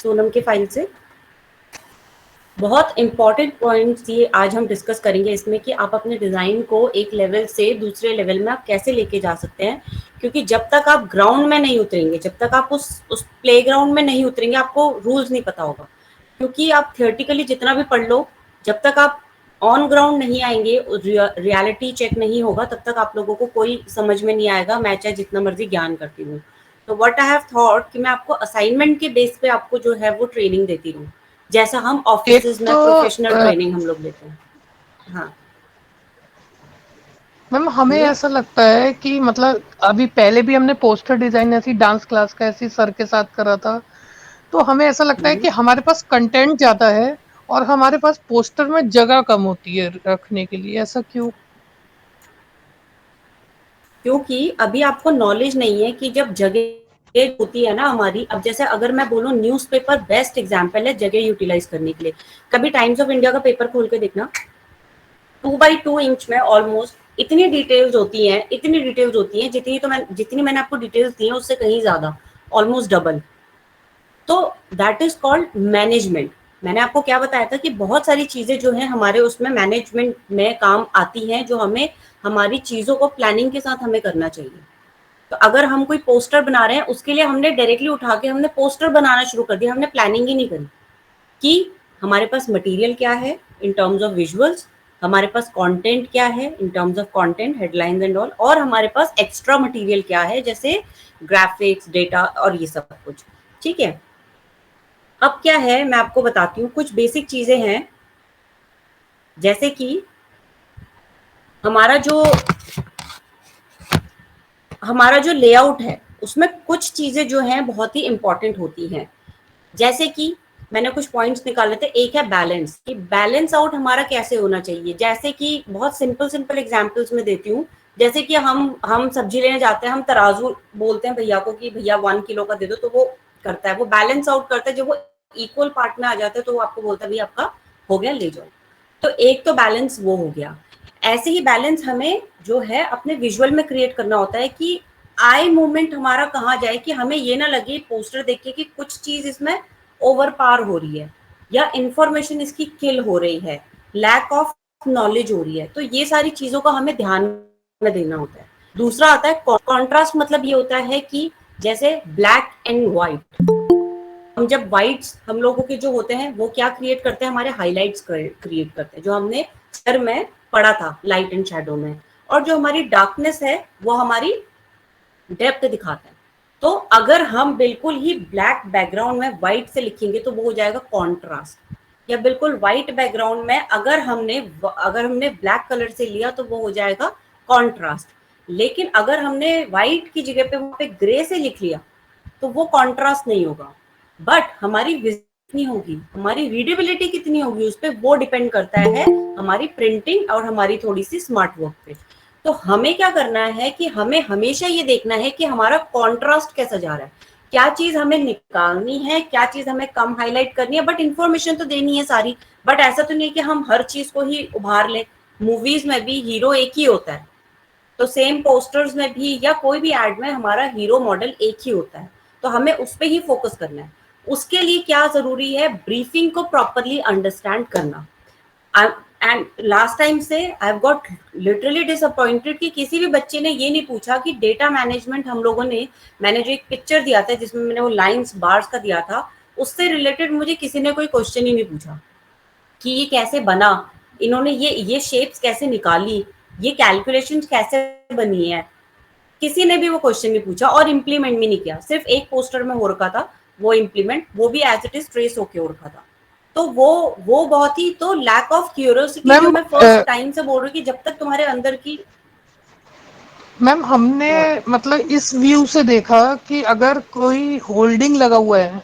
सोनम के फाइल से। बहुत इंपॉर्टेंट पॉइंट्स ये आज हम डिस्कस करेंगे इसमें कि आप अपने डिजाइन को एक लेवल से दूसरे लेवल में आप कैसे लेके जा सकते हैं, क्योंकि जब तक आप ग्राउंड में नहीं उतरेंगे, जब तक आप उस प्ले ग्राउंड में नहीं उतरेंगे, आपको रूल्स नहीं पता होगा। क्योंकि आप थियोरेटिकली जितना भी पढ़ लो, जब तक आप ऑन ग्राउंड नहीं आएंगे, रियलिटी चेक नहीं होगा, तब तक आप लोगों को कोई समझ में नहीं आएगा। मैं चाहे जितना मर्जी ज्ञान करती हूँ, तो व्हाट आई हैव थॉट कि मैं आपको असाइनमेंट के बेस पे आपको जो है वो ट्रेनिंग देती रहूँ, जैसा हम एक ऑफिस में तो प्रोफेशनल ट्रेनिंग हम लोग लेते हैं। हाँ, मैम हमें बोलो। ऐसा लगता है कि मतलब अभी पहले भी हमने पोस्टर डिजाइन ऐसी डांस क्लास का ऐसी सर के साथ करा था, तो हमें ऐसा लगता है कि हमारे पास कंटेंट ज्यादा है और हमारे पास पोस्टर में जगह कम होती है रखने के लिए। ऐसा क्यों? क्योंकि अभी आपको नॉलेज नहीं है कि जब जगह होती है ना हमारी, अब जैसे अगर मैं बोलूँ, न्यूज़पेपर बेस्ट एग्जांपल है जगह यूटिलाइज करने के लिए। कभी टाइम्स ऑफ इंडिया का पेपर खोल के देखना, 2x2 इंच में ऑलमोस्ट इतनी डिटेल्स होती हैं, इतनी डिटेल्स होती हैं, जितनी मैंने आपको डिटेल्स दी है उससे कहीं ज्यादा, ऑलमोस्ट डबल। तो दैट इज कॉल्ड मैनेजमेंट। मैंने आपको क्या बताया था कि बहुत सारी चीजें जो है हमारे उसमें मैनेजमेंट में काम आती हैं, जो हमें हमारी चीजों को प्लानिंग के साथ हमें करना चाहिए। तो अगर हम कोई पोस्टर बना रहे हैं, उसके लिए हमने डायरेक्टली उठा के हमने पोस्टर बनाना शुरू कर दिया, हमने प्लानिंग ही नहीं करी कि हमारे पास मटेरियल क्या है इन टर्म्स ऑफ विजुअल्स, हमारे पास कंटेंट क्या है in terms of content, headlines and all, और हमारे पास एक्स्ट्रा मटेरियल क्या है जैसे ग्राफिक्स, डेटा और ये सब कुछ। ठीक है, अब क्या है मैं आपको बताती हूँ, कुछ बेसिक चीजें हैं, जैसे कि हमारा जो हमारा जो लेआउट है उसमें कुछ चीजें जो हैं बहुत ही इंपॉर्टेंट होती हैं। जैसे कि मैंने कुछ पॉइंट्स निकाले थे। एक है बैलेंस, कि बैलेंस आउट हमारा कैसे होना चाहिए। जैसे कि बहुत सिंपल सिंपल एग्जांपल्स में देती हूँ। जैसे कि हम सब्जी लेने जाते हैं, हम तराजू बोलते हैं भैया को कि भैया 1 किलो का दे दो, तो वो करता है, वो बैलेंस आउट करता है। जब वो इक्वल पार्ट में आ जाता है तो वो आपको बोलता है भैया आपका हो गया, ले जाओ। तो एक तो बैलेंस वो हो गया। ऐसे ही बैलेंस हमें जो है अपने विजुअल में क्रिएट करना होता है कि आई मूवमेंट हमारा कहाँ जाए, कि हमें ये ना लगे पोस्टर देख के कि कुछ चीज इसमें ओवर पार हो रही है या इंफॉर्मेशन इसकी किल हो रही है, लैक ऑफ नॉलेज हो रही है। तो ये सारी चीजों का हमें ध्यान में देना होता है। दूसरा आता है कॉन्ट्रास्ट, मतलब ये होता है कि जैसे ब्लैक एंड व्हाइट, हम जब वाइट्स हम लोगों के जो होते हैं वो क्या क्रिएट करते हैं, हमारे हाईलाइट्स क्रिएट करते हैं, जो हमने सर में पढ़ा था लाइट एंड शैडो में। और जो हमारी डार्कनेस है वो हमारी डेप्थ दिखाता है। तो अगर हम बिल्कुल ही ब्लैक बैकग्राउंड में व्हाइट से लिखेंगे तो वो हो जाएगा कॉन्ट्रास्ट, या बिल्कुल व्हाइट बैकग्राउंड में अगर हमने ब्लैक कलर से लिया तो वो हो जाएगा कॉन्ट्रास्ट। लेकिन अगर हमने व्हाइट की जगह पे वहां पे ग्रे से लिख लिया तो वो कॉन्ट्रास्ट नहीं होगा। बट हमारी कितनी होगी, हमारी रीडेबिलिटी कितनी होगी, उस पर वो डिपेंड करता है हमारी प्रिंटिंग और हमारी थोड़ी सी स्मार्ट वर्क पे। तो हमें क्या करना है कि हमें हमेशा ये देखना है कि हमारा कॉन्ट्रास्ट कैसा जा रहा है, क्या चीज हमें निकालनी है, क्या चीज हमें कम हाईलाइट करनी है। बट इंफॉर्मेशन तो देनी है सारी। बट ऐसा तो नहीं कि हम हर चीज को ही उभार लें। मूवीज में भी हीरो एक ही होता है, तो सेम पोस्टर्स में भी या कोई भी एड में हमारा हीरो मॉडल एक ही होता है। तो हमें उस पर ही फोकस करना है। उसके लिए क्या जरूरी है, ब्रीफिंग को प्रॉपरली अंडरस्टैंड करना। एंड लास्ट टाइम से I have got literally disappointed कि किसी भी बच्चे ने ये नहीं पूछा कि डेटा मैनेजमेंट हम लोगों ने, मैंने जो एक पिक्चर दिया था जिसमें मैंने वो लाइंस बार्स का दिया था, उससे रिलेटेड मुझे किसी ने कोई क्वेश्चन ही नहीं पूछा कि ये कैसे बना, इन्होंने ये शेप्स कैसे निकाली, ये कैलकुलेशन कैसे बनी है। किसी ने भी वो क्वेश्चन नहीं पूछा और इम्प्लीमेंट भी नहीं किया। सिर्फ एक पोस्टर में हो रखा था वो इम्प्लीमेंट, वो भी एज इट इज ट्रेस होके हो रखा था। तो वो बहुत ही, तो लैक ऑफ क्यूरियोसिटी जो मैम मैं फर्स्ट टाइम से बोल रही हूँ कि जब तक तुम्हारे अंदर की मैम हमने बहुत। मतलब इस व्यू से देखा कि अगर कोई होल्डिंग लगा हुआ है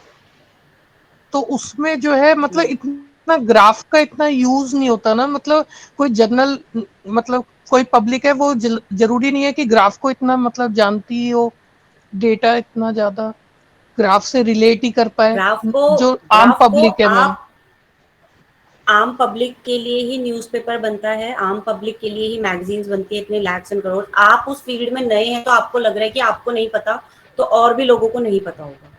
तो उसमें जो है मतलब इतना ग्राफ का इतना यूज नहीं होता ना। मतलब कोई जनरल मतलब कोई पब्लिक है वो जरूरी नहीं है कि ग्राफ को इतना मतलब जानती हो, डेटा इतना ज्यादा ग्राफ से रिलेट ही कर पाए। ग्राफ को जो आम ग्राफ को पब्लिक है मैम। आप, आम पब्लिक के लिए ही न्यूज़पेपर बनता है, आम पब्लिक के लिए ही मैगजीन्स बनती है, इतने लैक्स एंड करोड़। आप उस फील्ड में नए हैं तो आपको लग रहा है कि आपको नहीं पता, तो और भी लोगों को नहीं पता होगा।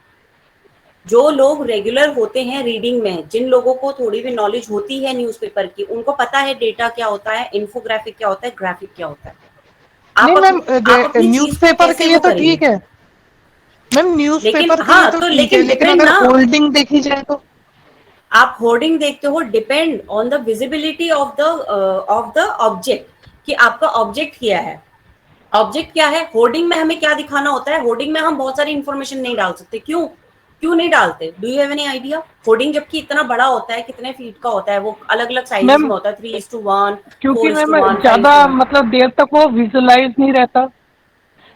जो लोग रेगुलर होते हैं रीडिंग में, जिन लोगों को थोड़ी भी नॉलेज होती है न्यूज़पेपर की, उनको पता है डेटा क्या होता है, इन्फोग्राफिक क्या होता है, ग्राफिक क्या होता है। नहीं मैम, आप अपनी चीज को न्यूज़पेपर के कैसे लिए वो तो करेंगे। ठीक है मैम, लेकिन न्यूज़पेपर के लिए हाँ, तो तो ठीक है, लेकिन लेकिन डिपेंड अगर ना, होल्डिंग देखी जाए तो। आप होर्डिंग देखते हो, depend on the visibility of the object, कि आपका ऑब्जेक्ट क्या है। ऑब्जेक्ट क्या है, होर्डिंग में हमें क्या दिखाना होता है, होर्डिंग में हम बहुत सारी इंफॉर्मेशन नहीं डाल सकते। क्यों, क्यों नहीं डालते, do you have any idea. Hoarding जबकि इतना बड़ा होता है, कितने फीट का होता है, वो अलग अलग साइजेस मैम में होता है, 3:1, क्योंकि मैम 4:1, ज्यादा 5:1। मतलब देर तक वो विजुलाइज नहीं रहता।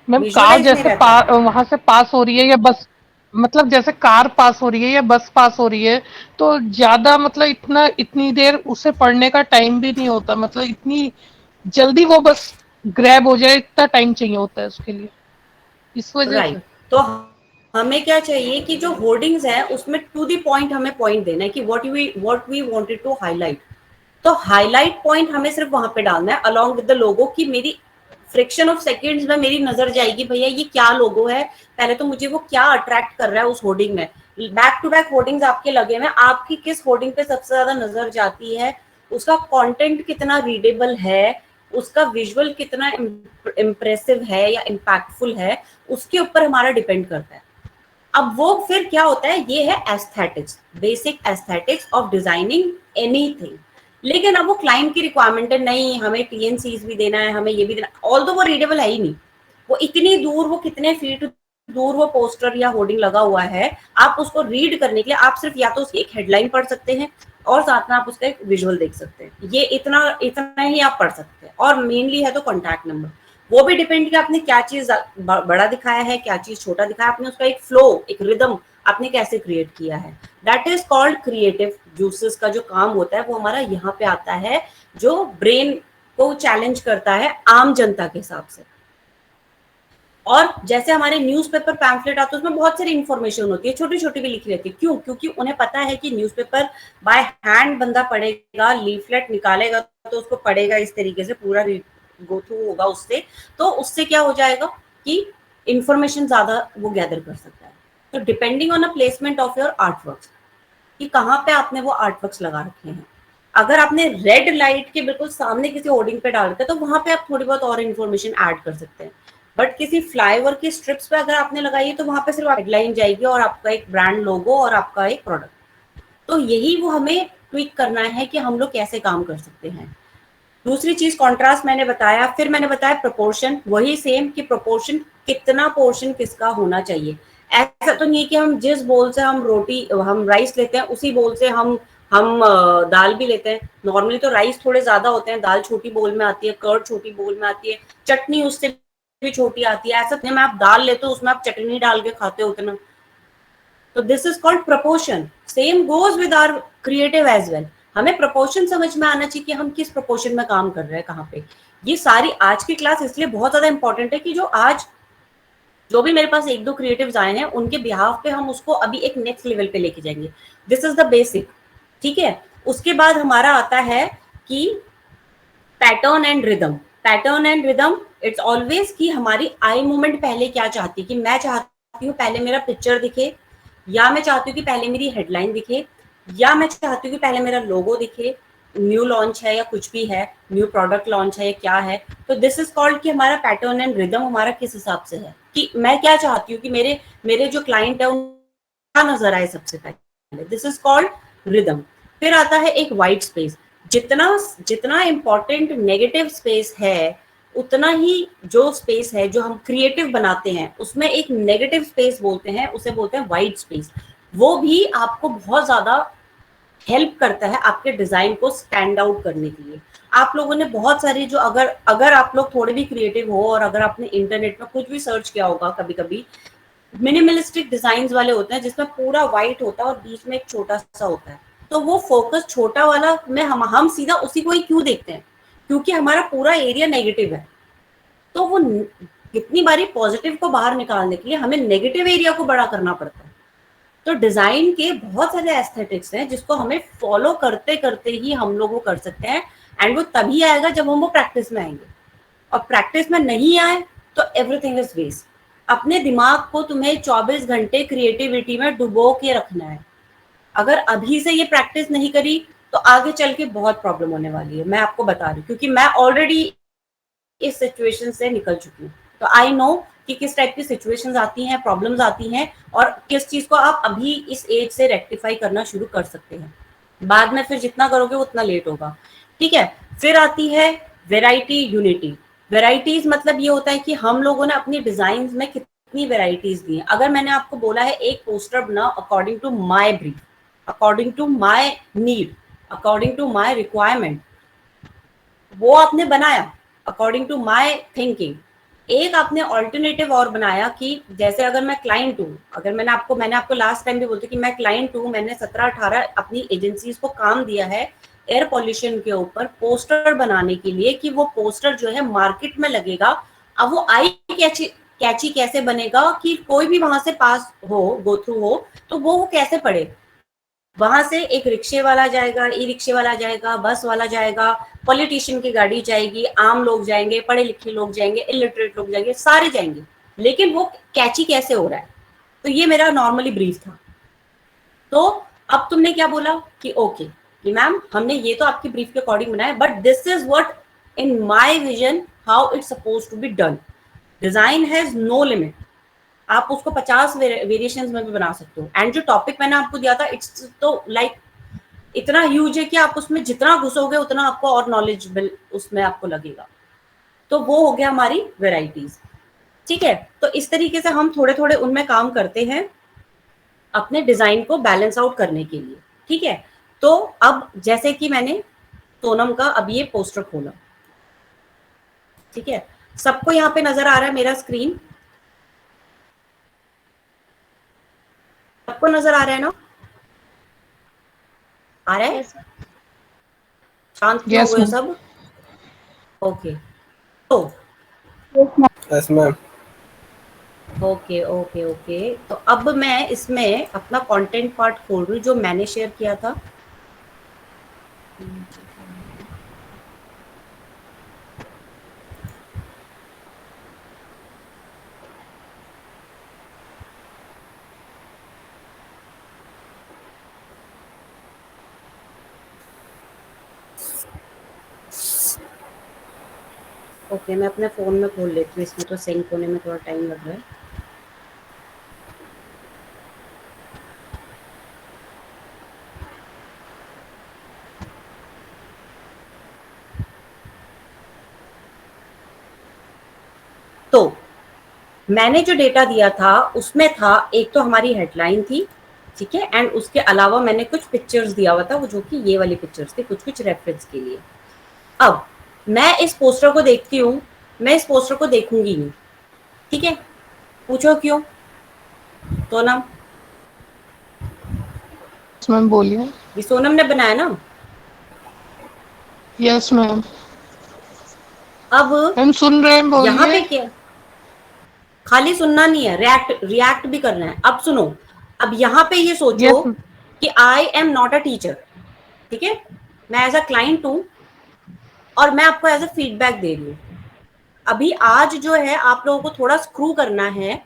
मैम कार विजुअलाइज नहीं जैसे रहता। वहां से पास हो रही है, या बस, मतलब जैसे कार पास हो रही है या बस पास हो रही है, तो ज्यादा मतलब इतनी देर उसे पढ़ने का टाइम भी नहीं होता, मतलब इतनी जल्दी वो बस ग्रैब हो जाए, इतना टाइम चाहिए होता है उसके लिए, इस वजह राइट। से। तो हमें क्या चाहिए कि जो होर्डिंग्स है उसमें टू द पॉइंट हमें पॉइंट देना है कि what we wanted to highlight. तो हाईलाइट पॉइंट हमें सिर्फ वहां पे डालना है अलोंग विद द लोगो, कि मेरी फ्रिक्शन ऑफ सेकंड्स में मेरी नजर जाएगी भैया ये क्या लोगो है, पहले तो मुझे वो क्या अट्रैक्ट कर रहा है उस होर्डिंग में। बैक टू बैक होर्डिंग्स आपके लगे हुए हैं, आपकी किस होर्डिंग पे सबसे ज्यादा नजर जाती है, उसका कंटेंट कितना रीडेबल है, उसका विजुअल कितना इम्प्रेसिव है या इम्पैक्टफुल है, उसके ऊपर हमारा डिपेंड करता है। अब वो फिर क्या होता है, ये है aesthetics, basic aesthetics of designing anything. लेकिन अब वो क्लाइंट की रिक्वायरमेंट है, नहीं हमें टीएनसीज भी देना है, हमें ये भी देना, ऑल दो वो रीडेबल है ही नहीं, वो इतनी दूर, वो कितने फीट दूर वो पोस्टर या होर्डिंग लगा हुआ है, आप उसको रीड करने के लिए आप सिर्फ या तो उसकी एक हेडलाइन पढ़ सकते हैं और साथ में आप उसका एक विजुअल देख सकते हैं, ये इतना इतना ही आप पढ़ सकते हैं। और मेनली है तो कॉन्टैक्ट नंबर, वो भी डिपेंड किया आपने क्या चीज बड़ा दिखाया है, क्या चीज छोटा दिखाया, आपने उसका एक फ्लो, एक रिदम आपने कैसे क्रिएट किया है। That is called creative juices का जो काम होता है वो हमारा यहाँ पे आता है, जो ब्रेन को चैलेंज करता है आम जनता के हिसाब से। और जैसे हमारे न्यूज़पेपर पैम्फलेट आते हैं उसमें बहुत सारी इंफॉर्मेशन होती है, छोटी छोटी भी लिखी रहती है। क्यों, क्योंकि उन्हें पता है कि न्यूज़पेपर बाय हैंड बंदा पढ़ेगा, लीफलेट निकालेगा तो उसको पढ़ेगा इस तरीके से, पूरा गो थ्रू होगा उससे, तो उससे क्या हो जाएगा कि इंफॉर्मेशन ज्यादा वो गैदर कर सकता है। तो depending on a placement of your art work, कि कहाँ पे आपने वो आर्ट वर्क्स लगा रखे हैं। अगर आपने रेड लाइट के बिल्कुल सामने किसी होर्डिंग पे डाल रखा है तो वहां पे आप थोड़ी बहुत और इन्फॉर्मेशन ऐड कर सकते हैं। बट किसी फ्लाईओवर की स्ट्रिप्स पे अगर आपने लगाई है तो वहां पे सिर्फ हेडलाइन जाएगी और आपका एक ब्रांड लोगो और आपका एक प्रोडक्ट। तो यही वो हमें ट्विक करना है कि हम लोग कैसे काम कर सकते हैं। दूसरी चीज कॉन्ट्रास्ट मैंने बताया, फिर मैंने बताया प्रोपोर्शन, वही सेम कि प्रोपोर्शन कितना पोर्शन किसका होना चाहिए। ऐसा तो नहीं है कि हम जिस बोल से हम रोटी हम राइस लेते हैं उसी बोल से हम दाल भी लेते हैं। नॉर्मली तो राइस थोड़े ज्यादा होते हैं, दाल छोटी बोल में आती है, कर्ड छोटी बोल में आती है, चटनी उससे भी छोटी आती है। ऐसा नहीं मैं आप दाल लेते हो उसमें आप चटनी डाल के खाते हो उतना। तो this is called proportion, same goes with our creative as well. हमें प्रपोर्शन समझ में आना चाहिए कि हम किस प्रपोर्शन में काम कर रहे हैं, कहाँ पे। ये सारी आज की क्लास इसलिए बहुत ज्यादा इंपॉर्टेंट है कि जो आज जो भी मेरे पास एक दो क्रिएटिव्स आए हैं उनके बिहाफ पे हम उसको अभी एक नेक्स्ट लेवल पे लेके जाएंगे। दिस इज द बेसिक, ठीक है। उसके बाद हमारा आता है कि pattern and rhythm. Pattern and rhythm it's always कि हमारी आई मूवमेंट पहले क्या चाहती है, कि मैं चाहती हूँ पहले मेरा पिक्चर दिखे, या मैं चाहती हूँ कि पहले मेरी हेडलाइन दिखे, या मैं चाहती हूँ कि पहले मेरा लोगो दिखे, न्यू लॉन्च है या कुछ भी है, न्यू प्रोडक्ट लॉन्च है या क्या है। तो दिस इज कॉल्ड कि हमारा पैटर्न एंड रिदम हमारा किस हिसाब से है, कि मैं क्या चाहती हूँ कि मेरे मेरे जो क्लाइंट है क्या नजर आए सबसे पहले। This is called rhythm. फिर आता है एक वाइट स्पेस। जितना जितना इंपॉर्टेंट नेगेटिव स्पेस है उतना ही जो स्पेस है जो हम क्रिएटिव बनाते हैं उसमें एक नेगेटिव स्पेस बोलते हैं, उसे बोलते हैं वाइट स्पेस। वो भी आपको बहुत ज्यादा हेल्प करता है आपके डिजाइन को स्टैंड आउट करने के लिए। आप लोगों ने बहुत सारी जो अगर अगर आप लोग थोड़े भी क्रिएटिव हो और अगर आपने इंटरनेट में कुछ भी सर्च किया होगा, कभी कभी मिनिमलिस्टिक डिजाइन वाले होते हैं जिसमें पूरा व्हाइट होता है और बीच में एक छोटा सा होता है। तो वो फोकस छोटा वाला में हम सीधा उसी को ही क्यों देखते हैं, क्योंकि हमारा पूरा एरिया नेगेटिव है। तो वो कितनी बारी पॉजिटिव को बाहर निकालने के लिए हमें नेगेटिव एरिया को बड़ा करना पड़ता है। तो डिजाइन के बहुत सारे एस्थेटिक्स हैं जिसको हमें फॉलो करते करते ही हम लोग वो कर सकते हैं। एंड वो तभी आएगा जब हम वो प्रैक्टिस में आएंगे, और प्रैक्टिस में नहीं आए तो एवरीथिंग इज वेस्ट। अपने दिमाग को तुम्हें 24 घंटे क्रिएटिविटी में डुबो के रखना है। अगर अभी से ये प्रैक्टिस नहीं करी तो आगे चल के बहुत प्रॉब्लम होने वाली है, मैं आपको बता रही हूँ, क्योंकि मैं ऑलरेडी इस सिचुएशन से निकल चुकी हूँ। तो आई नो कि किस टाइप की सिचुएशंस आती हैं, प्रॉब्लम्स आती हैं, और किस चीज को आप अभी इस एज से रेक्टिफाई करना शुरू कर सकते हैं। बाद में फिर जितना करोगे उतना लेट होगा। ठीक है, फिर आती है वेराइटी यूनिटी। वेराइटीज मतलब ये होता है कि हम लोगों ने अपनी डिजाइन में कितनी वेराइटीज दी हैं। अगर मैंने आपको बोला है एक पोस्टर बनाओ according to my brief, according to my need, according to my requirement, वो आपने बनाया अकॉर्डिंग टू माई थिंकिंग। एक आपने ऑल्टरनेटिव और बनाया कि जैसे अगर मैं क्लाइंट हूँ, अगर मैंने आपको लास्ट टाइम भी बोलती कि मैं क्लाइंट हूँ, मैंने 17-18 अपनी एजेंसीज को काम दिया है एयर पॉल्यूशन के ऊपर पोस्टर बनाने के लिए, कि वो पोस्टर जो है मार्केट में लगेगा। अब वो आई कैची कैसे बनेगा कि कोई भी वहां से पास हो, गो थ्रू हो, तो वो कैसे पढ़े। वहां से एक रिक्शे वाला जाएगा, ई रिक्शे वाला जाएगा, बस वाला जाएगा, पॉलिटिशियन की गाड़ी जाएगी, आम लोग जाएंगे, पढ़े लिखे लोग जाएंगे, इलिटरेट लोग जाएंगे, सारे जाएंगे, लेकिन वो कैची कैसे हो रहा है। तो ये मेरा नॉर्मली ब्रीफ था। तो अब तुमने क्या बोला कि ओके कि मैम हमने ये तो आपकी ब्रीफ के अकॉर्डिंग बनाया, but this is what in my vision how it's suppose to be done. Design has no limit, आप उसको 50 वेरिएशंस में भी बना सकते हो। एंड जो टॉपिक मैंने आपको दिया था इट्स तो लाइक इतना ह्यूज है कि आप उसमें जितना घुसोगे उतना आपको और नॉलेजेबल उसमें आपको लगेगा। तो वो हो गया हमारी वेराइटीज। ठीक है, तो इस तरीके से हम थोड़े थोड़े उनमें काम करते हैं अपने डिजाइन को बैलेंस आउट करने के लिए। ठीक है, तो अब जैसे कि मैंने सोनम का अब ये पोस्टर खोला, ठीक है, सबको यहाँ पे नजर आ रहा है मेरा स्क्रीन, सबको नजर आ रहा है ना, आ रहा है? शांत क्यों हो गए सब? ओके, तो yes ma'am. Okay okay okay, तो अब मैं इसमें अपना कंटेंट पार्ट खोल रही हूँ जो मैंने शेयर किया था। ओके, मैं अपने फोन में खोल लेती हूँ, इसमें तो सिंक होने में थोड़ा टाइम लग रहा है। तो मैंने जो डेटा दिया था उसमें था, एक तो हमारी हेडलाइन थी, ठीक है, एंड उसके अलावा मैंने कुछ पिक्चर्स दिया हुआ था, वो जो कि ये वाली पिक्चर्स थी, कुछ कुछ रेफरेंस के लिए। अब मैं इस पोस्टर को देखती हूँ, मैं इस पोस्टर को देखूंगी नहीं, ठीक है, पूछो क्यों? सोनम, मैम बोलिए। ये सोनम ने बनाया ना? Yes ma'am. अब मैम सुन रहे हैं, यहाँ पे बोलिए। क्या, खाली सुनना नहीं है, रिएक्ट भी करना है। अब सुनो, अब यहाँ पे ये सोचो यस कि I am not a teacher, ठीक है, मैं एज अ क्लाइंट हूं और मैं आपको एज अ फीडबैक दे रही हूँ। अभी आज जो है आप लोगों को थोड़ा स्क्रू करना है,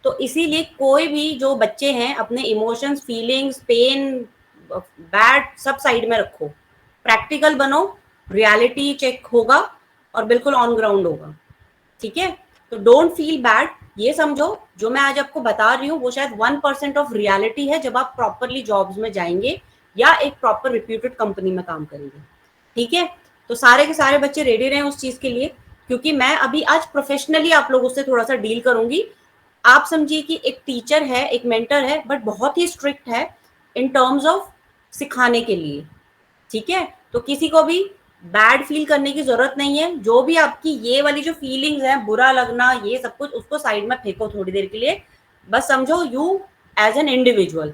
तो इसीलिए कोई भी जो बच्चे हैं अपने इमोशंस, फीलिंग्स, पेन, बैड सब साइड में रखो, प्रैक्टिकल बनो, रियलिटी चेक होगा और बिल्कुल ऑन ग्राउंड होगा। ठीक है, तो डोंट फील बैड, ये समझो जो मैं आज आपको बता रही हूँ वो शायद 1% ऑफ रियलिटी है जब आप प्रॉपरली जॉब्स में जाएंगे या एक प्रॉपर रिप्यूटेड कंपनी में काम करेंगे। ठीक है, तो सारे के सारे बच्चे रेडी रहे उस चीज के लिए, क्योंकि मैं अभी आज प्रोफेशनली आप लोगों से थोड़ा सा डील करूंगी। आप समझिए कि एक टीचर है, एक मेंटर है, बट बहुत ही स्ट्रिक्ट है इन टर्म्स ऑफ सिखाने के लिए। ठीक है, तो किसी को भी बैड फील करने की जरूरत नहीं है। जो भी आपकी ये वाली जो फीलिंग्स है, बुरा लगना, ये सब कुछ उसको साइड में फेंको थोड़ी देर के लिए। बस समझो यू एज एन इंडिविजुअल,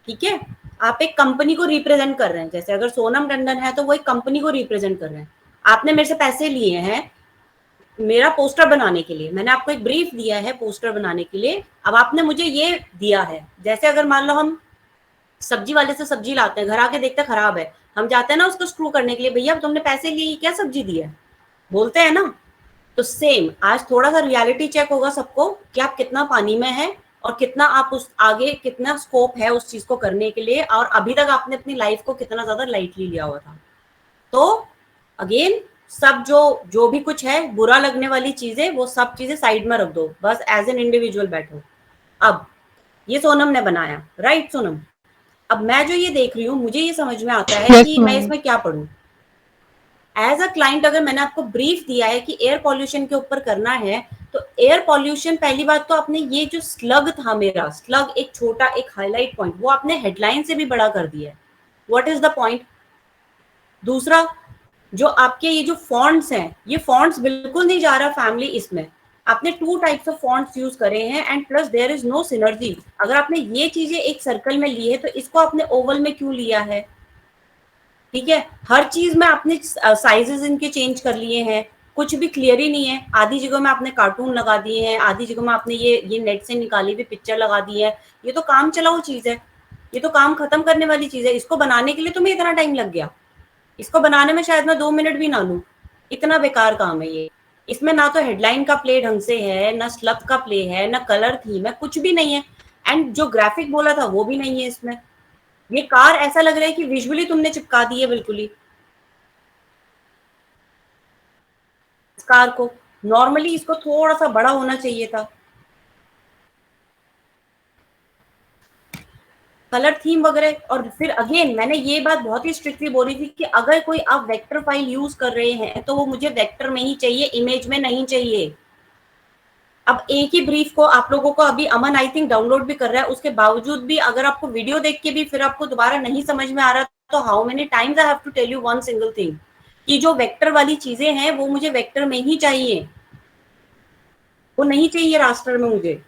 ठीक है, आप एक कंपनी को रिप्रेजेंट कर रहे हैं। जैसे अगर सोनम टंडन है तो वो एक कंपनी को रिप्रेजेंट कर रहे हैं। आपने मेरे से पैसे लिए हैं मेरा पोस्टर बनाने के लिए, मैंने आपको एक ब्रीफ दिया है पोस्टर बनाने के लिए, अब आपने मुझे ये दिया है। जैसे अगर मान लो हम सब्जी वाले से सब्जी लाते हैं, घर आके देखते हैं खराब है, हम जाते हैं ना उसको स्क्रू करने के लिए, भैया तुमने पैसे लिए क्या सब्जी दी है, बोलते हैं ना। तो सेम आज थोड़ा सा रियलिटी चेक होगा सबको कि आप कितना पानी में है और कितना आप उस आगे कितना स्कोप है उस चीज को करने के लिए, और अभी तक आपने अपनी लाइफ को कितना ज्यादा लाइटली लिया हुआ था। तो अगेन सब जो भी कुछ है बुरा लगने वाली चीजें वो सब चीजें साइड में रख दो, बस एज एन इंडिविजुअल बैठो। अब ये सोनम ने बनाया, राइट सोनम? अब मैं जो ये देख रही हूँ मुझे ये समझ में आता है Yes, कि मैं ma'am. इसमें क्या पढ़ूं। एज अ क्लाइंट अगर मैंने आपको ब्रीफ दिया है कि एयर पॉल्यूशन के ऊपर करना है, तो एयर पॉल्यूशन पहली बात तो आपने ये जो स्लग था मेरा स्लग एक छोटा एक हाईलाइट पॉइंट वो आपने हेडलाइन से भी बड़ा कर दिया है। What is the point? दूसरा जो आपके ये जो फॉन्ट्स हैं ये फॉन्ट्स बिल्कुल नहीं जा रहा फैमिली, इसमें आपने 2 टाइप्स ऑफ फॉन्ट्स यूज करे हैं and plus there is no synergy. अगर आपने ये चीजें एक सर्कल में ली है तो इसको आपने ओवल में क्यों लिया है? ठीक है, हर चीज में आपने साइजेस इनके चेंज कर लिए हैं, कुछ भी क्लियर ही नहीं है। आधी जगह में आपने कार्टून लगा दिए हैं, आधी जगह में आपने ये नेट से निकाली हुई पिक्चर लगा दी है। ये तो काम चलाऊ चीज है, ये तो काम खत्म करने वाली चीज है। इसको बनाने के लिए तुम्हें इतना टाइम लग गया, इसको बनाने में शायद मैं 2 मिनट भी ना लूं। इतना बेकार काम है ये। इसमें ना तो हेडलाइन का प्ले ढंग से है, ना स्लग का प्ले है, ना कलर थीम है, कुछ भी नहीं है। एंड जो ग्राफिक बोला था वो भी नहीं है इसमें। ये कार ऐसा लग रहा है कि विजुअली तुमने चिपका दी है बिल्कुल ही इस कार को। नॉर्मली इसको थोड़ा सा बड़ा होना चाहिए था। कलर थीम वगैरह। और फिर अगेन मैंने ये बात बहुत ही स्ट्रिक्टली बोली थी कि अगर कोई आप वेक्टर फाइल यूज कर रहे हैं तो वो मुझे वेक्टर में ही चाहिए, इमेज में नहीं चाहिए। अब एक ही ब्रीफ को आप लोगों को अभी अमन आई थिंक डाउनलोड भी कर रहा है, उसके बावजूद भी अगर आपको वीडियो देख के भी फिर आपको दोबारा नहीं समझ में आ रहा, तो how many times I have to tell you one single thing कि जो वेक्टर वाली चीजें हैं वो मुझे वेक्टर में ही चाहिए, वो नहीं चाहिए रास्टर में मुझे।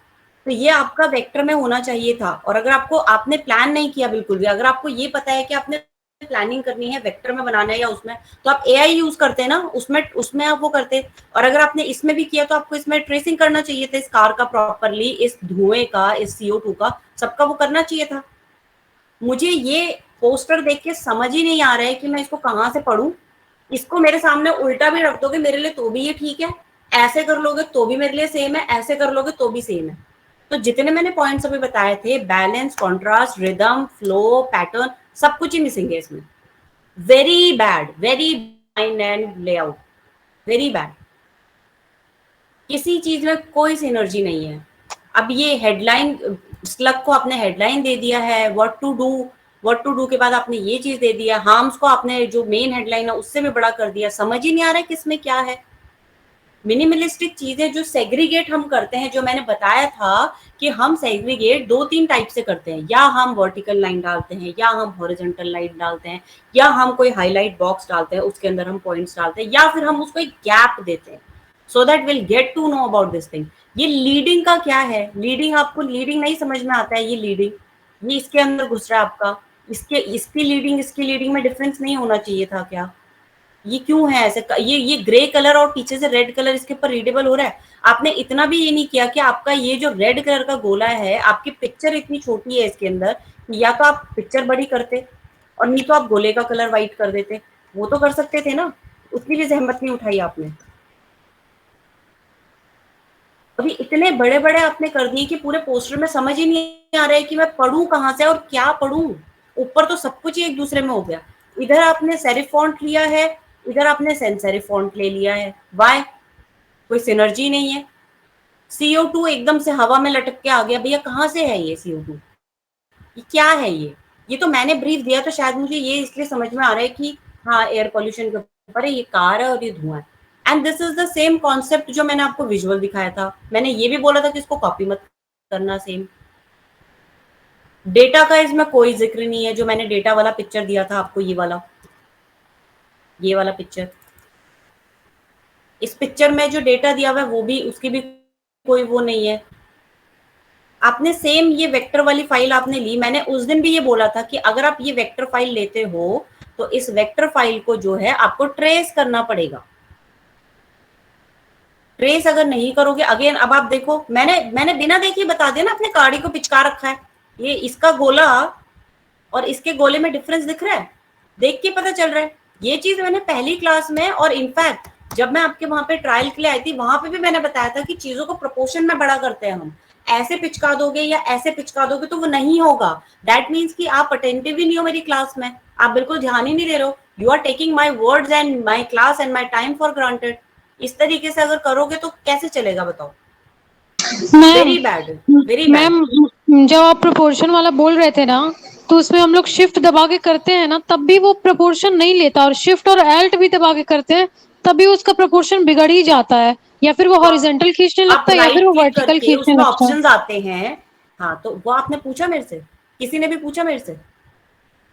तो ये आपका वेक्टर में होना चाहिए था। और अगर आपको आपने प्लान नहीं किया बिल्कुल भी, अगर आपको ये पता है कि आपने प्लानिंग करनी है वेक्टर में बनाना है या उसमें, तो आप एआई यूज करते हैं ना, उसमें आप वो करते। और अगर आपने इसमें भी किया तो आपको इसमें ट्रेसिंग करना चाहिए था इस कार का प्रॉपरली, इस धुएं का, इस CO2 का, सबका वो करना चाहिए था। मुझे ये पोस्टर देख के समझ ही नहीं आ रहा है कि मैं इसको कहाँ से पढ़ूं। इसको मेरे सामने उल्टा भी रख दोगे मेरे लिए तो भी ये ठीक है, ऐसे कर लोगे तो भी मेरे लिए सेम है, ऐसे कर लोगे तो भी सेम है। तो जितने मैंने पॉइंट्स अभी बताए थे, balance, contrast, rhythm, flow, pattern, सब कुछ ही मिसिंग है इसमें। Very bad, very fine and layout, very bad. किसी चीज में कोई सिनर्जी नहीं है। अब ये हेडलाइन स्लग को आपने हेडलाइन दे दिया है, व्हाट टू डू के बाद आपने ये चीज दे दिया, हार्म्स को आपने जो मेन हेडलाइन है उससे भी बड़ा कर दिया। समझ ही नहीं आ रहा है किसमें क्या है। मिनिमलिस्टिक चीजें जो सेग्रीगेट हम करते हैं, जो मैंने बताया था कि हम सेग्रीगेट 2-3 टाइप से करते हैं, या हम वर्टिकल लाइन डालते हैं, या हम हॉरिजॉन्टल लाइन डालते हैं, या हम कोई हाईलाइट बॉक्स डालते हैं उसके अंदर हम पॉइंट्स डालते हैं, या फिर हम उसको एक गैप देते हैं so that will get to know about this thing. ये लीडिंग का क्या है? लीडिंग, आपको लीडिंग नहीं समझ में आता है? ये लीडिंग ये इसके अंदर घुस रहा है आपका। इसकी लीडिंग में डिफरेंस नहीं होना चाहिए था क्या? ये क्यों है ऐसे? ये ग्रे कलर और पीछे से रेड कलर इसके ऊपर रीडेबल हो रहा है। आपने इतना भी ये नहीं किया कि आपका ये जो रेड कलर का गोला है, आपकी पिक्चर इतनी छोटी है इसके अंदर, या तो आप पिक्चर बड़ी करते और नहीं तो आप गोले का कलर व्हाइट कर देते। वो तो कर सकते थे ना, उसकी भी जहमत नहीं उठाई आपने। अभी इतने बड़े बड़े आपने कर दिए कि पूरे पोस्टर में समझ ही नहीं आ रहा है कि मैं पढ़ूं कहाँ से और क्या पढ़ूं। ऊपर तो सब कुछ ही एक दूसरे में हो गया। इधर आपने सेरिफ फॉन्ट लिया है, इधर आपने सेंस सेरिफ फॉन्ट ले लिया है। वाई? कोई सिनर्जी नहीं है। CO2 एकदम से हवा में लटक के आ गया। भैया कहाँ से है ये CO2? ये क्या है ये तो मैंने ब्रीफ दिया तो शायद मुझे ये इसलिए समझ में आ रहा है कि हाँ एयर पॉल्यूशन के ऊपर है, ये कार है और ये धुआं है। And this is the same concept जो मैंने आपको विजुअल दिखाया था। मैंने ये भी बोला था कि इसको कॉपी मत करना। सेम डेटा का इसमें कोई जिक्र नहीं है। जो मैंने डेटा वाला पिक्चर दिया था आपको, ये वाला पिक्चर, इस पिक्चर में जो डेटा दिया हुआ है वो भी, उसकी भी कोई वो नहीं है। आपने सेम ये वेक्टर वाली फाइल आपने ली। मैंने उस दिन भी ये बोला था कि अगर आप ये वेक्टर फाइल लेते हो तो इस वेक्टर फाइल को जो है आपको ट्रेस करना पड़ेगा। ट्रेस अगर नहीं करोगे, अगेन अब आप देखो, मैंने बिना देखे बता दिया ना, अपने गाड़ी को पिचका रखा है। ये इसका गोला और इसके गोले में डिफरेंस दिख रहा है, देख के पता चल रहा है। ये चीज मैंने पहली क्लास में और इनफैक्ट जब मैं आपके वहां पे ट्रायल के लिए आई थी, वहां पे भी मैंने बताया था कि चीजों को प्रोपोर्शन में बड़ा करते हैं हम। ऐसे पिचका दोगे या ऐसे पिचका दोगे तो वो नहीं होगा। दैट मीन्स कि आप अटेंटिव ही नहीं हो मेरी क्लास में, आप बिल्कुल ध्यान ही नहीं दे रहे हो। You are taking my words and my class and my time for granted. इस तरीके से अगर करोगे तो कैसे चलेगा बताओ? Ma'am very bad, very bad. Ma'am जब आप प्रोपोर्शन वाला बोल रहे थे ना, तो उसमें हम लोग शिफ्ट दबा के करते हैं ना, तब भी वो प्रोपोर्शन नहीं लेता, और शिफ्ट और एल्ट भी दबा के करते हैं तब भी उसका प्रोपोर्शन बिगड़ ही जाता है, या फिर वो हॉरिजॉन्टल खींचने आप लगता है या फिर राइट वो क्लिक वर्टिकल करके खींचने उसमें लगता है। ऑप्शंस आते हैं। हाँ, तो वो आपने पूछा मेरे से? किसी ने भी पूछा मेरे से?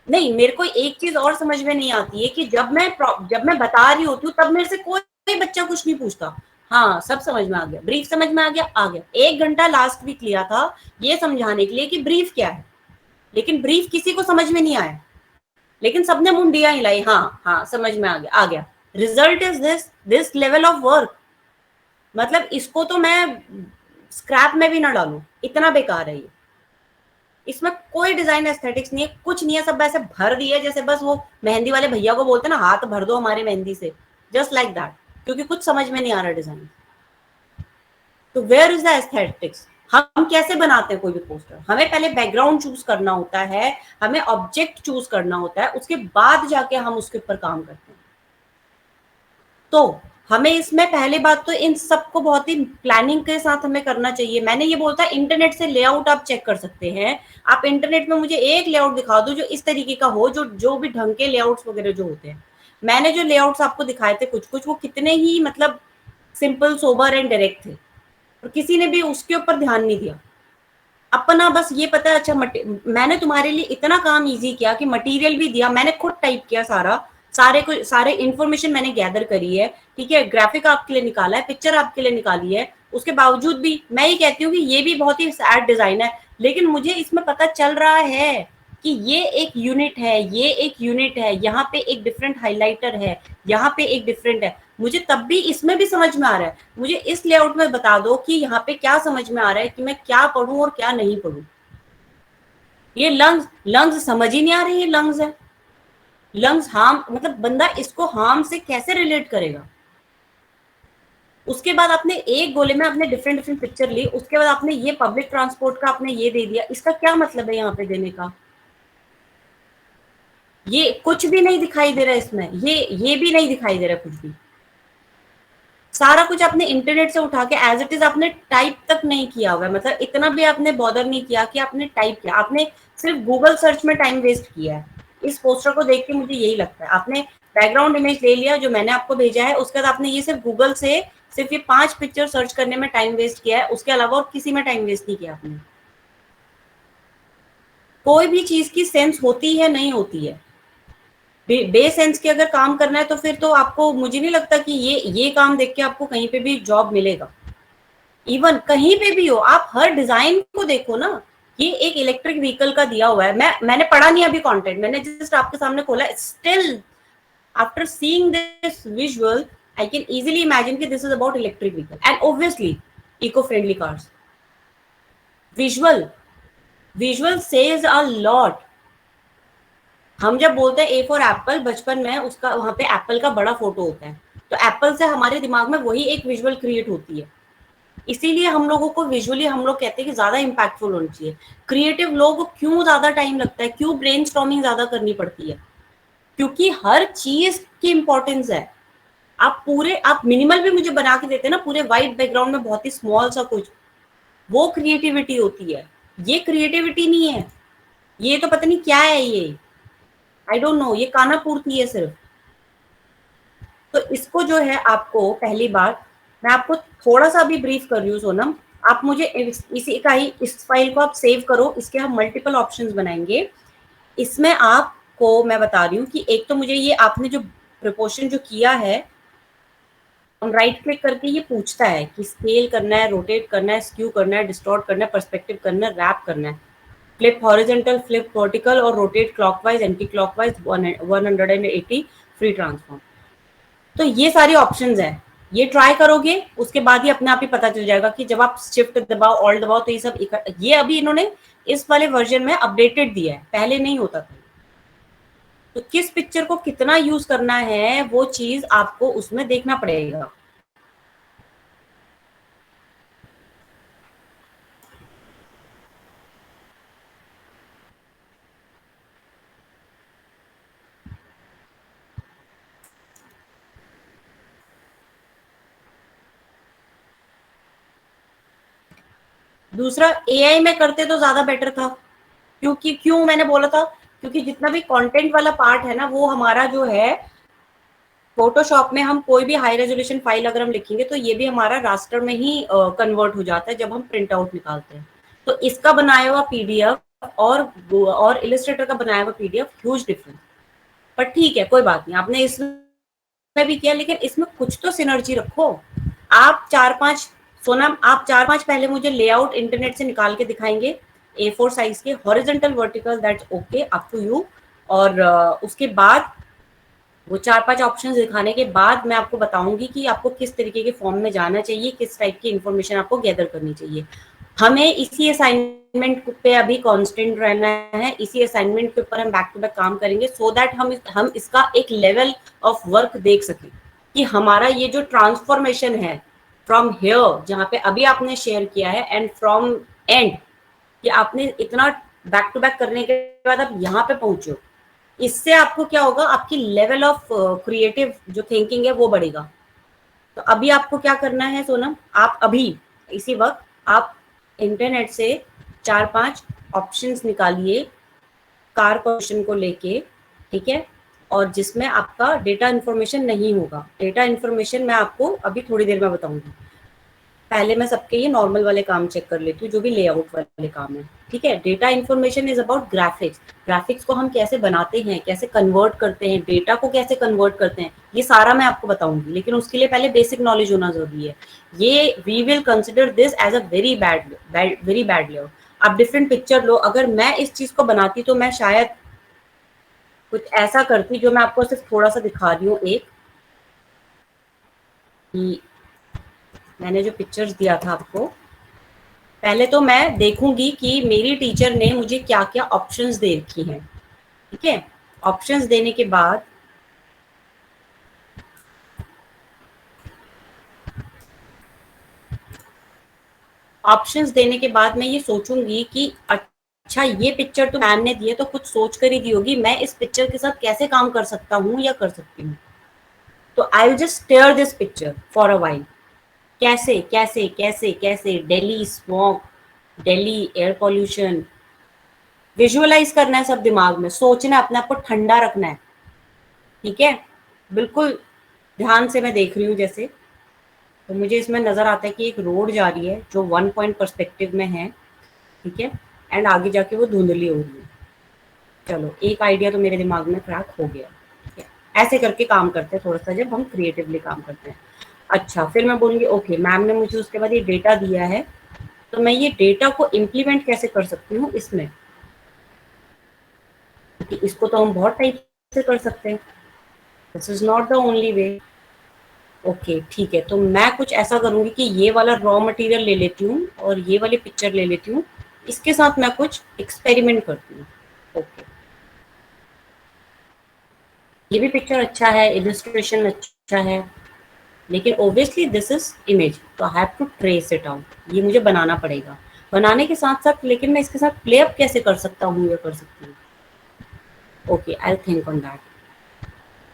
नहीं, मेरे को एक चीज और समझ में नहीं आती है कि जब मैं बता रही होती हूँ तब मेरे से कोई बच्चा कुछ नहीं पूछता। हाँ, सब समझ में आ गया, ब्रीफ समझ में आ गया, आ गया। 1 घंटा लास्ट वीक लिया था ये समझाने के लिए कि ब्रीफ क्या है, लेकिन ब्रीफ किसी को समझ में नहीं आया, लेकिन सबने मुंडियां हिलाई। हाँ हाँ, समझ में आ गया, आ गया। Result is this level of work. मतलब इसको तो मैं स्क्रैप में भी ना डालूं, इतना बेकार है ये। इसमें कोई डिजाइन एस्थेटिक्स नहीं है, कुछ नहीं है, सब ऐसे भर दिए जैसे बस वो मेहंदी वाले भैया को बोलते हैं ना, हाथ भर दो हमारी मेहंदी से, जस्ट लाइक दैट, क्योंकि कुछ समझ में नहीं आ रहा डिजाइन। तो वेयर इज द एस्थेटिक्स? हम कैसे बनाते हैं कोई भी पोस्टर? हमें पहले बैकग्राउंड चूज करना होता है, हमें ऑब्जेक्ट चूज करना होता है, उसके बाद जाके हम उसके ऊपर काम करते हैं। तो हमें इसमें पहले बात तो इन सबको बहुत ही प्लानिंग के साथ हमें करना चाहिए। मैंने ये बोलता है इंटरनेट से लेआउट आप चेक कर सकते हैं। आप इंटरनेट में मुझे एक लेआउट दिखा दो जो इस तरीके का हो, जो भी ढंग के लेआउट्स वगैरह जो होते हैं। मैंने जो लेआउट्स आपको दिखाए थे कुछ कुछ, वो कितने ही मतलब सिंपल, सोबर एंड डायरेक्ट थे, और किसी ने भी उसके ऊपर ध्यान नहीं दिया। अपना बस ये पता है, अच्छा मैंने तुम्हारे लिए इतना काम इजी किया कि मटेरियल भी दिया, मैंने खुद टाइप किया सारे इंफॉर्मेशन मैंने गैदर करी है, ठीक है, ग्राफिक आपके लिए निकाला है, पिक्चर आपके लिए निकाली है। उसके बावजूद भी मैं ये कहती हूँ कि ये भी बहुत ही सैड डिजाइन है, लेकिन मुझे इसमें पता चल रहा है कि ये एक यूनिट है, ये एक यूनिट है, यहाँ पे एक डिफरेंट हाइलाइटर है, यहाँ पे एक डिफरेंट है। मुझे तब भी इसमें भी समझ में आ रहा है। मुझे इस लेआउट में बता दो कि यहाँ पे क्या समझ में आ रहा है कि मैं क्या पढ़ूं और क्या नहीं पढ़ूं। ये लंग्स समझ ही नहीं आ रही है, लंग्स है। लंग्स हार्म, मतलब बंदा इसको हार्म से कैसे रिलेट करेगा? उसके बाद आपने एक गोले में आपने डिफरेंट डिफरेंट पिक्चर ली, उसके बाद आपने ये पब्लिक ट्रांसपोर्ट का आपने ये दे दिया। इसका क्या मतलब है यहाँ पे देने का? ये कुछ भी नहीं दिखाई दे रहा है इसमें, ये भी नहीं दिखाई दे रहा कुछ भी। सारा कुछ आपने इंटरनेट से उठा के एज इट इज आपने टाइप तक नहीं किया हुआ है। मतलब इतना भी आपने बॉदर नहीं किया कि आपने टाइप किया, आपने सिर्फ गूगल सर्च में टाइम वेस्ट किया है। इस पोस्टर को देख के मुझे यही लगता है। आपने बैकग्राउंड इमेज ले लिया जो मैंने आपको भेजा है, उसके बाद आपने ये सिर्फ गूगल से सिर्फ ये 5 पिक्चर सर्च करने में टाइम वेस्ट किया है, उसके अलावा और किसी में टाइम वेस्ट नहीं किया आपने। कोई भी चीज की सेंस होती है नहीं होती है, बे सेंस के अगर काम करना है तो फिर तो आपको, मुझे नहीं लगता कि ये काम देख के आपको कहीं पे भी जॉब मिलेगा। इवन कहीं पे भी हो, आप हर डिजाइन को देखो ना। ये एक इलेक्ट्रिक व्हीकल का दिया हुआ है, मैंने पढ़ा नहीं अभी कंटेंट, मैंने जस्ट आपके सामने खोला। Still after seeing this visual I can easily imagine कि this is about electric vehicle and obviously eco friendly cars. Visual says a lot. हम जब बोलते हैं ए फॉर एप्पल, बचपन में उसका वहां पे एप्पल का बड़ा फोटो होता है, तो एप्पल से हमारे दिमाग में वही एक विजुअल क्रिएट होती है। इसीलिए हम लोगों को विजुअली हम लोग कहते हैं कि ज्यादा इंपैक्टफुल होनी चाहिए। क्रिएटिव लोगों को क्यों ज्यादा टाइम लगता है, क्यों ब्रेनस्टॉर्मिंग ज्यादा करनी पड़ती है? क्योंकि हर चीज की इंपॉर्टेंस है। आप मिनिमल भी मुझे बना के देते हैं ना, पूरे व्हाइट बैकग्राउंड में बहुत ही स्मॉल सा कुछ, वो क्रिएटिविटी होती है। ये क्रिएटिविटी नहीं है, ये तो पता नहीं क्या है, ये आई डोंट नो, ये काना पूर्ति है सिर्फ। तो इसको जो है आपको, पहली बात मैं आपको थोड़ा सा भी ब्रीफ कर रही हूँ सोनम, आप मुझे इसी का ही, इस फाइल को आप सेव करो, इसके हम मल्टीपल ऑप्शंस बनाएंगे। इसमें आपको मैं बता रही हूँ कि एक तो मुझे ये आपने जो प्रोपोर्शन जो किया है, हम राइट क्लिक करके ये पूछता है कि स्केल करना है, रोटेट करना है, स्क्यू करना है, डिस्टॉर्ट करना है, पर्सपेक्टिव करना है, रैप करना है, फ्लिप हॉरिजॉन्टल, फ्लिप वर्टिकल और rotate clockwise, anti clockwise, 180 free transform. तो ये सारे ऑप्शंस हैं, ये ट्राई करोगे उसके बाद ही अपने आप ही पता चल जाएगा कि जब आप शिफ्ट दबाओ, ऑल्ट दबाओ तो ये सब ये अभी इन्होंने इस वाले वर्जन में अपडेटेड दिया है, पहले नहीं होता था। तो किस पिक्चर को कितना यूज करना है वो चीज आपको उसमें देखना पड़ेगा। दूसरा, एआई में करते तो ज्यादा बेटर था, क्योंकि क्यों मैंने बोला था, क्योंकि जितना भी कंटेंट वाला पार्ट है ना वो हमारा जो है फोटोशॉप में हम कोई भी हाई रेजोल्यूशन फाइल अगर हम लिखेंगे तो ये भी हमारा रास्टर में ही कन्वर्ट हो जाता है जब हम प्रिंट आउट निकालते हैं। तो इसका बनाया हुआ पीडीएफ और इलस्ट्रेटर का बनाया हुआ पीडीएफ ह्यूज डिफरेंस। पर ठीक है, कोई बात नहीं, आपने इसमें भी किया, लेकिन इसमें कुछ तो सिनर्जी रखो। आप 4-5 सोनम, आप 4-5 पहले मुझे लेआउट इंटरनेट से निकाल के दिखाएंगे A4 साइज के, horizontal vertical, that's okay, up to you. और उसके बाद वो 4-5 ऑप्शंस दिखाने के बाद मैं आपको बताऊंगी कि आपको किस तरीके के फॉर्म में जाना चाहिए, किस टाइप की इंफॉर्मेशन आपको गैदर करनी चाहिए। हमें इसी असाइनमेंट पे अभी कांस्टेंट रहना है, इसी असाइनमेंट के ऊपर हम बैक टू बैक काम करेंगे सो दैट हम इसका एक लेवल ऑफ वर्क देख सकें कि हमारा ये जो ट्रांसफॉर्मेशन है फ्रॉम हियर, जहाँ पे अभी आपने शेयर किया है, एंड फ्रॉम एंड, कि आपने इतना बैक टू बैक करने के बाद आप यहाँ पे पहुंचे हो, इससे आपको क्या होगा, आपकी लेवल ऑफ क्रिएटिव जो थिंकिंग है वो बढ़ेगा। तो अभी आपको क्या करना है सोनम, आप अभी इसी वक्त आप इंटरनेट से 4-5 ऑप्शंस निकालिए कार क्वेश्चन को लेके, ठीक है, और जिसमें आपका डेटा इन्फॉर्मेशन नहीं होगा। डेटा इन्फॉर्मेशन मैं आपको अभी थोड़ी देर में बताऊंगी। पहले मैं सबके ये नॉर्मल वाले काम चेक कर लेती हूँ, जो भी लेआउट वाले काम है, ठीक है। Data information is about graphics. Graphics को हम कैसे बनाते हैं, कैसे कन्वर्ट करते हैं, डेटा को कैसे कन्वर्ट करते हैं, ये सारा मैं आपको बताऊंगी, लेकिन उसके लिए पहले बेसिक नॉलेज होना जरूरी है। ये we will consider this as a very bad layout. आप डिफरेंट पिक्चर लो, अगर मैं इस चीज को बनाती तो मैं शायद कुछ ऐसा करती, जो मैं आपको सिर्फ थोड़ा सा दिखा रही हूँ। एक कि मैंने जो पिक्चर्स दिया था आपको, पहले तो मैं देखूंगी कि मेरी टीचर ने मुझे क्या क्या ऑप्शंस दे रखी हैं, ठीक है। ऑप्शंस देने के बाद मैं ये सोचूंगी कि अच्छा ये पिक्चर तो मैम ने दी है तो कुछ सोच कर ही दी होगी, मैं इस पिक्चर के साथ कैसे काम कर सकता हूँ या कर सकती हूँ। तो I will just stare this picture for a while. कैसे कैसे कैसे कैसे Delhi smog, Delhi air pollution, visualise करना है सब दिमाग में, सोचना है, अपने आप को ठंडा रखना है, ठीक है। बिल्कुल ध्यान से मैं देख रही हूँ जैसे, तो मुझे इसमें नजर आता है कि एक रोड जा रही है जो 1 पॉइंट पर्सपेक्टिव में है, ठीक है, एंड आगे जाके वो धुंधली हो रही है। चलो एक आइडिया तो मेरे दिमाग में क्रैक हो गया, ठीक है। ऐसे करके काम करते हैं थोड़ा सा जब हम क्रिएटिवली काम करते हैं। अच्छा, फिर मैं बोलूँगी ओके मैम ने मुझे उसके बाद ये डेटा दिया है, तो मैं ये डेटा को इम्प्लीमेंट कैसे कर सकती हूँ इसमें, क्योंकि इसको तो हम बहुत टाइप से कर सकते हैं, this is not the only way. Okay ठीक है, तो मैं कुछ ऐसा करूँगी कि ये वाला रॉ मटेरियल ले लेती हूँ और ये वाली पिक्चर ले लेती हूँ, इसके साथ मैं कुछ एक्सपेरिमेंट करती हूँ। ओके, ये भी पिक्चर अच्छा है, इलस्ट्रेशन अच्छा है, लेकिन ऑब्वियसली दिस इज इमेज, तो I have to trace it out, ये मुझे बनाना पड़ेगा। बनाने के साथ साथ लेकिन मैं इसके साथ प्ले अप कैसे कर सकता हूँ या कर सकती हूँ। Okay, I will think on that.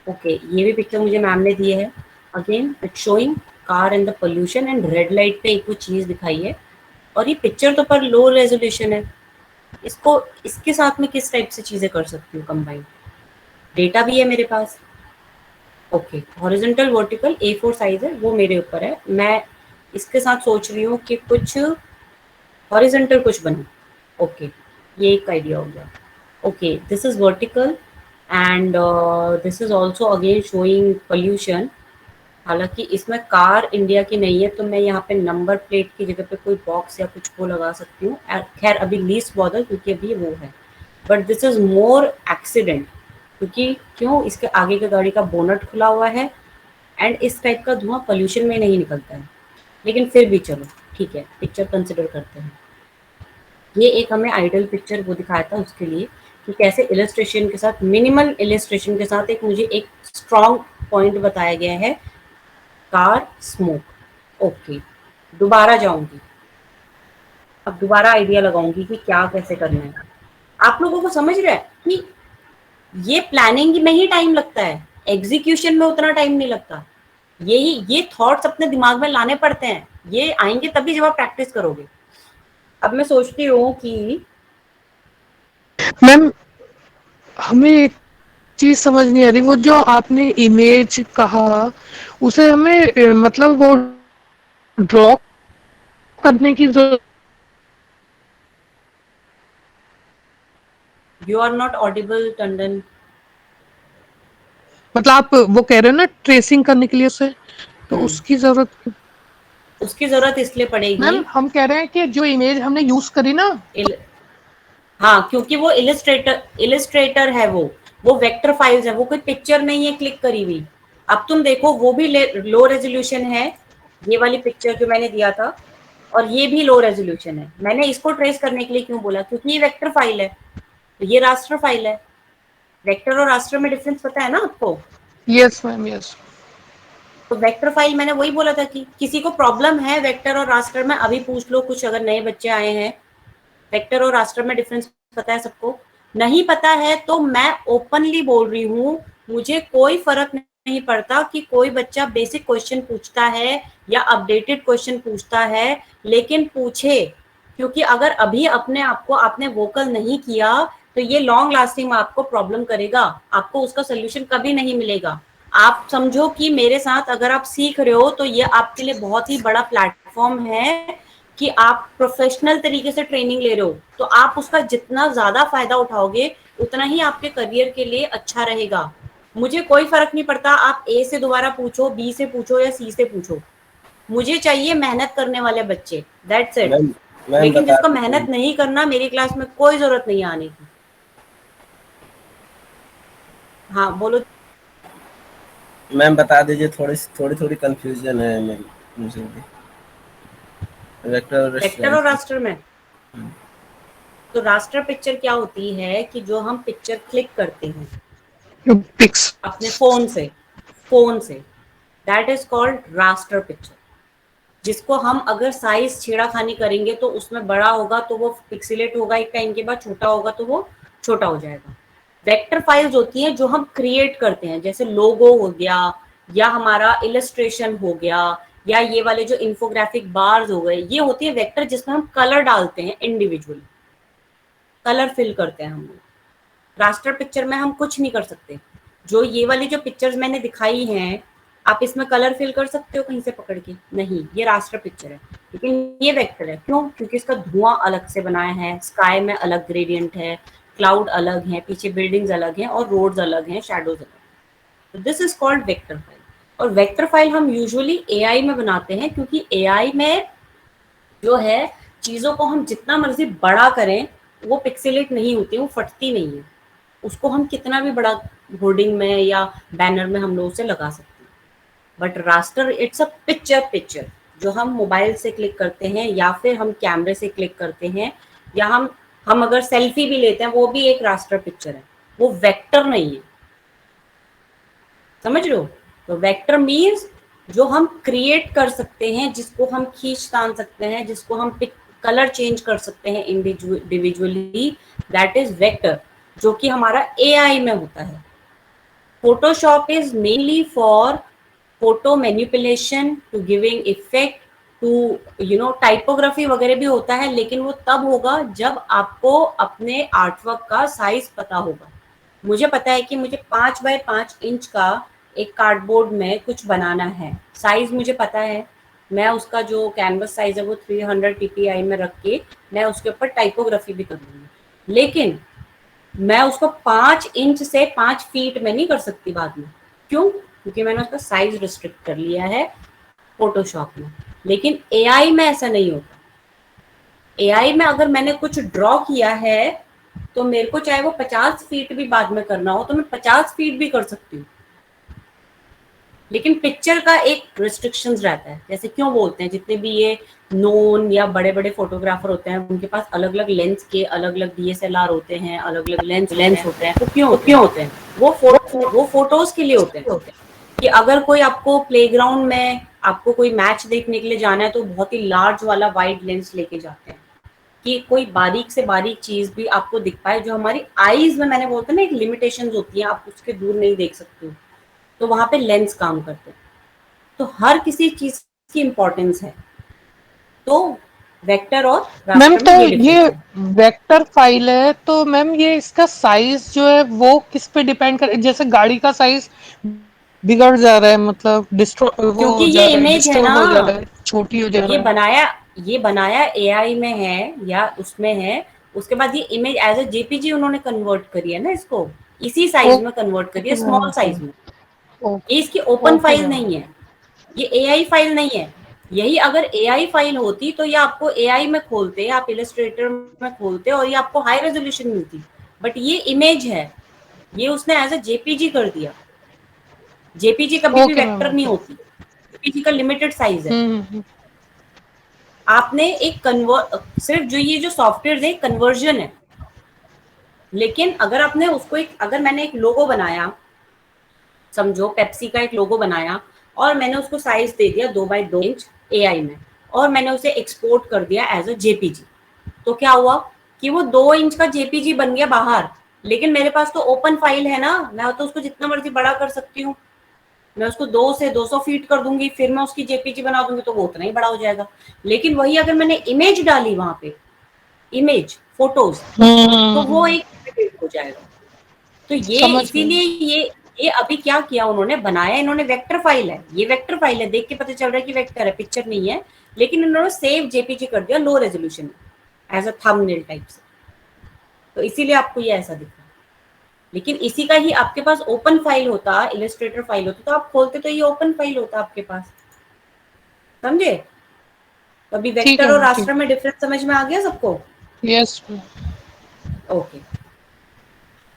Okay, ये भी पिक्चर मुझे मैम ने दी है, again it showing car and the pollution, and red light पे एक कुछ चीज़ दिखाई है, और ये पिक्चर तो पर लो रेजोल्यूशन है, इसको इसके साथ में किस टाइप से चीज़ें कर सकती हूँ कंबाइन। डेटा भी है मेरे पास, okay, horizontal vertical A4 size है, वो मेरे ऊपर है, मैं इसके साथ सोच रही हूँ कि कुछ हॉरिजॉन्टल कुछ बने। ओके, ये एक आइडिया हो गया। Okay, this is vertical and this is also again showing pollution. हालांकि इसमें कार इंडिया की नहीं है, तो मैं यहाँ पे नंबर प्लेट की जगह पे कोई बॉक्स या कुछ वो लगा सकती हूँ, खैर अभी लीस्ट बॉदर क्योंकि अभी वो है, but this is more accident, क्योंकि क्यों, इसके आगे की गाड़ी का बोनट खुला हुआ है एंड इस टाइप का धुआं पोल्यूशन में नहीं निकलता है, लेकिन फिर भी चलो ठीक है, पिक्चर कंसिडर करते हैं। ये एक हमें आइडल पिक्चर वो दिखाया था उसके लिए, कि कैसे इलस्ट्रेशन के साथ, मिनिमल इलस्ट्रेशन के साथ एक मुझे एक स्ट्रॉन्ग पॉइंट बताया गया है, कार स्मोक। ओके, दोबारा जाऊंगी, अब दोबारा आइडिया लगाऊंगी कि क्या कैसे करना है। आप लोगों को समझ रहा है कि ये प्लानिंग में ही टाइम लगता है, एग्जीक्यूशन में उतना टाइम नहीं लगता। ये थॉट्स अपने दिमाग में लाने पड़ते हैं, ये आएंगे तभी जब आप प्रैक्टिस करोगे। अब मैं सोचती हूँ कि मैम हमें एक चीज समझ नहीं आ रही, वो जो आपने इमेज कहा उसे हमें मतलब वो ड्रॉ करने की जरूरत, you are not audible Tandon. मतलब आप वो कह रहे हो ना ट्रेसिंग करने के लिए उसे, तो उसकी जरूरत। उसकी जरूरत इसलिए पड़ेगी, मैम हम कह रहे हैं कि जो इमेज हमने यूज करी ना, हाँ, क्योंकि वो इलिस्ट्रेटर है, वो वेक्टर फाइल्स है, वो कोई पिक्चर नहीं है क्लिक करी हुई। अब तुम देखो वो भी लो रेजोल्यूशन है, ये वाली पिक्चर जो मैंने दिया था, और ये भी लो रेजोल्यूशन है। मैंने इसको ट्रेस करने के लिए क्यों बोला, क्योंकि ये वेक्टर फाइल है, तो ये रास्टर फाइल है। वेक्टर और रास्टर में डिफरेंस पता है ना आपको? Yes ma'am yes. तो वेक्टर फाइल मैंने वही बोला था कि किसी को प्रॉब्लम है वेक्टर और रास्टर में, अभी पूछ लो कुछ, अगर नए बच्चे आए हैं, वेक्टर और रास्टर में डिफरेंस पता है सबको? नहीं पता है तो मैं ओपनली बोल रही हूँ, मुझे कोई फर्क नहीं पड़ता कि कोई बच्चा बेसिक क्वेश्चन पूछता है या अपडेटेड क्वेश्चन पूछता है, लेकिन पूछे, क्योंकि अगर अभी अपने आप को आपने वोकल नहीं किया तो ये लॉन्ग लास्टिंग में आपको प्रॉब्लम करेगा, आपको उसका सोल्यूशन कभी नहीं मिलेगा। आप समझो कि मेरे साथ अगर आप सीख रहे हो तो ये आपके लिए बहुत ही बड़ा प्लेटफॉर्म है कि आप प्रोफेशनल तरीके से ट्रेनिंग ले रहे हो, तो आप उसका जितना ज्यादा फायदा उठाओगे उतना ही आपके करियर के लिए अच्छा रहेगा। मुझे कोई फर्क नहीं पड़ता आप ए से दोबारा पूछो, बी से पूछो या सी से पूछो, मुझे चाहिए मेहनत करने वाले बच्चे, दैट्स इट। मैम मैम लेकिन बता जिसको दीजिए। मेहनत नहीं करना, मेरी क्लास में कोई जरूरत नहीं आने की। हाँ बोलो। मैम बता दीजिए, थोड़ी थोड़ी थोड़ी कंफ्यूजन है मेरी, मुझे भी वेक्टर और वेक्टर और स्ट्रेंथ। रास्टर में, तो रास्टर पिक्चर क्या होती है कि जो हम पिक्चर क्लिक करते हैं पिक्स। अपने phone say that is called raster picture. जिसको हम अगर साइज छेड़ाखानी करेंगे तो उसमें बड़ा होगा तो वो पिक्सेलेट होगा, एक टाइम के बाद छोटा होगा तो वो छोटा हो जाएगा। वेक्टर फाइल्स होती हैं जो हम क्रिएट करते हैं, जैसे लोगो हो गया या हमारा इलस्ट्रेशन हो गया या ये वाले जो इन्फोग्राफिक बार्स हो गए, ये होती है वेक्टर जिसमें हम कलर डालते हैं, इंडिविजुअली कलर फिल करते हैं हम लोग। रास्टर पिक्चर में हम कुछ नहीं कर सकते। जो ये वाली जो पिक्चर्स मैंने दिखाई हैं, आप इसमें कलर फिल कर सकते हो कहीं से पकड़ के? नहीं, ये रास्टर पिक्चर है। लेकिन ये वेक्टर है, क्यों? क्योंकि इसका धुआं अलग से बनाया है, स्काई में अलग ग्रेडियंट है, क्लाउड अलग है, पीछे बिल्डिंग्स अलग हैं और रोड्स अलग हैं, शैडोज अलग हैं। तो this is called vector file. और वेक्टर फाइल हम यूजुअली एआई में बनाते हैं, क्योंकि एआई में जो है चीजों को हम जितना मर्जी बड़ा करें वो पिक्सेलेट नहीं होती, वो फटती नहीं है। उसको हम कितना भी बड़ा होर्डिंग में या बैनर में हम लोग उसे लगा सकते हैं। But raster it's a picture जो हम मोबाइल से क्लिक करते हैं या फिर हम कैमरे से क्लिक करते हैं या हम अगर सेल्फी भी लेते हैं, वो भी एक रास्टर पिक्चर है, वो वेक्टर नहीं है। समझ रहे हो? तो वेक्टर मीन्स जो हम क्रिएट कर सकते हैं, जिसको हम खींच तान सकते हैं, जिसको हम कलर चेंज कर सकते हैं इंडिविजुअली, दैट इज वेक्टर, जो कि हमारा एआई में होता है। Photoshop is mainly for photo manipulation, to giving effect, to typography वगैरह भी होता है, लेकिन वो तब होगा जब आपको अपने आर्टवर्क का साइज पता होगा। मुझे पता है कि मुझे 5x5 इंच का एक कार्डबोर्ड में कुछ बनाना है, साइज मुझे पता है, मैं उसका जो कैनवस साइज है वो 300 TPI में रख के मैं उसके ऊपर टाइपोग्राफी भी कर लूंगी। लेकिन मैं उसको 5 इंच से 5 फीट में नहीं कर सकती बाद में। क्यों? क्योंकि मैंने उसका साइज रिस्ट्रिक्ट कर लिया है फोटोशॉप में। लेकिन एआई में ऐसा नहीं होता। एआई में अगर मैंने कुछ ड्रॉ किया है तो मेरे को चाहे वो 50 फीट भी बाद में करना हो तो मैं 50 फीट भी कर सकती हूँ। लेकिन पिक्चर का एक रिस्ट्रिक्शंस रहता है, जैसे क्यों बोलते हैं जितने भी ये नोन या बड़े बड़े फोटोग्राफर होते हैं उनके पास अलग अलग लेंस के अलग अलग DSLR होते हैं, अलग अलग लेंस होते हैं। तो क्यों होते हैं? वो फोटोज के लिए होते हैं कि अगर कोई आपको प्लेग्राउंड में आपको कोई मैच देखने के लिए जाना है तो बहुत ही लार्ज वाला वाइड लेंस लेके जाते हैं कि कोई बारीक से बारीक चीज भी आपको दिख पाए, जो हमारी आईज में, मैंने बोलता ना एक लिमिटेशंस होती है, आप उसके दूर नहीं देख सकते हो, तो वहां पे लेंस काम करते हैं। तो हर किसी चीज की इंपॉर्टेंस है। तो वेक्टर और मैम रास्टर तो में ये डिफरेंस है। वेक्टर फाइल है, तो मैम ये इसका साइज जो है वो किस पे डिपेंड कर, जैसे गाड़ी का साइज बिगड़ जा रहा है, मतलब डिस्ट्रॉय वो क्योंकि हो ये जा रहा है, इमेज है ना, डिस्टर्ब हो जा रहा है, छोटी हो जा ये रहा है। बनाया ये बनाया एआई में है या उसमें है, उसके बाद ये इमेज एज ए जेपीजी उन्होंने कन्वर्ट करी है ना, इसको इसी साइज में कन्वर्ट करी है, ओके स्मॉल मैम, साइज में। ये ओके इसकी ओपन ओके फाइल मैम। नहीं है, ये एआई फाइल नहीं है। यही अगर एआई फाइल होती तो ये आपको एआई में खोलते, आप इलस्ट्रेटर में खोलते और ये आपको हाई रेजोल्यूशन मिलती। बट ये इमेज है, ये उसने एज ए जेपीजी कर दिया। जेपीजी कभी भी ओके मैम, वेक्टर नहीं ओके। होती, जेपीजी का लिमिटेड साइज है। हम्म। आपने एक सिर्फ जो ये जो सॉफ्टवेयर है कन्वर्जन है, लेकिन अगर आपने उसको अगर मैंने एक लोगो बनाया, समझो पेप्सी का एक लोगो बनाया और मैंने उसको साइज दे दिया 2x2 इंच एआई में और मैंने उसे एक्सपोर्ट कर दिया एज अ जेपीजी, तो क्या हुआ कि वो 2 इंच का जेपीजी बन गया बाहर। लेकिन मेरे पास तो ओपन फाइल है ना, मैं तो उसको जितना मर्जी बड़ा कर सकती हूँ। मैं उसको 2 से 200 फीट कर दूंगी, फिर मैं उसकी जेपीजी बना दूंगी तो वो उतना ही बड़ा हो जाएगा। लेकिन वही अगर मैंने इमेज डाली वहां पे, इमेज फोटोज, तो वो एक limited हो जाएगा। तो ये समझ गई। इसीलिए ये अभी क्या किया उन्होंने बनाया, इन्होंने वेक्टर फाइल है, ये वेक्टर फाइल है, देख के पता चल रहा है कि वेक्टर है, पिक्चर नहीं है, लेकिन इन्होंने सेव जेपीजी कर दिया low resolution as a thumbnail type से। तो इसीलिए आपको ये ऐसा दिख रहा है। लेकिन इसी का ही आपके पास ओपन फाइल होता, इलस्ट्रेटर फाइल होता, तो आप खोलते तो ये ओपन फाइल होता आपके पास। समझे? तो अभी ठीक है वेक्टर और मैम, ठीक। रास्टर में डिफरेंस समझ में आ गया सबको? यस। ओके।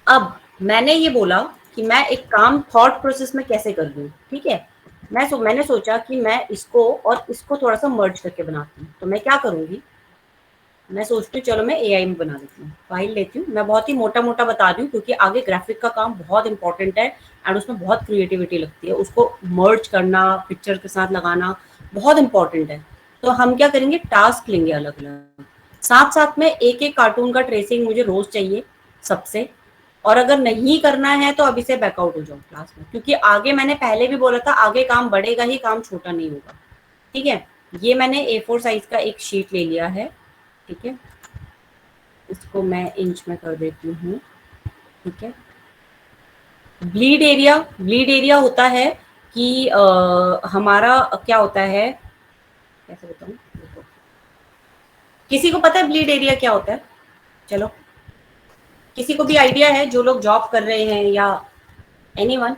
अब मैंने ये बोला कि मैं एक काम थॉट प्रोसेस में कैसे कर दूं, ठीक है। मैंने सोचा कि मैं इसको और इसको थोड़ा सा मर्ज करके बनाती हूँ। तो मैं क्या करूंगी, मैं सोचती हूँ चलो मैं एआई में बना देती हूँ, फाइल लेती हूँ। मैं बहुत ही मोटा मोटा बता दूँ क्योंकि आगे ग्राफिक का काम बहुत इंपॉर्टेंट है एंड उसमें बहुत क्रिएटिविटी लगती है, उसको मर्ज करना पिक्चर के साथ लगाना बहुत इंपॉर्टेंट है। तो हम क्या करेंगे, टास्क लेंगे अलग अलग, साथ साथ में एक एक कार्टून का ट्रेसिंग मुझे रोज चाहिए सबसे। और अगर नहीं करना है तो अभी से बैकआउट हो जाओ क्लास में, क्योंकि आगे मैंने पहले भी बोला था आगे काम बढ़ेगा ही, काम छोटा नहीं होगा। ठीक है, ये मैंने A4 साइज का एक शीट ले लिया है, ठीक है, इसको मैं इंच में कर देती हूँ। ठीक है, ब्लीड एरिया होता है कि हमारा क्या होता है, कैसे बताऊँ, किसी को पता है ब्लीड एरिया क्या होता है? चलो, किसी को भी आइडिया है, जो लोग जॉब कर रहे हैं या एनीवन?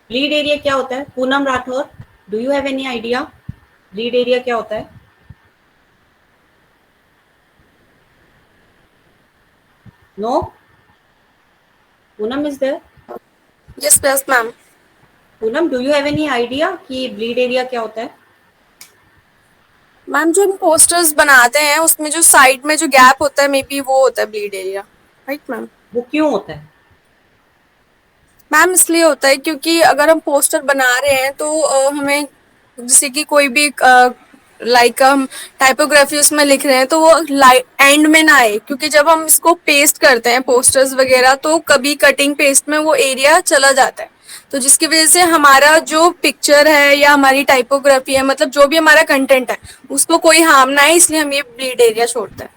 ब्लीड एरिया क्या होता है? Poonam Rathore, do you have any idea bleed area क्या होता है? No? Poonam is there? Yes ma'am. Poonam, do you have any idea कि ब्लीड एरिया क्या होता है? मैम जो हम पोस्टर्स बनाते हैं उसमें जो साइड में जो गैप होता है मे बी वो होता है ब्लीड एरिया, राइट मैम? वो क्यों होता है? मैम इसलिए होता है क्योंकि अगर हम पोस्टर बना रहे हैं तो हमें जैसे कि कोई भी लाइक हम टाइपोग्राफी उसमें लिख रहे हैं तो वो एंड में ना आए, क्योंकि जब हम इसको पेस्ट करते हैं पोस्टर्स वगैरह तो कभी कटिंग पेस्ट में वो एरिया चला जाता है, तो जिसकी वजह से हमारा जो पिक्चर है या हमारी टाइपोग्राफी है, मतलब जो भी हमारा कंटेंट है उसको कोई हार्म ना है, इसलिए हम ये ब्लीड एरिया छोड़ते हैं।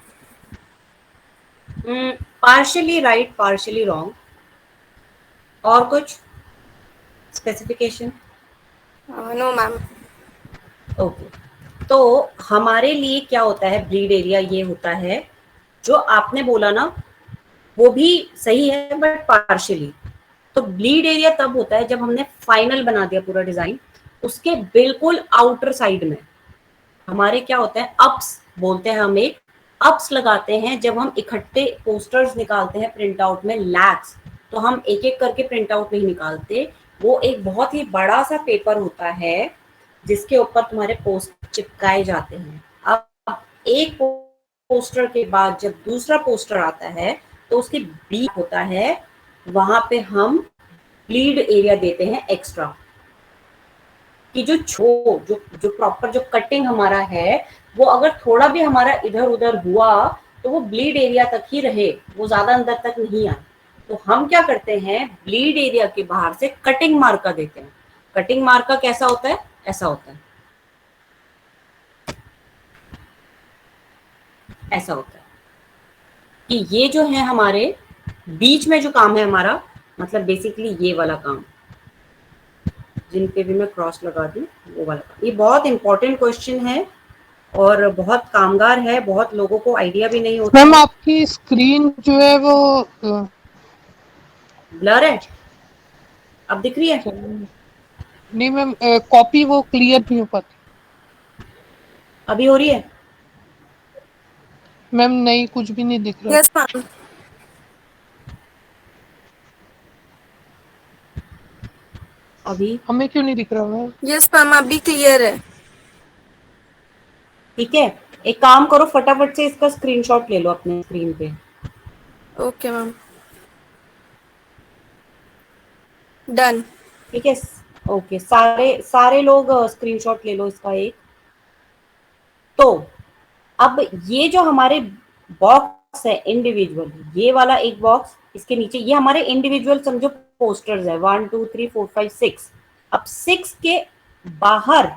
Partially right, partially wrong. और कुछ स्पेसिफिकेशन? No ma'am. ओके, तो हमारे लिए क्या होता है ब्लीड एरिया, ये होता है जो आपने बोला ना वो भी सही है बट पार्शियली। तो ब्लीड एरिया तब होता है जब हमने फाइनल बना दिया पूरा डिजाइन, उसके बिल्कुल आउटर साइड में हमारे क्या होता है, अप्स बोलते हैं, हम एक अप्स लगाते हैं जब हम इकट्ठे पोस्टर्स निकालते हैं प्रिंट आउट में लैक्स। तो हम एक एक करके प्रिंट आउट नहीं निकालते, वो एक बहुत ही बड़ा सा पेपर होता है जिसके ऊपर तुम्हारे पोस्ट चिपकाए जाते हैं। अब एक पोस्टर के बाद जब दूसरा पोस्टर आता है तो उसकी बी होता है, वहां पे हम ब्लीड एरिया देते हैं एक्स्ट्रा, कि जो प्रॉपर जो कटिंग हमारा है वो अगर थोड़ा भी हमारा इधर उधर हुआ तो वो ब्लीड एरिया तक ही रहे, वो ज्यादा अंदर तक नहीं आए। तो हम क्या करते हैं, ब्लीड एरिया के बाहर से कटिंग मार्का देते हैं। कटिंग मार्का कैसा होता है, ऐसा होता है, ऐसा होता है कि ये जो है हमारे बीच में जो काम है हमारा, मतलब बेसिकली ये वाला काम, जिन पे भी मैं क्रॉस लगा दूं वो वाला काम। ये बहुत इंपॉर्टेंट क्वेश्चन है और बहुत कामगार है, बहुत लोगों को आइडिया भी नहीं होता मैम है। आपकी स्क्रीन जो है वो ब्लर है, अब दिख रही है? नहीं मैम, कॉपी वो क्लियर नहीं हो पाती। अभी हो रही है? मैम नहीं, कुछ भी नहीं दिख रहा। Yes ma'am. अभी हमें क्यों नहीं दिख रहा मैम? यस मैम, अभी क्लियर है। ठीक है, एक काम करो, फटाफट से इसका स्क्रीनशॉट ले लो अपने स्क्रीन पे। Okay ma'am, done. ठीक है, ओके, सारे सारे लोग स्क्रीनशॉट ले लो इसका एक। तो अब ये जो हमारे बॉक्स है इंडिविजुअल, ये वाला एक बॉक्स, इसके नीचे ये हमारे इंडिविजुअल समझो पोस्टर्स है, 1 2 3 4 5 6। अब 6 के बाहर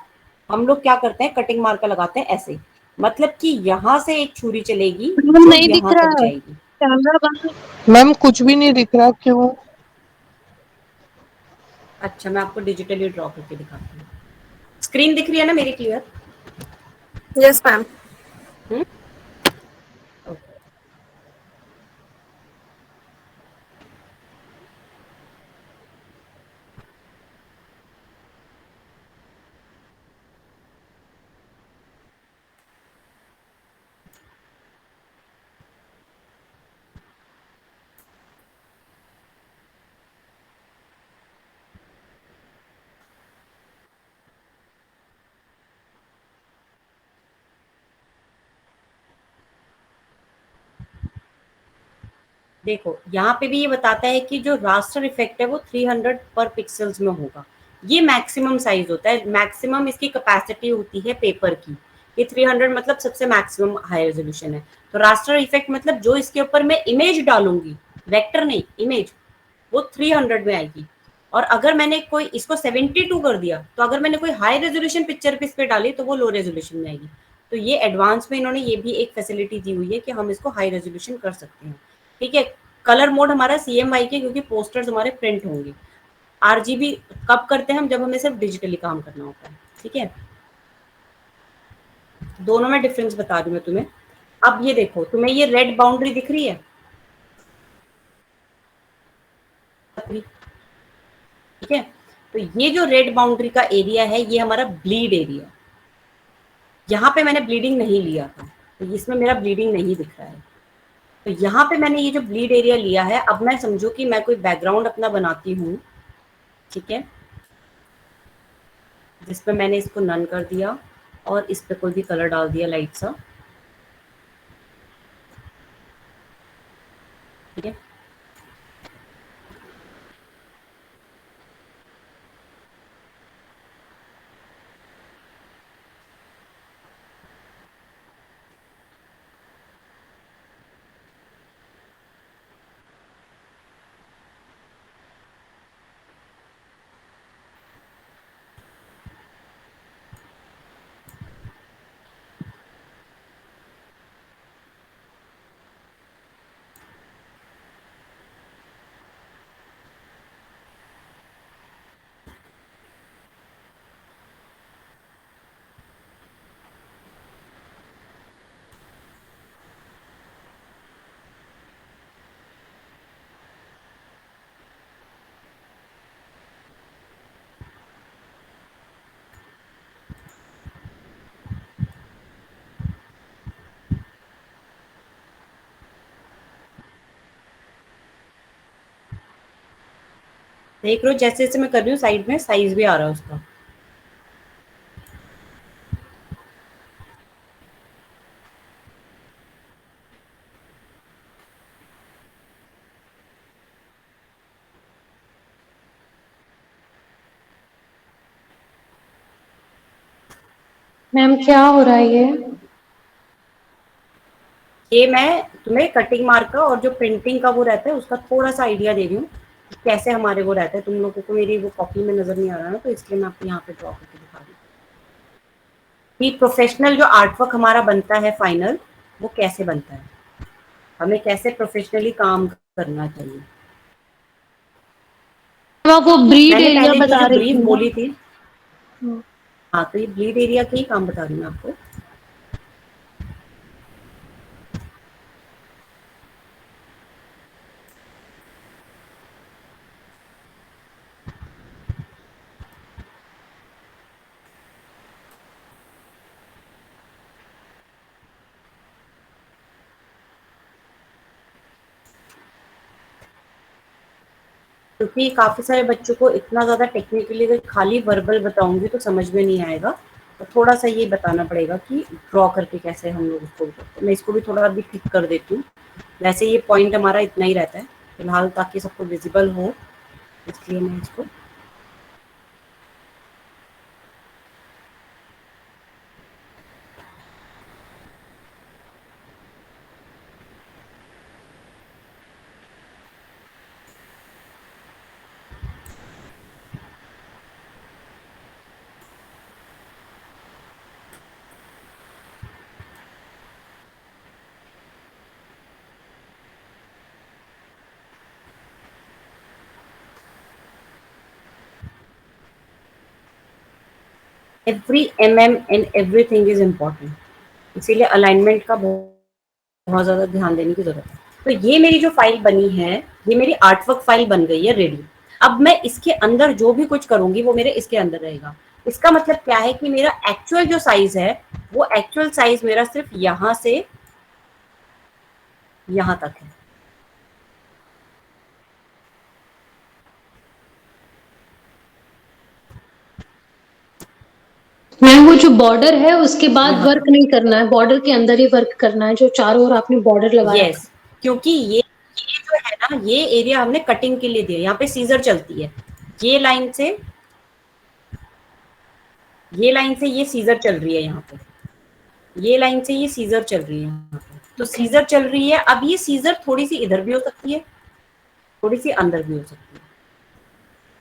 हम लोग क्या करते हैं, कटिंग मार्कर लगाते हैं ऐसे, मतलब कि यहां से एक छुरी चलेगी मैम जो नहीं दिख यहां तक रहा है, जाएगी। कैमरा बंद। मैम कुछ भी नहीं दिख रहा, क्यों? अच्छा, मैं आपको डिजिटली ड्रॉ करके दिखाती हूँ। स्क्रीन दिख रही है ना मेरी क्लियर? Yes ma'am. देखो यहाँ पे भी ये बताता है कि जो रास्टर इफेक्ट है वो 300 पर पिक्सल्स में होगा। ये मैक्सिमम साइज होता है, मैक्सिमम इसकी कैपेसिटी होती है पेपर की। ये 300 मतलब सबसे मैक्सिमम हाई रेजोल्यूशन है। तो रास्टर इफेक्ट मतलब जो इसके ऊपर मैं इमेज डालूंगी, वेक्टर नहीं इमेज, वो 300 में आएगी। और अगर मैंने कोई इसको 72 कर दिया, तो अगर मैंने कोई हाई रेजोल्यूशन पिक्चर इस पे डाली तो वो लो रेजोल्यूशन में आएगी। तो ये एडवांस में इन्होंने ये भी एक फैसिलिटी दी हुई है कि हम इसको हाई रेजोल्यूशन कर सकते हैं। ठीक है, कलर मोड हमारा CMYK के, क्योंकि पोस्टर्स हमारे प्रिंट होंगे। RGB कब करते हैं हम, जब हमें सिर्फ डिजिटली काम करना होता है। ठीक है, दोनों में डिफरेंस बता दूं मैं तुम्हें। अब ये देखो, तुम्हें ये रेड बाउंड्री दिख रही है? ठीक है, तो ये जो रेड बाउंड्री का एरिया है ये हमारा ब्लीड एरिया। यहाँ पे मैंने ब्लीडिंग नहीं लिया था, तो इसमें मेरा ब्लीडिंग नहीं दिख रहा है। तो यहाँ पे मैंने ये जो ब्लीड एरिया लिया है, अब मैं समझो कि मैं कोई बैकग्राउंड अपना बनाती हूँ, ठीक है, जिसपे मैंने इसको नन कर दिया और इस पे कोई भी कलर डाल दिया लाइट सा। ठीक है, देख लो जैसे जैसे मैं कर रही हूँ साइड में साइज भी आ रहा है उसका। मैम क्या हो रहा है ये मैं तुम्हें कटिंग मार्क का और जो प्रिंटिंग का वो रहता है उसका थोड़ा सा आइडिया दे रही हूँ कि कैसे हमारे वो रहता है। तुम लोगों को मेरी वो कॉपी में नजर नहीं आ रहा ना, तो इसलिए मैं आपको यहाँ पे ड्रॉ करके दिखा रही हूँ कि प्रोफेशनल जो आर्ट वर्क हमारा बनता है फाइनल, वो कैसे बनता है, हमें कैसे प्रोफेशनली काम करना चाहिए। आप वो ब्रीड मैंने एरिया पहले ये बता जो रही ब्रीफ थी बोली थी, ना। हाँ, तो ये ब्लीड एरिया के ही काम बता रही हूँ मैं आपको। क्योंकि काफी सारे बच्चों को इतना ज्यादा टेक्निकली अगर खाली वर्बल बताऊंगी तो समझ में नहीं आएगा, तो थोड़ा सा ये बताना पड़ेगा कि ड्रॉ करके कैसे हम लोग इसको करते हैं। मैं इसको भी थोड़ा अभी ठीक कर देती हूँ। वैसे ये पॉइंट हमारा इतना ही रहता है फिलहाल, ताकि सबको विजिबल हो, इसलिए मैं इसको every and everything is important, इसीलिए अलाइनमेंट का बहुत ज्यादा ध्यान देने की जरूरत है। तो ये मेरी जो फाइल बनी है, ये मेरी आर्टवर्क फाइल बन गई है रेडी। अब मैं इसके अंदर जो भी कुछ करूंगी वो मेरे इसके अंदर रहेगा। इसका मतलब क्या है कि मेरा एक्चुअल जो साइज है, वो एक्चुअल साइज मेरा सिर्फ यहां से यहां तक है। मैम वो जो बॉर्डर है उसके बाद यहाँ वर्क नहीं करना है, बॉर्डर के अंदर ही वर्क करना है, जो चारों ओर आपने बॉर्डर लगाया। यस, क्योंकि ये जो है ना, ये एरिया हमने कटिंग के लिए दिया। यहाँ पे सीजर चलती है, ये लाइन से ये सीजर चल रही है। यहाँ पे ये लाइन से ये सीजर चल रही है यहाँ पे, तो सीजर चल रही है। अब ये सीजर थोड़ी सी इधर भी हो सकती है, थोड़ी सी अंदर भी हो सकती है।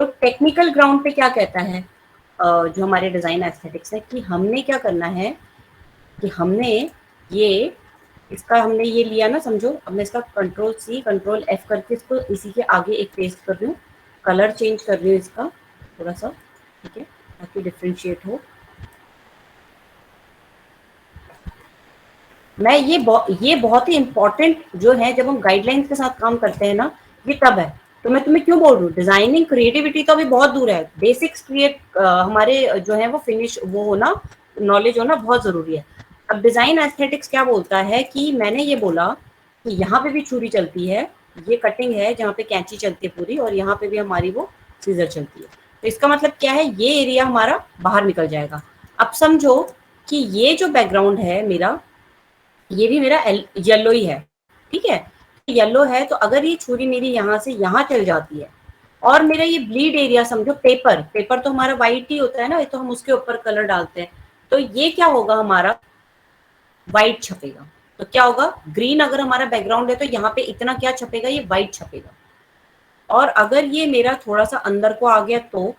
तो टेक्निकल ग्राउंड पे क्या कहता है जो हमारे डिजाइन एस्थेटिक्स है, कि हमने क्या करना है कि हमने ये लिया ना, समझो। अब मैं इसका Ctrl+C Ctrl+F करके इसको इसी के आगे एक पेस्ट कर रही हूँ, कलर चेंज कर रही हूँ इसका थोड़ा सा, ठीक है, ताकि डिफ्रेंशिएट हो। मैं ये बहुत ही इंपॉर्टेंट जो है, जब हम गाइडलाइंस के साथ काम करते हैं ना, ये तब है। तो मैं तुम्हें क्यों बोल रही हूँ, डिजाइनिंग क्रिएटिविटी तो अभी बहुत दूर है, बेसिक्स हमारे जो है वो फिनिश वो होना, नॉलेज होना बहुत जरूरी है। अब डिजाइन एस्थेटिक्स क्या बोलता है कि मैंने ये बोला कि यहाँ पे भी छुरी चलती है, ये कटिंग है जहाँ पे कैंची चलती है पूरी, और यहाँ पे भी हमारी वो सीजर चलती है। तो इसका मतलब क्या है, ये एरिया हमारा बाहर निकल जाएगा। अब समझो कि ये जो बैकग्राउंड है मेरा, ये भी मेरा येलो ही है, ठीक है। येलो है, तो अगर ये छुरी मेरी यहाँ से यहाँ चल जाती है, और मेरा ये ब्लीड एरिया समझो, पेपर तो हमारा वाइट ही होता है ना, ये तो हम उसके ऊपर कलर डालते हैं, तो ये क्या होगा, हमारा वाइट छपेगा। तो क्या होगा, ग्रीन अगर हमारा बैकग्राउंड है तो यहाँ पे इतना क्या छपेगा, ये वाइट छपेगा। और अगर ये मेरा थोड़ा सा अंदर को आ गया, तो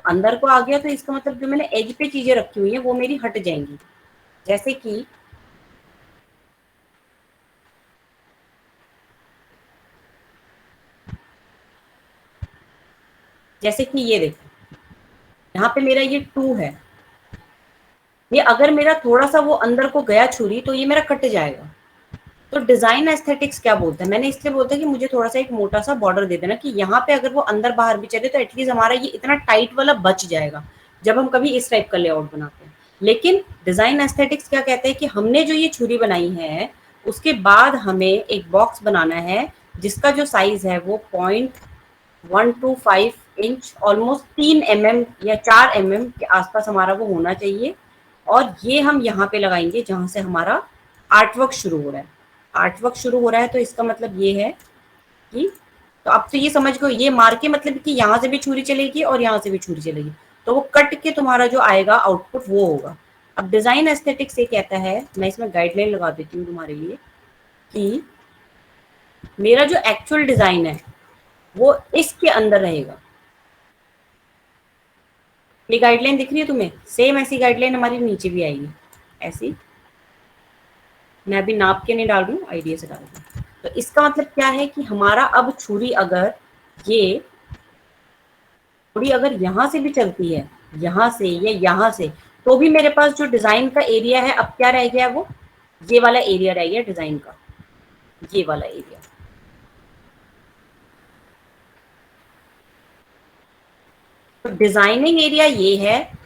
अंदर को आ गया, तो इसका मतलब जो मैंने एज पे चीजें रखी हुई है वो मेरी हट जाएंगी। जैसे कि ये देखो, यहाँ पे मेरा ये 2 है, ये अगर मेरा थोड़ा सा वो अंदर को गया छुरी, तो ये मेरा कट जाएगा। तो डिजाइन एस्थेटिक्स क्या बोलता है, मैंने इसलिए बोलता है कि मुझे थोड़ा सा एक मोटा सा बॉर्डर दे देना, कि यहाँ पे अगर वो अंदर बाहर भी चले तो एटलीस्ट हमारा ये इतना टाइट वाला बच जाएगा जब हम कभी इस टाइप का लेआउट बनाते हैं। लेकिन डिजाइन एस्थेटिक्स क्या कहते हैं कि हमने जो ये छुरी बनाई है, उसके बाद हमें एक बॉक्स बनाना है जिसका जो साइज है वो 0.125 इंच, ऑलमोस्ट 3 mm या 4 mm के आसपास हमारा वो होना चाहिए। और ये हम यहाँ पे लगाएंगे जहां से हमारा आर्ट वर्क शुरू हो रहा है। आर्ट वर्क शुरू हो रहा है तो इसका मतलब ये है कि, तो अब तो ये समझ गो, ये मार के मतलब कि यहाँ से भी छुरी चलेगी और यहाँ से भी छुरी चलेगी, तो वो कट के तुम्हारा जो आएगा आउटपुट वो होगा। अब डिजाइन एस्थेटिक्स ये कहता है, मैं इसमें गाइडलाइन लगा देती हूँ तुम्हारे लिए, कि मेरा जो एक्चुअल डिजाइन है वो इसके अंदर रहेगा। ये गाइडलाइन दिख रही है तुम्हें? सेम ऐसी गाइडलाइन हमारी नीचे भी आएगी, ऐसी। मैं अभी नाप के नहीं डाल रही हूँ, आइडिया से डाल रही हूँ। तो इसका मतलब क्या है कि हमारा अब छुरी अगर ये छुरी अगर यहाँ से भी चलती है, यहाँ से या यहाँ से, तो भी मेरे पास जो डिजाइन का एरिया है अब क्या रह गया, वो ये वाला एरिया रह गया डिजाइन का, ये वाला एरिया। तो डिजाइनिंग एरिया ये है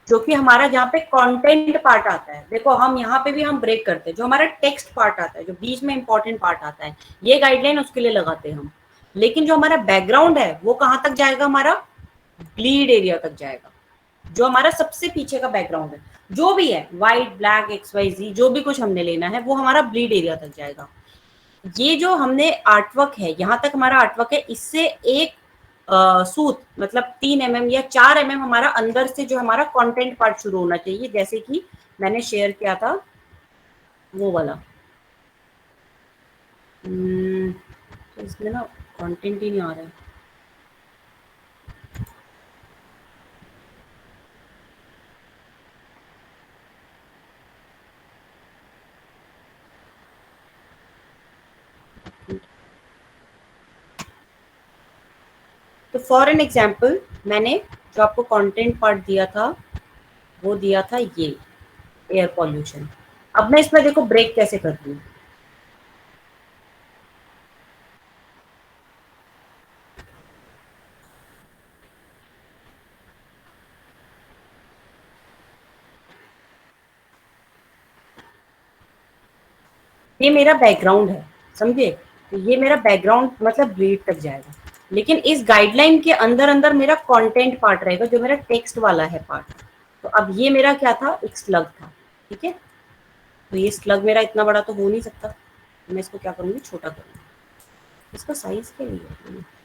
जो कि हमारा जहाँ पे कंटेंट पार्ट आता है। देखो हम यहाँ पे भी हम ब्रेक करते हैं, जो हमारा टेक्स्ट पार्ट आता है, जो बीच में इंपॉर्टेंट पार्ट आता है, ये गाइडलाइन उसके लिए लगाते हैं हम। लेकिन जो हमारा बैकग्राउंड है वो कहाँ तक जाएगा, हमारा ब्लीड एरिया तक जाएगा। जो हमारा सबसे पीछे का बैकग्राउंड है, जो भी है, व्हाइट, ब्लैक, XYZ, जो भी कुछ हमने लेना है वो हमारा ब्लीड एरिया तक जाएगा। ये जो हमने आर्टवर्क है, यहाँ तक हमारा आर्टवर्क है, इससे एक सूत मतलब 3 mm या 4 mm हमारा अंदर से जो हमारा कंटेंट पार्ट शुरू होना चाहिए, जैसे कि मैंने शेयर किया था वो वाला। तो इसमें ना कंटेंट ही नहीं आ रहा है। तो फॉर एन एग्जाम्पल मैंने जो आपको कंटेंट पार्ट दिया था वो दिया था ये एयर पॉल्यूशन। अब मैं इसमें देखो ब्रेक कैसे करती हूँ। ये मेरा बैकग्राउंड है, समझे? तो ये मेरा बैकग्राउंड मतलब ब्लीड तक जाएगा, लेकिन इस गाइडलाइन के अंदर अंदर मेरा कंटेंट पार्ट रहेगा, जो मेरा टेक्स्ट वाला है पार्ट। तो अब ये मेरा क्या था, एक स्लग था, ठीक है। तो ये स्लग मेरा इतना बड़ा तो हो नहीं सकता, तो मैं इसको क्या करूंगी, छोटा करूंगी। इसका साइज क्या है,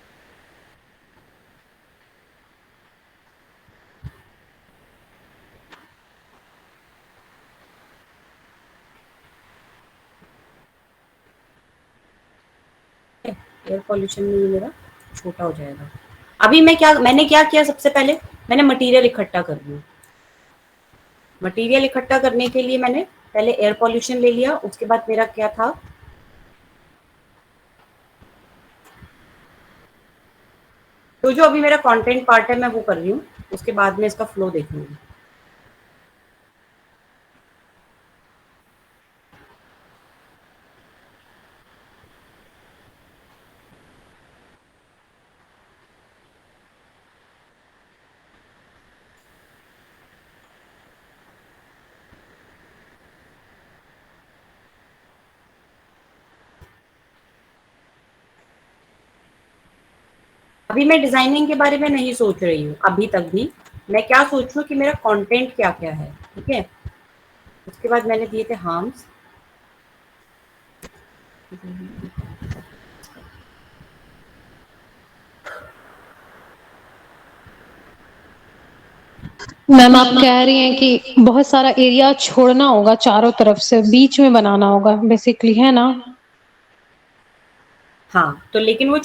एयर पॉल्यूशन में ये मेरा छोटा हो जाएगा। अभी मैंने क्या किया, सबसे पहले मैंने मटेरियल इकट्ठा कर लिया। मटेरियल इकट्ठा करने के लिए मैंने पहले एयर पॉल्यूशन ले लिया, उसके बाद मेरा क्या था, तो जो अभी मेरा कंटेंट पार्ट है मैं वो कर रही हूँ, उसके बाद में इसका फ्लो देख लूंगी। अभी मैं डिजाइनिंग के बारे में नहीं सोच रही हूँ अभी तक भी। मैं क्या सोच रही हूँ कि मेरा कंटेंट क्या क्या है, ठीक है। उसके बाद मैंने दिए थे हार्म्स। मैम आप कह रही हैं कि बहुत सारा एरिया छोड़ना होगा, चारों तरफ से बीच में बनाना होगा बेसिकली, है ना? हाँ, तो लेकिन वो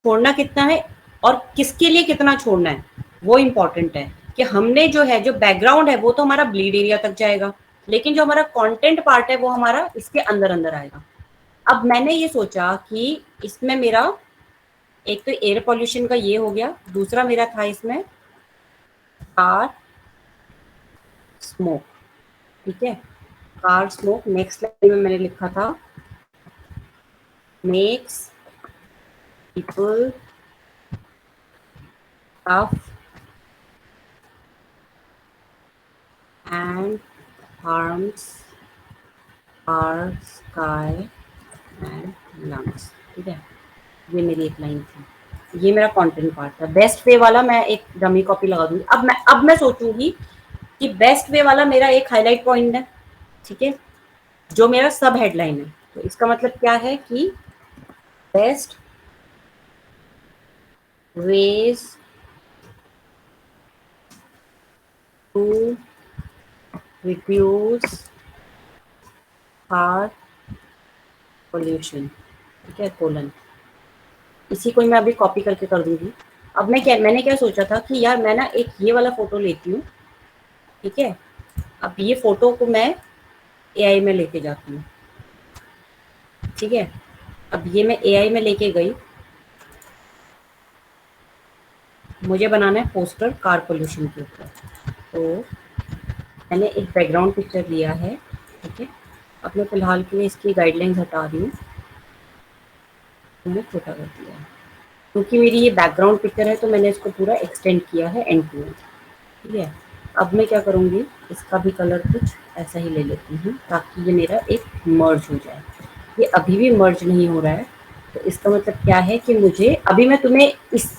छोड़ना कितना है और किसके लिए कितना छोड़ना है वो इम्पोर्टेंट है। कि हमने जो है, जो बैकग्राउंड है वो तो हमारा ब्लीड एरिया तक जाएगा, लेकिन जो हमारा कंटेंट पार्ट है वो हमारा इसके अंदर अंदर आएगा। अब मैंने ये सोचा कि इसमें मेरा एक तो एयर पॉल्यूशन का ये हो गया, दूसरा मेरा था इसमें कार स्मोक, ठीक है। कार स्मोक, नेक्स्ट लाइन में मैंने लिखा था makes people tough and harms our sky and lungs, ठीक है। ये मेरी एक लाइन थी। ये मेरा कंटेंट पार्ट था। बेस्ट वे वाला मैं एक डमी कॉपी लगा दूंगी। अब मैं सोचूंगी कि बेस्ट वे वाला मेरा एक हाईलाइट पॉइंट है, ठीक है, जो मेरा सब हेडलाइन है। तो इसका मतलब क्या है कि best ways to reduce car pollution, ठीक है, कोलन। इसी को मैं अभी कॉपी करके कर दूंगी। अब मैंने क्या सोचा था कि यार मैं ना एक ये वाला फोटो लेती हूँ, ठीक है। अब ये फोटो को मैं एआई में लेके जाती हूँ, ठीक है। अब ये मैं एआई में लेके गई, मुझे बनाना है पोस्टर कार पोल्यूशन के ऊपर। तो मैंने एक बैकग्राउंड पिक्चर लिया है, ठीक है। अब मैं फिलहाल के लिए इसकी गाइडलाइंस हटा रही हूँ, मैंने छोटा कर दिया है क्योंकि मेरी ये बैकग्राउंड पिक्चर है, तो मैंने इसको पूरा एक्सटेंड किया है एंड टू एंड, ठीक है। अब मैं क्या करूँगी, इसका भी कलर कुछ ऐसा ही ले लेती हूँ ताकि ये मेरा एक मर्ज हो जाए। ये अभी भी मर्ज नहीं हो रहा है, तो इसका मतलब क्या है कि मुझे अभी मैं तुम्हें इस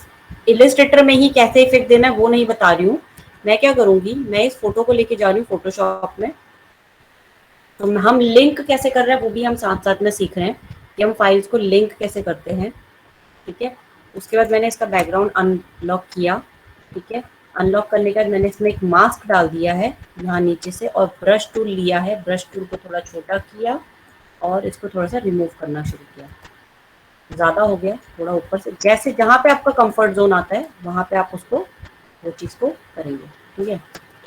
इलस्ट्रेटर में ही कैसे इफेक्ट देना है वो नहीं बता रही हूँ। मैं क्या करूँगी, मैं इस फोटो को लेके जा रही हूँ फोटोशॉप में, तो हम लिंक कैसे कर रहे हैं वो भी हम साथ साथ में सीख रहे हैं कि हम फाइल्स को लिंक कैसे करते हैं, ठीक है। उसके बाद मैंने इसका बैकग्राउंड अनलॉक किया, ठीक है। अनलॉक करने के बाद मैंने इसमें एक मास्क डाल दिया है यहाँ नीचे से, और ब्रश टूल लिया है, ब्रश टूल को थोड़ा छोटा किया और इसको थोड़ा सा रिमूव करना शुरू किया। ज़्यादा हो गया, थोड़ा ऊपर से, जैसे जहाँ पे आपका कंफर्ट जोन आता है वहाँ पे आप उसको वो चीज़ को करेंगे, ठीक है।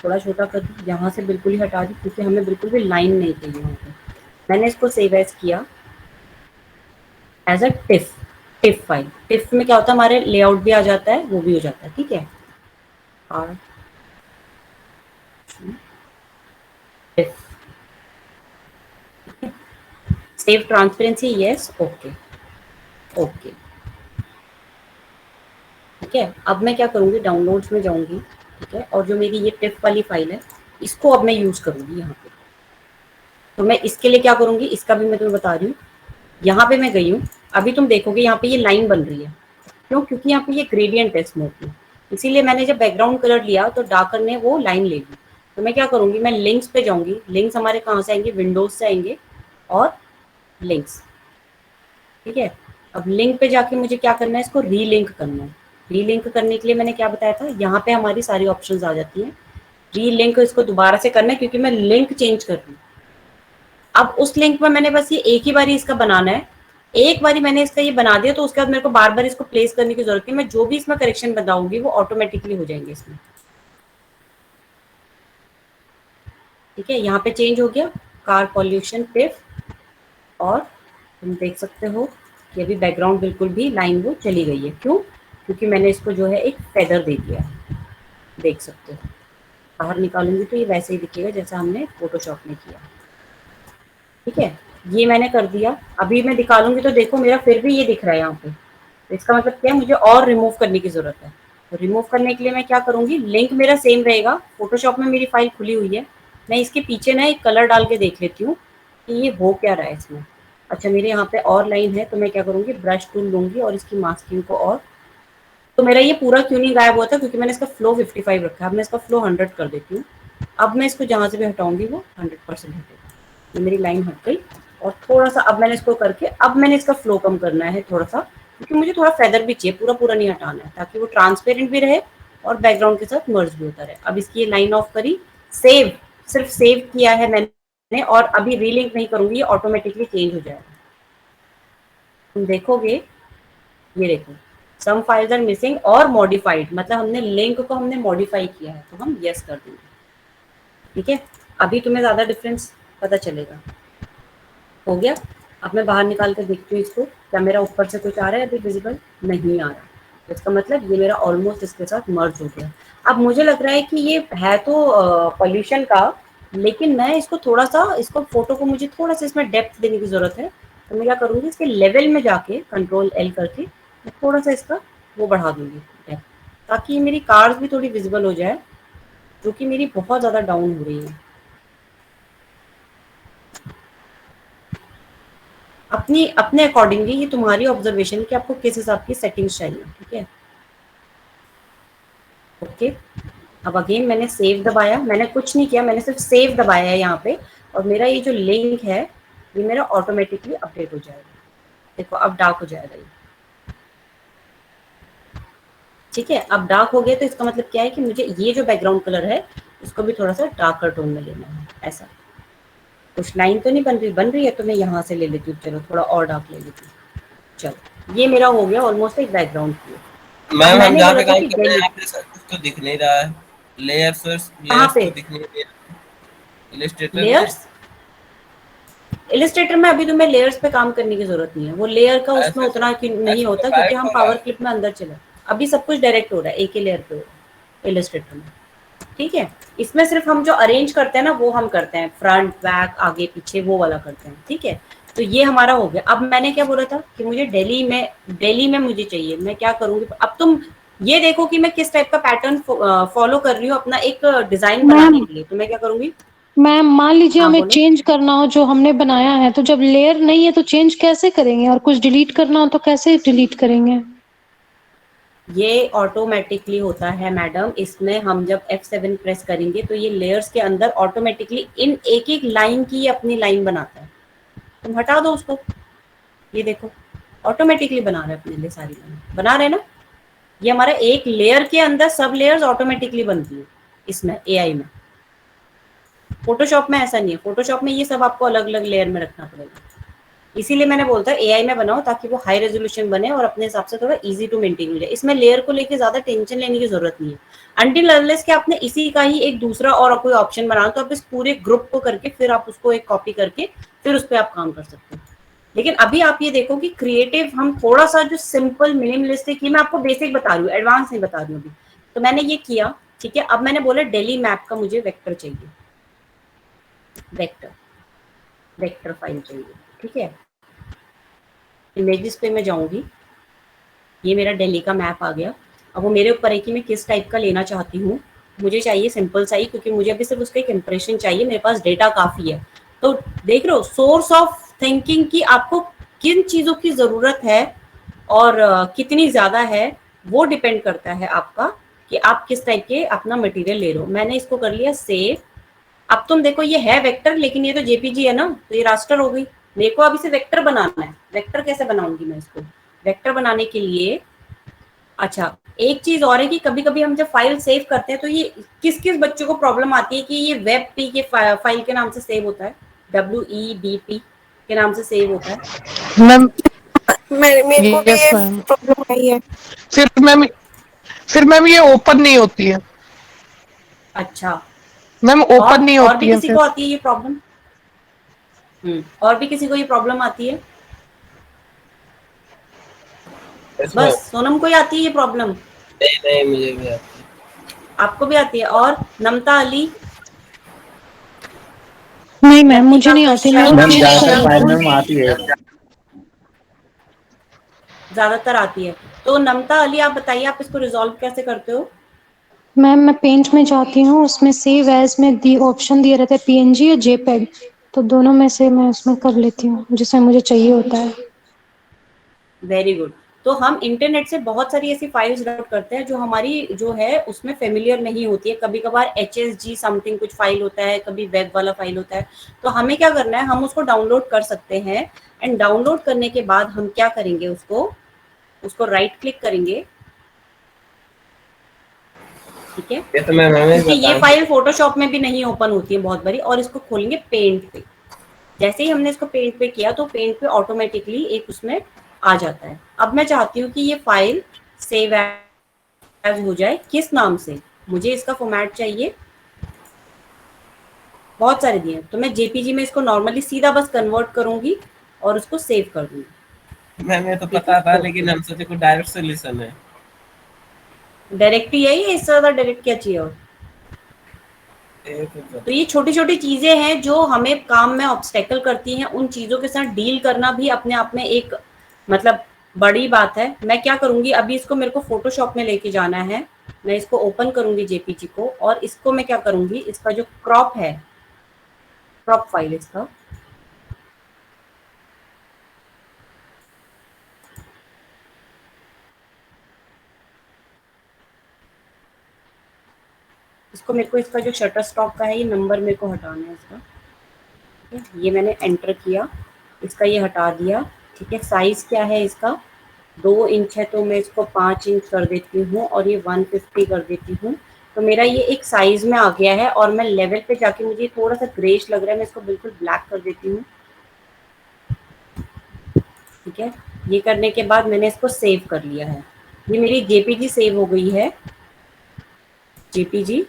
थोड़ा छोटा कर दी, यहाँ से बिल्कुल ही हटा दी क्योंकि हमें बिल्कुल भी लाइन नहीं चाहिए वहाँ पे। मैंने इसको सेव एज किया as a TIFF file. TIFF में क्या होता है, हमारे लेआउट भी आ जाता है, वो भी हो जाता है, ठीक है। और tiff, save transparency, yes, okay okay, ठीक है। अब मैं क्या करूँगी, डाउनलोड्स में जाऊँगी, ठीक है, और जो मेरी ये टिफ वाली फाइल है इसको अब मैं यूज़ करूँगी यहाँ पे। तो मैं इसके लिए क्या करूँगी, इसका भी मैं तुम्हें बता रही हूँ। यहाँ पे मैं गई हूँ, अभी तुम देखोगे यहाँ पे ये लाइन बन रही है, क्यों, क्योंकि यहाँ पे ये ग्रेडियंट है स्मोक में, इसीलिए मैंने जब बैकग्राउंड कलर लिया तो डार्कर ने वो लाइन ले ली। तो मैं क्या करूँगी, मैं लिंक्स पे जाऊँगी। लिंक्स हमारे कहाँ से आएंगे, विंडोज से आएंगे, और लिंक्स, ठीक है। अब लिंक पे जाके मुझे क्या करना है, इसको रीलिंक करना है। रीलिंक करने के लिए मैंने क्या बताया था, यहाँ पे हमारी सारी ऑप्शंस आ जाती हैं। रीलिंक इसको दोबारा से करना है क्योंकि मैं लिंक चेंज कर रही हूँ। अब उस लिंक में मैंने बस ये एक ही बारी इसका बनाना है, एक बारी मैंने इसका ये बना दिया तो उसके बाद मेरे को बार बार इसको प्लेस करने की जरूरत नहीं। मैं जो भी इसमें करेक्शन बताऊंगी वो ऑटोमेटिकली हो जाएंगे इसमें, ठीक है। यहाँ पे चेंज हो गया कार पॉल्यूशन टिफ, और तुम देख सकते हो कि अभी बैकग्राउंड बिल्कुल भी लाइन वो चली गई है। क्यों, क्योंकि मैंने इसको जो है एक फेदर दे दिया है, देख सकते हो। बाहर निकालूंगी तो ये वैसे ही दिखेगा जैसा हमने फोटोशॉप में किया, ठीक है। ये मैंने कर दिया, अभी मैं निकालूंगी तो देखो मेरा फिर भी ये दिख रहा है यहाँ पे। तो इसका मतलब क्या है, मुझे और रिमूव करने की जरूरत है। तो रिमूव करने के लिए मैं क्या करूंगी, लिंक मेरा सेम रहेगा, फोटोशॉप में मेरी फाइल खुली हुई है, मैं इसके पीछे ना एक कलर डाल के देख लेती हूँ कि ये हो क्या रहा है इसमें। अच्छा, मेरे यहाँ पे और लाइन है, तो मैं क्या करूँगी, ब्रश टूल लूंगी और इसकी मास्किंग को, और तो मेरा ये पूरा क्यों नहीं गायब हुआ था, क्योंकि मैंने इसका फ्लो 55 रखा है। अब मैं इसका फ्लो 100 कर देती हूँ। अब मैं इसको जहाँ से भी हटाऊंगी वो 100% हटेगा। ये मेरी लाइन हट गई, और थोड़ा सा अब मैंने इसको करके, अब मैंने इसका फ्लो कम करना है थोड़ा सा, क्योंकि मुझे थोड़ा फेदर भी चाहिए, पूरा पूरा नहीं हटाना है, ताकि वो ट्रांसपेरेंट भी रहे और बैकग्राउंड के साथ मर्ज भी होता रहे। अब इसकी ये लाइन ऑफ करी, सेव, सिर्फ सेव किया है मैंने, और अभी रीलिंक नहीं करूंगी, ये ऑटोमेटिकली चेंज हो जाएगा। तुम देखोगे, ये देखो, सम फाइल्स आर मिसिंग और मॉडिफाइड, मतलब हमने लिंक को हमने मॉडिफाई किया है, तो हम यस कर देंगे, ठीक है। अभी तुम्हें ज्यादा डिफरेंस पता चलेगा। हो गया। अब मैं बाहर निकाल कर देखती हूँ इसको, क्या मेरा ऊपर से कुछ आ रहा है, अभी विजिबल नहीं आ रहा, तो इसका मतलब ये मेरा ऑलमोस्ट इसके साथ मर्ज हो गया। अब मुझे लग रहा है कि ये है तो पॉल्यूशन का, लेकिन मैं इसको थोड़ा सा, इसको फोटो को मुझे थोड़ा सा इसमें डेप्थ देने की जरूरत है। तो मैं क्या करूँगी, इसके लेवल में जाके कंट्रोल एल करके मैं थोड़ा सा इसका वो बढ़ा दूंगी डेप्थ, ताकि मेरी कार्स भी थोड़ी विजिबल हो जाए, जो कि मेरी बहुत ज़्यादा डाउन हो रही है। अपनी अपने अकॉर्डिंगली, ये तुम्हारी ऑब्जर्वेशन कि आपको किस हिसाब की सेटिंग्स चाहिए, ठीक है। ओके, अब अगेन मैंने सेव दबाया, मैंने कुछ नहीं किया, मैंने सिर्फ सेव दबाया है यहाँ पे, और मेरा ये जो लिंक है ये मेरा ऑटोमेटिकली अपडेट हो जाएगा। देखो अब डार्क हो जाएगा ये, ठीक है। अब डार्क हो गया तो इसका मतलब क्या है कि मुझे ये जो बैकग्राउंड कलर है इसको भी थोड़ा सा डार्कर टोन में लेना है। ऐसा कुछ लाइन तो नहीं बन रही है, तो मैं यहाँ से ले लेती हूँ, चलो थोड़ा और डार्क ले लेती हूँ। चलो ये मेरा हो गया ऑलमोस्ट एक बैकग्राउंड की। मैम हम जहाँ बोला पे था काम कि कर रहे हैं यहाँ पे सब कुछ तो दिख नहीं रहा है, लेयर्स कहाँ पे तो दिख नहीं रहे, इलस्ट्रेटर में लेयर्स, इलस्ट्रेटर में अभी तुम्हें लेयर्स पे काम करने की जरूरत नहीं है, वो लेयर का उसमें ऐसे उतना नहीं ऐसे तो होता, क्योंकि डायरेक्ट हम हो रहा पावर है। क्लिप में अंदर चले। अभी सब कुछ डायरेक्ट हो रहा है, एक ही लेयर पे हो रहा है इलस्ट्रेटर में, ठीक है। इसमें सिर्फ हम जो अरेंज करते हैं ना वो हम करते हैं, फ्रंट बैक आगे पीछे वो वाला करते हैं, ठीक है। तो ये हमारा हो गया। अब मैंने क्या बोला था कि मुझे दिल्ली में मुझे चाहिए, मैं क्या करूंगी, अब तुम ये देखो कि मैं किस टाइप का पैटर्न फॉलो कर रही हूँ अपना एक डिजाइन बनाने के लिए। तो मैं क्या करूंगी मैम, मान लीजिए हाँ हमें बोलो। चेंज करना हो जो हमने बनाया है, तो जब लेयर नहीं है तो चेंज कैसे करेंगे, और कुछ डिलीट करना हो तो कैसे डिलीट करेंगे? ये ऑटोमेटिकली होता है मैडम, इसमें हम जब F7 प्रेस करेंगे तो ये लेयर्स के अंदर ऑटोमेटिकली इन एक एक लाइन की अपनी लाइन बनाता है। तुम हटा दो उसको, ये देखो ऑटोमेटिकली बना रहे हैं अपने लिए, सारी लाइन बना रहे हैं ना। ये हमारा एक लेयर के अंदर सब लेयर्स ऑटोमेटिकली बनती है इसमें AI में। फोटोशॉप में ऐसा नहीं है, फोटोशॉप में ये सब आपको अलग अलग लेयर में रखना पड़ेगा। इसीलिए मैंने बोलता है AI में बनाओ ताकि वो हाई रेजोल्यूशन बने और अपने हिसाब से थोड़ा इजी टू मेंटेन हो जाए। इसमें लेयर को लेके ज्यादा टेंशन लेने की जरूरत नहीं है, अनटिल अनलेस कि आपने इसी का ही एक दूसरा और कोई ऑप्शन बनाना, तो आप इस पूरे ग्रुप को करके फिर आप उसको एक कॉपी करके फिर उस पर आप काम कर सकते हैं। लेकिन अभी आप ये देखो कि क्रिएटिव हम थोड़ा सा जो सिंपल मिनिमलिस्टिक, ये मैं आपको बेसिक बता रही हूँ, एडवांस नहीं बता रही हूँ अभी। तो मैंने ये किया, ठीक है। अब मैंने बोला डेली मैप का मुझे वेक्टर चाहिए, वेक्टर फाइल चाहिए, ठीक है। इमेजेस पे मैं जाऊंगी, ये मेरा दिल्ली का मैप आ गया। अब वो मेरे ऊपर है कि मैं किस टाइप का लेना चाहती हूँ। मुझे चाहिए सिंपल सा ही, क्योंकि मुझे अभी सिर्फ उसका एक इंप्रेशन चाहिए, मेरे पास डेटा काफ़ी है। तो देख रहे हो सोर्स ऑफ थिंकिंग की आपको किन चीज़ों की ज़रूरत है और कितनी ज़्यादा है, वो डिपेंड करता है आपका कि आप किस टाइप के अपना मटेरियल ले रहे हो। मैंने इसको कर लिया सेव। अब तुम देखो ये है वेक्टर, लेकिन ये तो जेपीजी है ना, तो ये रास्टर हो गई। मेरे को अब इसे वेक्टर बनाना है। वेक्टर कैसे बनाऊंगी मैं इसको? वेक्टर बनाने के लिए अच्छा एक चीज और है कि कभी कभी हम जब फाइल सेव करते हैं तो ये किस किस बच्चों को प्रॉब्लम आती है कि ये वेब पी के फाइल के नाम से सेव होता है, WEBP के नाम से सेव होता है। मैम मेरे को भी यस ये मैम, प्रॉब्लम आई है। फिर मैम ये ओपन नहीं होती है, अच्छा, मैम ओपन नहीं और भी होती है किसी फिर। को आती है ये प्रॉब्लम? और भी किसी को ये प्रॉब्लम आती है? इसमें बस सोनम को ही आती है ये प्रॉब्लम? नहीं नहीं मुझे भी आपको भी आती है? और नमता अली, नहीं मैम, मुझे लतिका नहीं आती, मैं कश्यप, मैम चेंज कर ज्यादातर फाइल लेती में हूँ। आती है। ज्यादातर आती है? तो नमता अली आप बताइए आप इसको रिजॉल्व कैसे करते हो? मैम मैं पेंट में जाती हूँ, उसमें सेव एज में दी ऑप्शन दिए रहते हैं PNG या JPEG, तो दोनों में से मैं उसमें कर लेती हूँ जिसमें मुझे चाहिए होता है। Very good. तो हम इंटरनेट से बहुत सारी ऐसी फाइल्स डाउनलोड करते हैं जो हमारी जो है उसमें फेमिलियर नहीं होती है। कभी कभार HSG समथिंग कुछ फाइल होता है, कभी वेब वाला फाइल होता है। तो हमें क्या करना है, हम उसको डाउनलोड कर सकते हैं। एंड डाउनलोड करने के बाद हम क्या करेंगे, उसको राइट क्लिक करेंगे, ठीक है। ये तो मैं हमें क्योंकि ये बता फाइल फोटोशॉप में भी नहीं ओपन होती है बहुत बारी, और इसको खोलेंगे पेंट पे। जैसे ही हमने इसको पेंट पे किया तो पेंट पे ऑटोमेटिकली एक उसमें आ जाता है। अब मैं चाहती हूँ कि ये फाइल सेव एज हो जाए, किस नाम से? मुझे इसका फॉर्मेट चाहिए, बहुत सारे दिए, तो मैं JPG में इसको नॉर्मली सीधा बस कन्वर्ट करूंगी और उसको सेव कर दूंगी। मैम ये तो ठीक पता है, था, ओके। लेकिन हम सोचे कोई डायरेक्ट सोल्यूशन है। डायरेक्ट ही है ये, इससे ज्यादा डायरेक्ट क्या चाहिए और? ये तो ये छोटी छोटी चीजें हैं जो हमें काम में ऑब्स्टेकल करती हैं। उन चीजों के साथ डील करना भी अपने आप में एक मतलब बड़ी बात है। मैं क्या करूंगी, अभी इसको मेरे को फोटोशॉप में लेके जाना है। मैं इसको ओपन करूंगी JPG को, और इसको मैं क्या करूंगी, इसका जो क्रॉप है, क्रॉप फाइल इसका, इसको मेरे को इसका जो शटर स्टॉक का है ये नंबर मेरे को हटाना है इसका। ठीक है, ये मैंने एंटर किया, इसका ये हटा दिया। ठीक है, साइज क्या है इसका 2 इंच है, तो मैं इसको 5 इंच कर देती हूँ और ये 150 कर देती हूँ। तो मेरा ये एक साइज में आ गया है। और मैं लेवल पे जाके, मुझे थोड़ा सा ग्रेश लग रहा है, मैं इसको बिल्कुल ब्लैक कर देती हूँ। ठीक है, ये करने के बाद मैंने इसको सेव कर लिया है। ये मेरी जेपीजी सेव हो गई है, जेपीजी।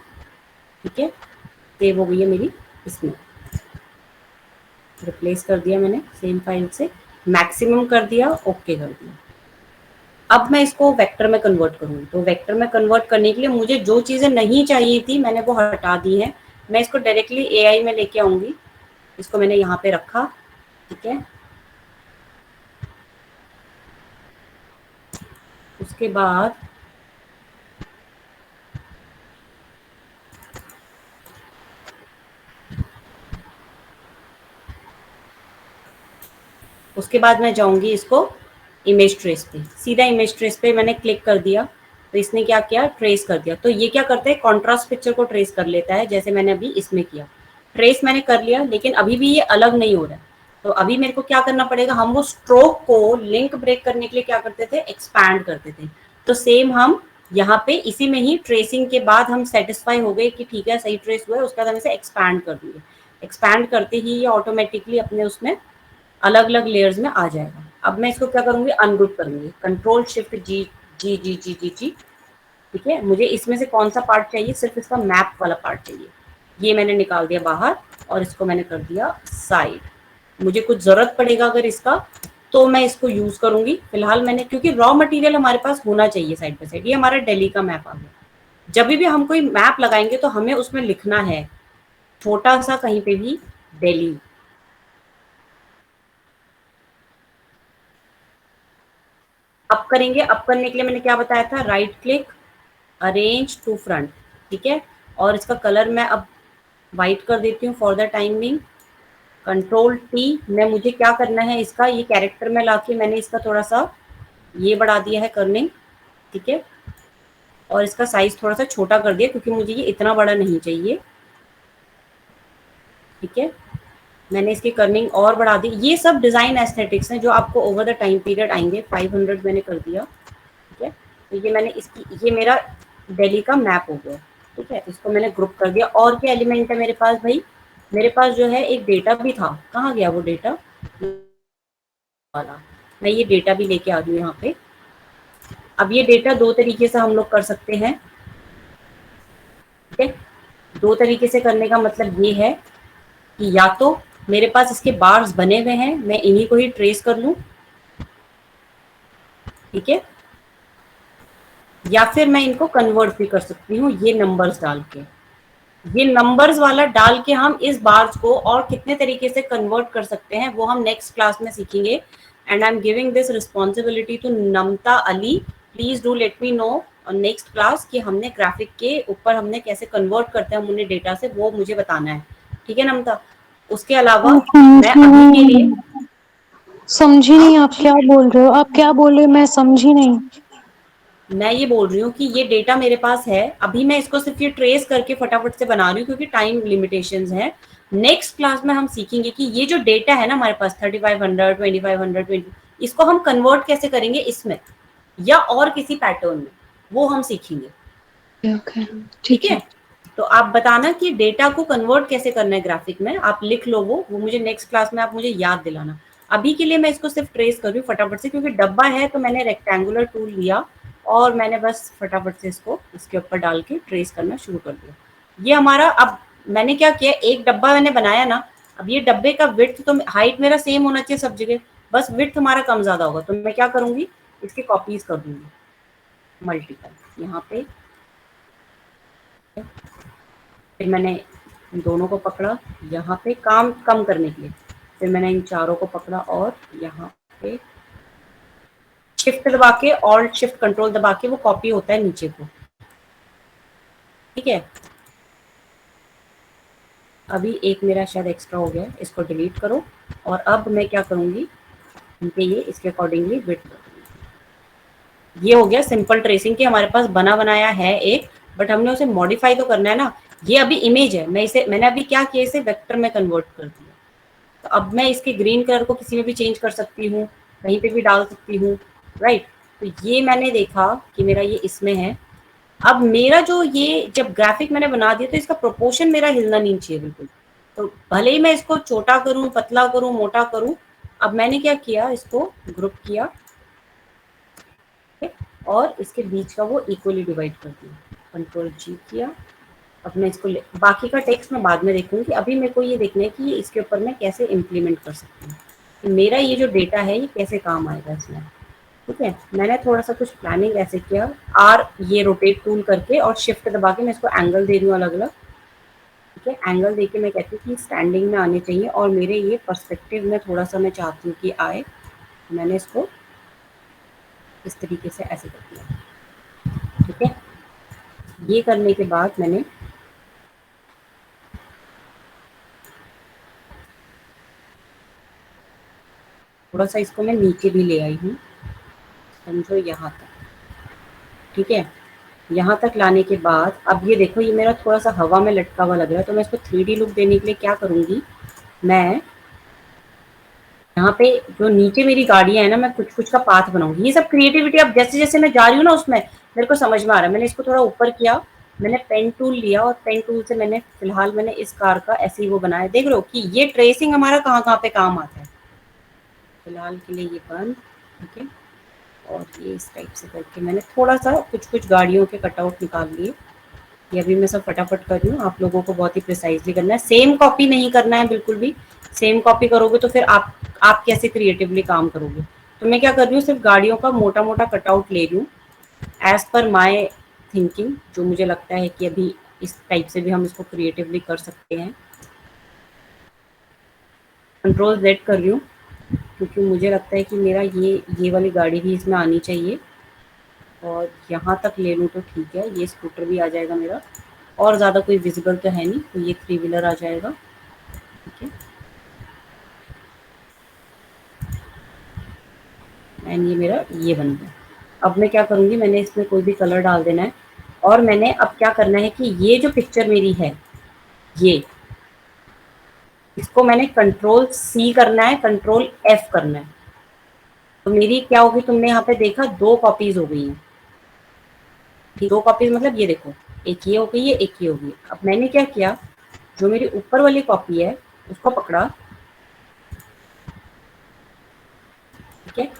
ठीक है, सेव हो गई है मेरी, इसमें रिप्लेस कर दिया मैंने सेम फाइल से, मैक्सिमम कर दिया, ओके कर दिया। अब मैं इसको वेक्टर में कन्वर्ट करूँगी। तो वेक्टर में कन्वर्ट करने के लिए मुझे जो चीज़ें नहीं चाहिए थी मैंने वो हटा दी है। मैं इसको डायरेक्टली एआई में लेके आऊँगी। इसको मैंने यहाँ पे रखा। ठीक है, उसके बाद मैं जाऊंगी इसको इमेज ट्रेस पे, सीधा इमेज ट्रेस पे मैंने क्लिक कर दिया। तो इसने क्या किया, ट्रेस कर दिया। तो ये क्या करता है, कॉन्ट्रास्ट पिक्चर को ट्रेस कर लेता है, जैसे मैंने अभी इसमें किया। ट्रेस मैंने कर लिया, लेकिन अभी भी ये अलग नहीं हो रहा है। तो अभी मेरे को क्या करना पड़ेगा, हम वो स्ट्रोक को लिंक ब्रेक करने के लिए क्या करते थे, एक्सपैंड करते थे। तो सेम हम यहाँ पे इसी में ही ट्रेसिंग के बाद हम सेटिस्फाई हो गए कि ठीक है सही ट्रेस हुआ है, उसके बाद हम इसे एक्सपैंड कर दिए। एक्सपैंड करते ही ये ऑटोमेटिकली अपने उसमें अलग अलग लेयर्स में आ जाएगा। अब मैं इसको क्या करूंगी, अनग्रुप करूंगी, कंट्रोल शिफ्ट जी जी जी जी जी जी। ठीक है, मुझे इसमें से कौन सा पार्ट चाहिए, सिर्फ इसका मैप वाला पार्ट चाहिए। ये मैंने निकाल दिया बाहर और इसको मैंने कर दिया साइड। मुझे कुछ जरूरत पड़ेगा अगर इसका, तो मैं इसको यूज करूंगी। फिलहाल मैंने, क्योंकि रॉ मटेरियल हमारे पास होना चाहिए साइड बाय साइड। ये हमारा दिल्ली का मैप आ गया। जब भी हम कोई मैप लगाएंगे तो हमें उसमें लिखना है छोटा सा कहीं पे भी दिल्ली। अप करेंगे, अप करने के लिए मैंने क्या बताया था, right click, arrange to front. ठीक है, और इसका कलर मैं अब वाइट कर देती हूँ for the time being. Control T में मुझे क्या करना है, इसका ये कैरेक्टर में लाके मैंने इसका थोड़ा सा ये बढ़ा दिया है कर्निंग। ठीक है, और इसका साइज थोड़ा सा छोटा कर दिया क्योंकि मुझे ये इतना बड़ा नहीं चाहिए। ठीक है, मैंने इसकी कर्निंग और बढ़ा दी। ये सब डिजाइन एस्थेटिक्स हैं जो आपको ओवर द टाइम पीरियड आएंगे। 500 मैंने कर दिया। ठीक है, तो ये मैंने इसकी, ये मेरा दिल्ली का मैप हो गया। ठीक है, इसको मैंने ग्रुप कर दिया। और क्या एलिमेंट है मेरे पास भाई, मेरे पास जो है एक डेटा भी था। कहाँ गया वो डेटा वाला, मैं ये डेटा भी लेके आ रही हूँ यहाँ पे। अब ये डेटा दो तरीके से हम लोग कर सकते हैं। ठीक है, दो तरीके से करने का मतलब ये है कि या तो मेरे पास इसके बार्स बने हुए हैं, मैं इन्हीं को ही ट्रेस कर लूं। ठीक है, या फिर मैं इनको कन्वर्ट भी कर सकती हूँ ये नंबर्स डाल के। ये नंबर्स वाला डाल के हम इस बार्स को और कितने तरीके से कन्वर्ट कर सकते हैं वो हम नेक्स्ट क्लास में सीखेंगे। And I am giving this responsibility to Namta Ali. Please do let me know next class कि हमने ग्राफिक के ऊपर हमने कैसे कन्वर्ट करते हैं हमने डेटा से, वो मुझे बताना है। ठीक है नमता, उसके अलावा मैं अभी के लिए समझी नहीं, आप क्या बोल रहे हो, आप क्या बोल रहे हो, मैं समझी नहीं। मैं ये बोल रही हूँ कि ये डेटा मेरे पास है, अभी मैं इसको सिर्फ ये ट्रेस करके फटाफट से बना रही हूँ क्योंकि टाइम लिमिटेशंस हैं। नेक्स्ट क्लास में हम सीखेंगे कि ये जो डेटा है ना हमारे पास 3500, 2500, इसको हम कन्वर्ट कैसे करेंगे इसमें या और किसी पैटर्न में, वो हम सीखेंगे। ठीक है, तो आप बताना कि डेटा को कन्वर्ट कैसे करना है ग्राफिक में, आप लिख लो वो मुझे नेक्स्ट क्लास में आप मुझे याद दिलाना। अभी के लिए मैं इसको सिर्फ ट्रेस कर रही हूँ फटाफट से, क्योंकि डब्बा है तो मैंने रेक्टेंगुलर टूल लिया और मैंने बस फटाफट से इसको इसके ऊपर डाल के ट्रेस करना शुरू कर दिया। ये हमारा, अब मैंने क्या किया, एक डब्बा मैंने बनाया ना, अब ये डब्बे का विड्थ तो हाइट मेरा सेम होना चाहिए सब जगह, बस विड्थ हमारा कम ज्यादा होगा। तो मैं क्या करूंगी, इसकी कॉपीज कर दूंगी मल्टीपल यहाँ पे। फिर मैंने इन दोनों को पकड़ा यहाँ पे काम कम करने के लिए, फिर मैंने इन चारों को पकड़ा और यहाँ पे शिफ्ट दबा के, ऑल्ट शिफ्ट कंट्रोल दबा के वो कॉपी होता है नीचे को। ठीक है, अभी एक मेरा शायद एक्स्ट्रा हो गया, इसको डिलीट करो। और अब मैं क्या करूंगी, इनके ये इसके अकॉर्डिंगली विड्थ, ये हो गया सिंपल ट्रेसिंग के हमारे पास बना बनाया है एक बट हमने उसे मॉडिफाई तो करना है ना। ये अभी इमेज है, मैंने अभी क्या किया, इसे वेक्टर में कन्वर्ट कर दिया। तो अब मैं इसके ग्रीन कलर को किसी में भी चेंज कर सकती हूँ, कहीं पे भी डाल सकती हूँ, राइट। तो ये मैंने देखा कि मेरा ये इसमें है। अब मेरा जो ये जब ग्राफिक मैंने बना दिया तो इसका प्रोपोर्शन मेरा हिलना नहीं चाहिए बिल्कुल। तो भले ही मैं इसको छोटा करूं, पतला करूं, मोटा करूं, अब मैंने क्या किया, इसको ग्रुप किया और इसके बीच का वो इक्वली डिवाइड कर दिया, कंट्रोल जी किया। अब मैं इसको बाकी का टेक्स्ट मैं बाद में देखूंगी, अभी मेरे को ये देखना है कि ये इसके ऊपर मैं कैसे इम्प्लीमेंट कर सकती हूँ, कि मेरा ये जो डेटा है ये कैसे काम आएगा इसमें। ठीक है, मैंने थोड़ा सा कुछ प्लानिंग ऐसे किया, आर ये रोटेट टूल करके और शिफ्ट दबा के मैं इसको एंगल दे रही हूँ अलग अलग। ठीक है, एंगल देके मैं कहती हूँ कि स्टैंडिंग में आने चाहिए और मेरे ये पर्सपेक्टिव में थोड़ा सा मैं चाहती हूँ कि आए। मैंने इसको इस तरीके से ऐसे कर दिया। ठीक है, ये करने के बाद मैंने थोड़ा सा इसको मैं नीचे भी ले आई हूँ, समझो यहाँ तक। ठीक है, यहाँ तक लाने के बाद अब ये देखो, ये मेरा थोड़ा सा हवा में लटका हुआ लग रहा है, तो मैं इसको 3D लुक देने के लिए क्या करूँगी, मैं यहाँ पे जो नीचे मेरी गाड़ियाँ है ना, मैं कुछ कुछ का पाथ बनाऊंगी। ये सब क्रिएटिविटी अब जैसे जैसे मैं जा रही हूँ ना उसमें मेरे को समझ में आ रहा है। मैंने इसको थोड़ा ऊपर किया, मैंने पेन टूल लिया और पेन टूल से मैंने फिलहाल मैंने इस कार का ऐसे ही वो बनाया। देख रहे हो कि ये ट्रेसिंग हमारा कहाँ कहाँ पे काम आता है। फिलहाल के लिए ये बंद। ठीक है, और ये इस टाइप से करके मैंने थोड़ा सा कुछ कुछ गाड़ियों के कटआउट निकाल लिए। ये अभी मैं सब फटाफट कर रही हूँ, आप लोगों को बहुत ही प्रिसाइजली करना है, सेम कॉपी नहीं करना है बिल्कुल भी। सेम कॉपी करोगे तो फिर आप कैसे क्रिएटिवली काम करोगे। तो मैं क्या कर रही हूँ, सिर्फ गाड़ियों का मोटा मोटा कटआउट ले रही हूँ एज पर माई थिंकिंग, जो मुझे लगता है कि अभी इस टाइप से भी हम इसको क्रिएटिवली कर सकते हैं। कंट्रोल Z कर रही हूँ क्योंकि मुझे लगता है कि मेरा ये वाली गाड़ी भी इसमें आनी चाहिए, और यहाँ तक ले लूँ तो ठीक है। ये स्कूटर भी आ जाएगा मेरा, और ज़्यादा कोई विजिबल तो है नहीं, तो ये 3 व्हीलर आ जाएगा। ठीक है, एंड ये मेरा ये बन गया। अब मैं क्या करूँगी, मैंने इसमें कोई भी कलर डाल देना है, और मैंने अब क्या करना है कि ये जो पिक्चर मेरी है ये, इसको मैंने कंट्रोल C करना है, कंट्रोल F करना है। तो मेरी क्या होगी, तुमने यहाँ पे देखा 2 कॉपीज हो गई हैं। 2 कॉपीज मतलब ये देखो, एक ये हो गई है, एक ये हो गई। अब मैंने क्या किया, जो मेरी ऊपर वाली कॉपी है उसको पकड़ा। ठीक है,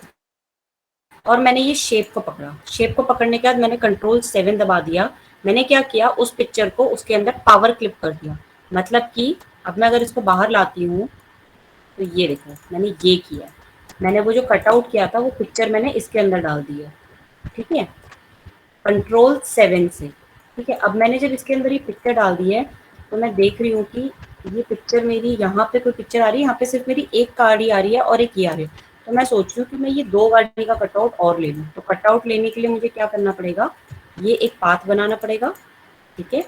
और मैंने ये शेप को पकड़ा। शेप को पकड़ने के बाद मैंने कंट्रोल 7 दबा दिया। मैंने क्या किया, उस पिक्चर को उसके अंदर पावर क्लिप कर दिया। मतलब कि अब मैं अगर इसको बाहर लाती हूँ तो ये देखो मैंने ये किया, मैंने वो जो कटआउट किया था वो पिक्चर मैंने इसके अंदर डाल दिया। ठीक है, कंट्रोल 7 से। ठीक है, अब मैंने जब इसके अंदर ये पिक्चर डाल दी है तो मैं देख रही हूँ कि ये पिक्चर मेरी, यहाँ पे कोई पिक्चर आ रही है, यहाँ पे सिर्फ मेरी एक गाड़ी आ रही है और एक ये आ रही है। तो मैं सोच रही हूँ कि मैं ये 2 गाड़ी का कटआउट और ले लूँ। तो कटआउट लेने के लिए मुझे क्या करना पड़ेगा, ये एक पाथ बनाना पड़ेगा। ठीक है,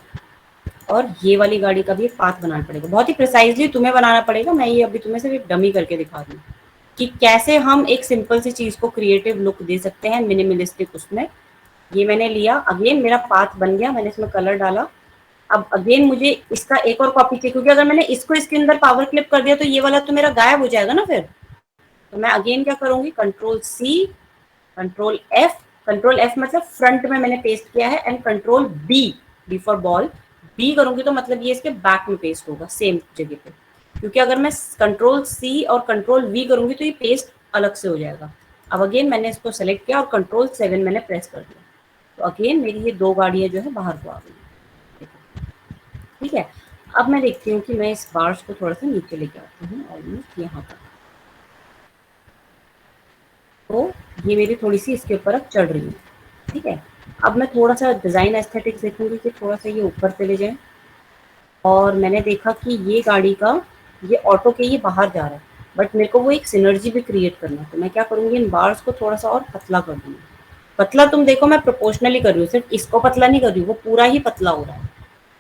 और ये वाली गाड़ी का भी एक पाथ बनाना पड़ेगा। बहुत ही प्रिसाइजली तुम्हें बनाना पड़ेगा, मैं ये अभी तुम्हें सिर्फ एक डमी करके दिखा रही हूँ कि कैसे हम एक सिंपल सी चीज को क्रिएटिव लुक दे सकते हैं, मिनिमलिस्टिक उसमें। ये मैंने लिया, अगेन मेरा पाथ बन गया, मैंने इसमें कलर डाला। अब अगेन मुझे इसका एक और कॉपी चाहिए, क्योंकि अगर मैंने इसको इसके अंदर पावर क्लिप कर दिया तो ये वाला तो मेरा गायब हो जाएगा ना फिर। तो मैं अगेन क्या करूंगी, control C, control F। Control F मतलब फ्रंट में मैंने पेस्ट किया है, and control B for ball. B करूंगी तो मतलब ये इसके बैक में पेस्ट होगा सेम जगह पे, क्योंकि अगर मैं कंट्रोल C और कंट्रोल V करूंगी तो ये पेस्ट अलग से हो जाएगा। अब अगेन मैंने इसको सेलेक्ट किया और कंट्रोल 7 मैंने प्रेस कर दिया, तो अगेन मेरी ये 2 गाड़ियां जो है बाहर को आ गई। ठीक है, अब मैं देखती हूँ कि मैं इस बार्स को थोड़ा सा नीचे लेके आती हूँ, ऑलमोस्ट यहाँ तक। तो ये मेरी थोड़ी सी इसके ऊपर अब चढ़ रही है। ठीक है, अब मैं थोड़ा सा डिज़ाइन एस्थेटिक्स देखूंगी कि थोड़ा सा ये ऊपर चले जाए। और मैंने देखा कि ये गाड़ी का ये ऑटो के ये बाहर जा रहा है, बट मेरे को वो एक सिनर्जी भी क्रिएट करना है। तो मैं क्या करूँगी, इन बार्स को थोड़ा सा और पतला कर दूँगी। पतला तुम देखो मैं प्रोपोर्शनली कर रही हूँ, सिर्फ इसको पतला नहीं कर रही हूँ, वो पूरा ही पतला हो रहा है।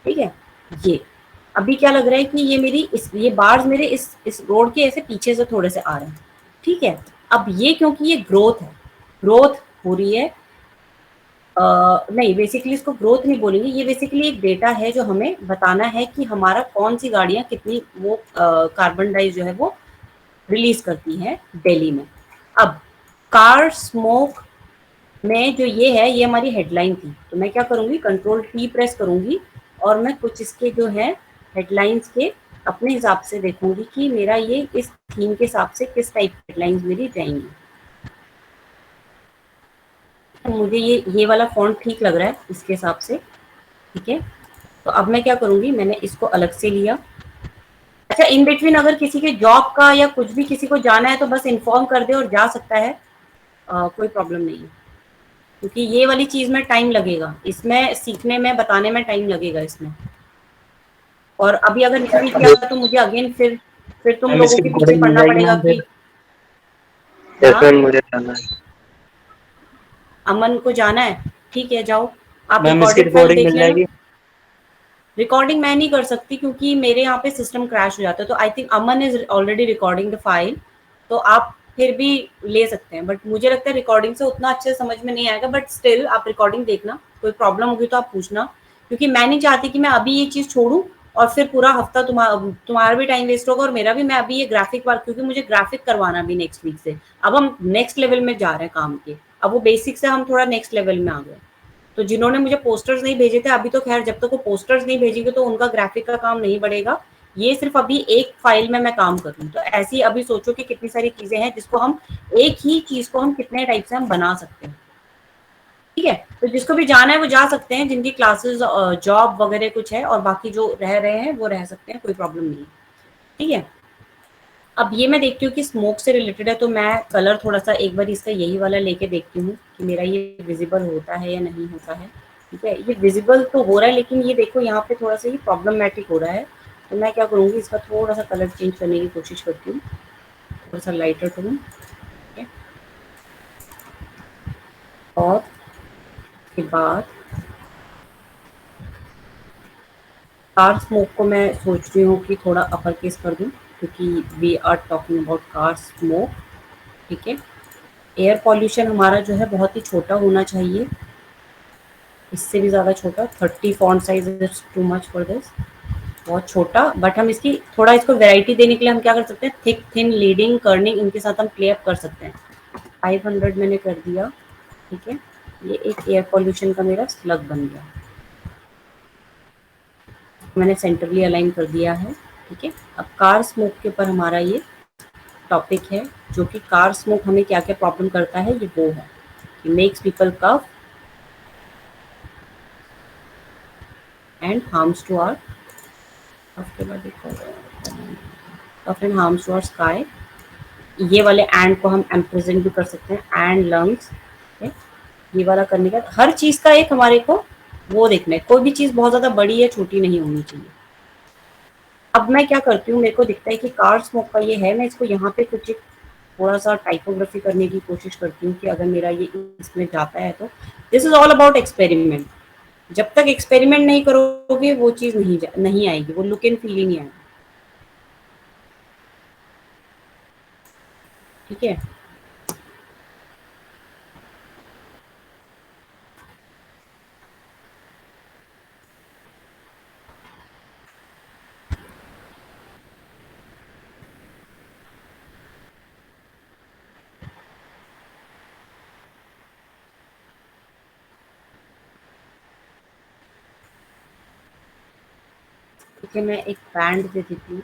ठीक है, ये अभी क्या लग रहा है कि ये मेरी ये बार्स मेरे इस रोड के ऐसे पीछे से थोड़े से आ रहे हैं। ठीक है, अब ये क्योंकि ये ग्रोथ है, ग्रोथ हो रही है, नहीं, बेसिकली इसको ग्रोथ नहीं बोलेंगे, ये बेसिकली एक डेटा है जो हमें बताना है कि हमारा कौन सी गाड़ियां कितनी वो कार्बन डाई जो है वो रिलीज करती हैं दिल्ली में। अब कार स्मोक में जो ये है, ये हमारी हेडलाइन थी, तो मैं क्या करूंगी, कंट्रोल टी प्रेस करूंगी और मैं कुछ इसके जो है हेडलाइंस के अपने हिसाब से देखूंगी कि मेरा ये इस थीम के हिसाब से किस टाइप की हेडलाइंस मेरी जाएंगी। तो मुझे ये वाला फॉन्ट ठीक लग रहा है इसके हिसाब से, ठीक है। तो अब मैं क्या करूंगी, मैंने इसको अलग से लिया। अच्छा, इन बिटवीन अगर किसी के जॉब का या कुछ भी किसी को जाना है तो बस इन्फॉर्म कर दे और जा सकता है, कोई प्रॉब्लम नहीं है, क्योंकि ये वाली चीज में टाइम लगेगा, इसमें सीखने में बताने में टाइम लगेगा इसमें। और अभी अगर नहीं किया तो मुझे अगेन फिर तुम मैम लोगों इसकी के पीछे रिकॉर्डिंग मिल पड़ना जाएगी पड़ेगा मैम कि फिर? यस हाँ मैम, मुझे जाना है। अमन को जाना है, ठीक है जाओ, आप मैम इसकी रिकॉर्डेड फाइल रिकॉर्डिंग देख मिल लेना। जाएगी? रिकॉर्डिंग मैं नहीं कर सकती क्योंकि मेरे यहाँ पे सिस्टम क्रैश हो जाता है, तो I think Aman is already recording the file, तो आप फिर भी ले सकते हैं, बट मुझे लगता है रिकॉर्डिंग से उतना अच्छे समझ में नहीं आएगा, बट स्टिल आप रिकॉर्डिंग देखना, कोई प्रॉब्लम होगी तो आप पूछना, क्योंकि मैं नहीं चाहती कि मैं अभी ये चीज छोड़ूं और फिर पूरा हफ्ता तुम्हारा भी टाइम वेस्ट होगा और मेरा भी। मैं अभी ये ग्राफिक वर्क, क्योंकि मुझे ग्राफिक करवाना भी नेक्स्ट वीक से, अब हम नेक्स्ट लेवल में जा रहे हैं काम के, अब वो बेसिक से हम थोड़ा नेक्स्ट लेवल में आ गए। तो जिन्होंने मुझे पोस्टर्स नहीं भेजे थे अभी, तो खैर जब तक वो पोस्टर्स नहीं भेजेंगे तो उनका ग्राफिक का काम नहीं बढ़ेगा। ये सिर्फ अभी एक फाइल में मैं काम कर रही हूँ, तो ऐसी अभी सोचो कि कितनी सारी चीजें हैं जिसको हम, एक ही चीज को हम कितने टाइप से हम बना सकते हैं, ठीक है। तो जिसको भी जाना है वो जा सकते हैं, जिनकी क्लासेस जॉब वगैरह कुछ है, और बाकी जो रह रहे हैं वो रह सकते हैं, कोई प्रॉब्लम नहीं है, ठीक है। अब ये मैं देखती हूँ कि स्मोक से रिलेटेड है, तो मैं कलर थोड़ा सा एक बार इसका यही वाला लेके देखती हूँ कि मेरा ये विजिबल होता है या नहीं होता है, ठीक है। ये विजिबल तो हो रहा है, लेकिन ये देखो यहाँ पे थोड़ा सा ये प्रॉब्लमेटिक हो रहा है, तो मैं क्या करूँगी, इसका थोड़ा सा कलर चेंज करने की कोशिश करती हूँ, थोड़ा सा लाइटर टोन, ठीक है। और उसके बाद कार स्मोक को मैं सोच रही हूँ कि थोड़ा अपर केस कर दूँ, क्योंकि we are talking about car smoke, ठीक है। एयर पॉल्यूशन हमारा जो है बहुत ही छोटा होना चाहिए, इससे भी ज़्यादा छोटा, 30 font size is too much for this, बहुत छोटा। बट हम इसकी थोड़ा इसको वैरायटी देने के लिए हम क्या कर सकते हैं, थिक थिन लीडिंग कर्निंग इनके साथ हम प्ले अप कर सकते हैं। 500 मैंने कर दिया, ठीक है। ये एक एयर पॉल्यूशन का मेरा स्लग बन गया, मैंने सेंटरली अलाइन कर दिया है, ठीक है। अब कार स्मोक के ऊपर हमारा ये टॉपिक है, जो कि कार स्मोक हमें क्या क्या प्रॉब्लम करता है, ये वो है कि makes people cough and harms to our, उसके बाद cough and harms to our sky, ये वाले एंड को हम एम्प्रेजेंट भी कर सकते हैं, एंड लंग्स, ये वाला करने का हर चीज का एक हमारे को वो देखना है, कोई भी चीज बहुत ज्यादा बड़ी या छोटी नहीं होनी चाहिए। अब मैं क्या करती हूँ, मेरे को दिखता है कि कार स्मोक का ये है, मैं इसको यहाँ पे कुछ एक थोड़ा सा टाइपोग्राफी करने की कोशिश करती हूँ कि अगर मेरा ये इसमें जाता है तो। This is all about experiment, जब तक एक्सपेरिमेंट नहीं करोगे वो चीज नहीं आएगी, वो लुक एंड फील ही नहीं आएगी, ठीक है। ठीक है, मैं एक बैंड दे देती हूँ,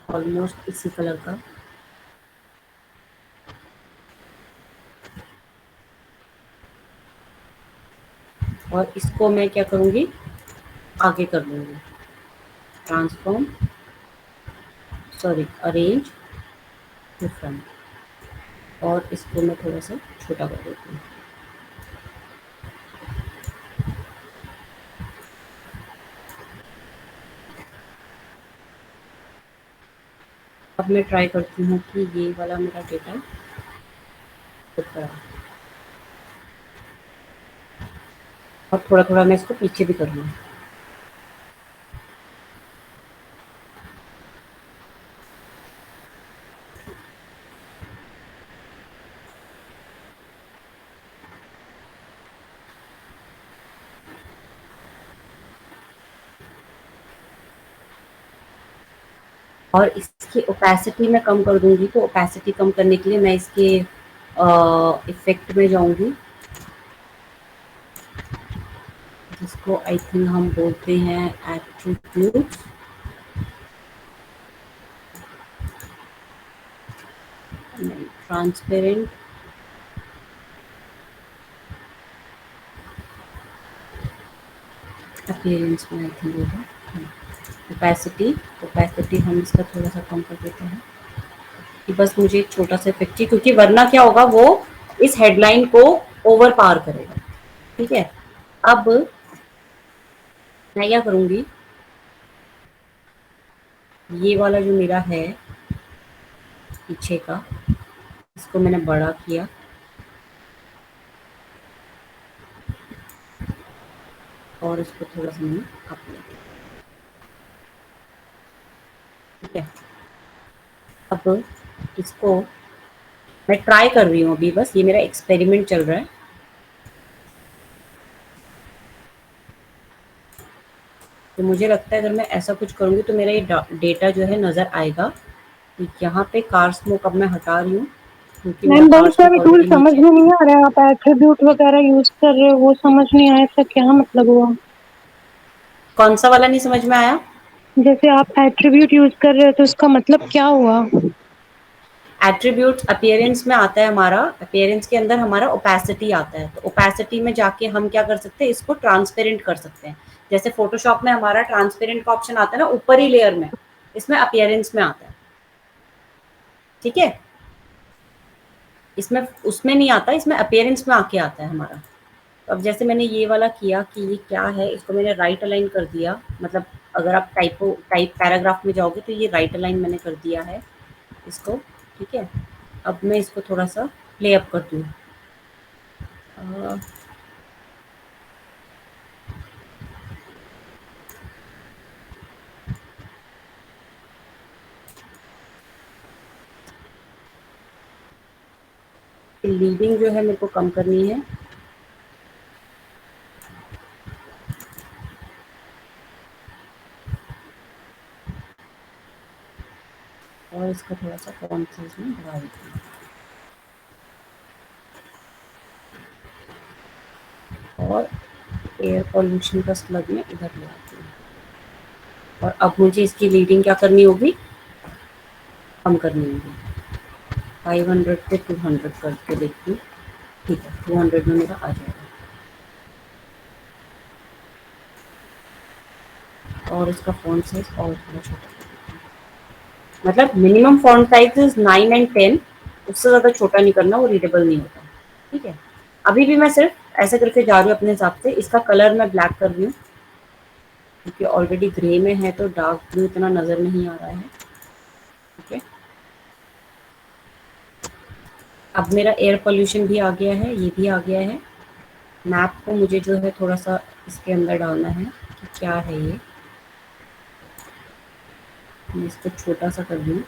ऑलमोस्ट इसी कलर का, और इसको मैं क्या करूँगी, आगे कर लूँगी, transform, sorry arrange to front, और इसको मैं थोड़ा सा छोटा कर देती हूँ। अब मैं ट्राई करती हूँ कि ये वाला मेरा डेटा होता है, और थोड़ा थोड़ा मैं इसको पीछे भी कर लूँ। और इसकी ओपेसिटी मैं कम कर दूंगी। तो ओपेसिटी कम करने के लिए मैं इसके इफेक्ट में जाऊंगी, जिसको आई थिंक हम बोलते हैं एट्रीब्यूट। ट्रांसपेरेंट, अपीयरेंस में आई थिंक होगा। ओपेसिटी, ओपेसिटी हम इसका थोड़ा सा कम कर देते हैं कि बस मुझे एक छोटा सा इफेक्ट चाहिए, क्योंकि वरना क्या होगा, वो इस हेडलाइन को ओवर पावर करेगा। ठीक है, अब मैं क्या करूंगी, ये वाला जो मेरा है पीछे का, इसको मैंने बड़ा किया और इसको थोड़ा सा मैंने अप लिया। ठीक है, अब इसको मैं ट्राई कर रही हूँ अभी, बस ये मेरा एक्सपेरिमेंट चल रहा है। तो मुझे लगता है अगर मैं ऐसा कुछ करूँगी तो मेरा ये डेटा जो है नज़र आएगा। तो यहाँ पे कार स्मोक अब मैं हटा रही हूँ, क्योंकि मेरा मैम कार बहुत सारे स्मोक टूल ऑलरेडी समझ नीचे। में नहीं आ रहे हैं, आप एट्रीब्यूट वगैरह यूज कर रहे हो, वो समझ नहीं आया, इसका क्या मतलब हुआ? कौन सा वाला नहीं समझ में आया? जैसे आप एट्रीब्यूट यूज कर रहे हो तो इसका मतलब क्या हुआ? एट्रीब्यूट अपीयरेंस में आता है हमारा, अपीयरेंस के अंदर हमारा ओपेसिटी आता है। तो ओपेसिटी में जाके हम क्या कर सकते हैं, इसको ट्रांसपेरेंट कर सकते हैं। जैसे फोटोशॉप में हमारा ट्रांसपेरेंट का ऑप्शन आता है ना ऊपर ही लेयर में, इसमें अपीयरेंस में आता है। ठीक है, इसमें उसमें नहीं आता, इसमें अपीयरेंस में आके आता है हमारा। तो अब जैसे मैंने ये वाला किया कि ये क्या है, इसको मैंने राइट अलाइन कर दिया। मतलब अगर आप टाइप पैराग्राफ में जाओगे तो ये राइट अलाइन मैंने कर दिया है इसको। ठीक है, अब मैं इसको थोड़ा सा प्ले अप करती हूँ। लीडिंग जो है मेरे को कम करनी है। और इसका थोड़ा सा फॉन्ट साइज में बढ़ा देती हूँ। और एयर पॉल्यूशन का स्लग में इधर ले आती हूँ। और अब मुझे इसकी लीडिंग क्या करनी होगी, कम करनी होगी। 500 से 200 करके देखती हूँ। ठीक है, 200 में मेरा आ जाएगा। और इसका फॉन्ट साइज और थोड़ा छोटा कर देती हूँ। मतलब minimum font size is 9 and 10, उससे ज़्यादा छोटा नहीं करना, वो रीडेबल नहीं होता। ठीक है, अभी भी मैं सिर्फ ऐसे करके जा रही हूँ अपने हिसाब से। इसका कलर मैं ब्लैक कर रही हूँ, क्योंकि ऑलरेडी ग्रे में है तो डार्क ब्लू इतना नज़र नहीं आ रहा है। ठीक है, अब मेरा एयर पोल्यूशन भी आ गया है, ये भी आ गया है। मैप को मुझे जो है थोड़ा सा इसके अंदर डालना है कि क्या है ये। मैं इसको छोटा सा कर दूँ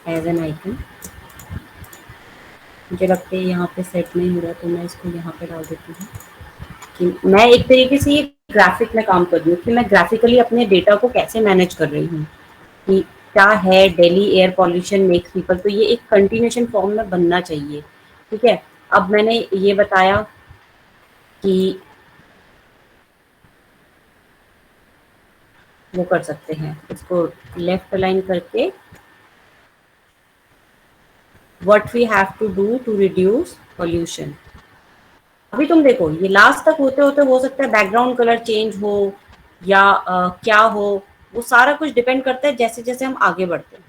एज एन आइकन। मुझे लगता है यहाँ पे सेट नहीं हो रहा, तो मैं इसको यहाँ पे डाल देती हूँ कि मैं एक तरीके से ये ग्राफिक में काम कर रही हूँ कि मैं ग्राफिकली अपने डेटा को कैसे मैनेज कर रही हूँ कि क्या है Delhi air pollution makes people. तो ये एक कंटिन्यूएशन फॉर्म में बनना चाहिए। ठीक है, अब मैंने ये बताया कि वो कर सकते हैं, इसको लेफ्ट अलाइन करके what we have to do to reduce pollution. अभी तुम देखो ये लास्ट तक होते होते हो सकता है बैकग्राउंड कलर चेंज हो या क्या हो, वो सारा कुछ डिपेंड करता है जैसे जैसे हम आगे बढ़ते हैं।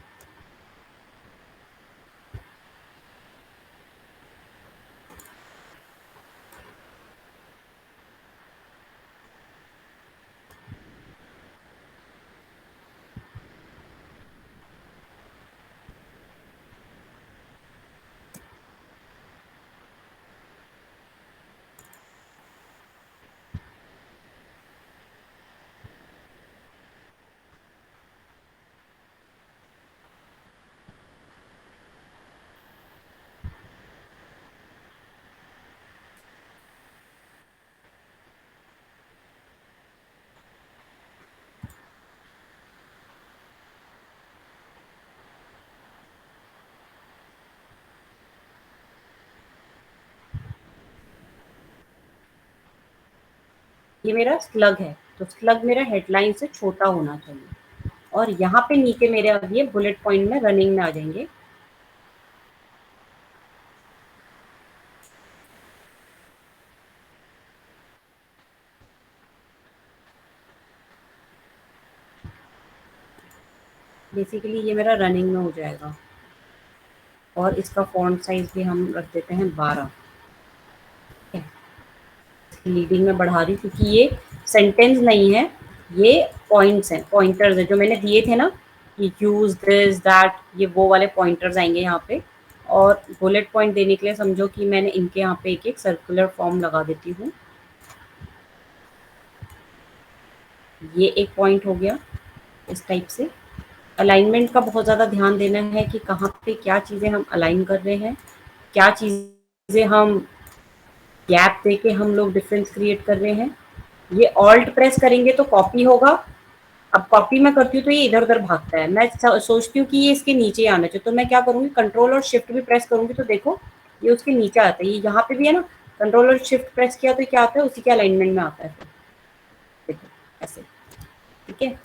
ये मेरा स्लग है, तो स्लग मेरा हेडलाइन से छोटा होना चाहिए। और यहाँ पे नीचे मेरे अब ये बुलेट पॉइंट में रनिंग में आ जाएंगे। बेसिकली ये मेरा रनिंग में हो जाएगा। और इसका फॉन्ट साइज भी हम रख देते हैं 12। लीडिंग में बढ़ा रही क्योंकि ये सेंटेंस नहीं है, ये पॉइंट्स हैं, पॉइंटर्स हैं जो मैंने दिए थे ना कि यूज दिस दैट, ये वो वाले पॉइंटर्स आएंगे यहाँ पे। और बुलेट पॉइंट देने के लिए समझो कि मैंने इनके यहाँ पे एक एक सर्कुलर फॉर्म लगा देती हूँ। ये एक पॉइंट हो गया इस टाइप से। अलाइनमेंट का बहुत ज़्यादा ध्यान देना है कि कहाँ पे क्या चीज़ें हम अलाइन कर रहे हैं, क्या चीज़ें हम गैप दे के हम लोग डिफरेंस क्रिएट कर रहे हैं। ये ऑल्ट प्रेस करेंगे तो कॉपी होगा। अब कॉपी मैं करती हूँ तो ये इधर उधर भागता है, मैं सोचती हूँ कि ये इसके नीचे आना चाहिए, तो मैं क्या करूँगी, कंट्रोल और शिफ्ट भी प्रेस करूँगी तो देखो ये उसके नीचे आता है। ये यहाँ पे भी है ना, कंट्रोल और शिफ्ट प्रेस किया तो क्या आता है, उसी के अलाइनमेंट में आता है। फिर देखो ऐसे, ठीक है।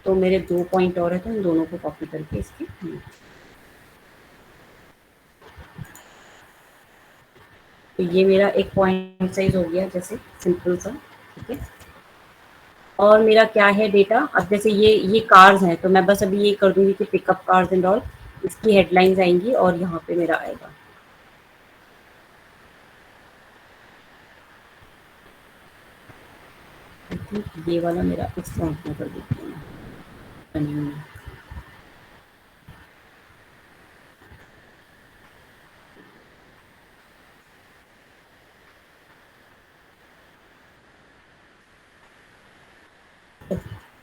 तो मेरे 2 पॉइंट और है, तो इन दोनों को कॉपी करके इसके तो ये मेरा एक पॉइंट साइज हो गया जैसे सिंपल सा, ठीक है। और मेरा क्या है डेटा, अब जैसे ये कार्स हैं तो मैं बस अभी ये कर दूंगी कि पिकअप कार्स एंड ऑल, इसकी हेडलाइंस आएंगी और यहाँ पे मेरा आएगा। ये वाला मेरा इस फॉन्ट में कर देती हूँ मैं।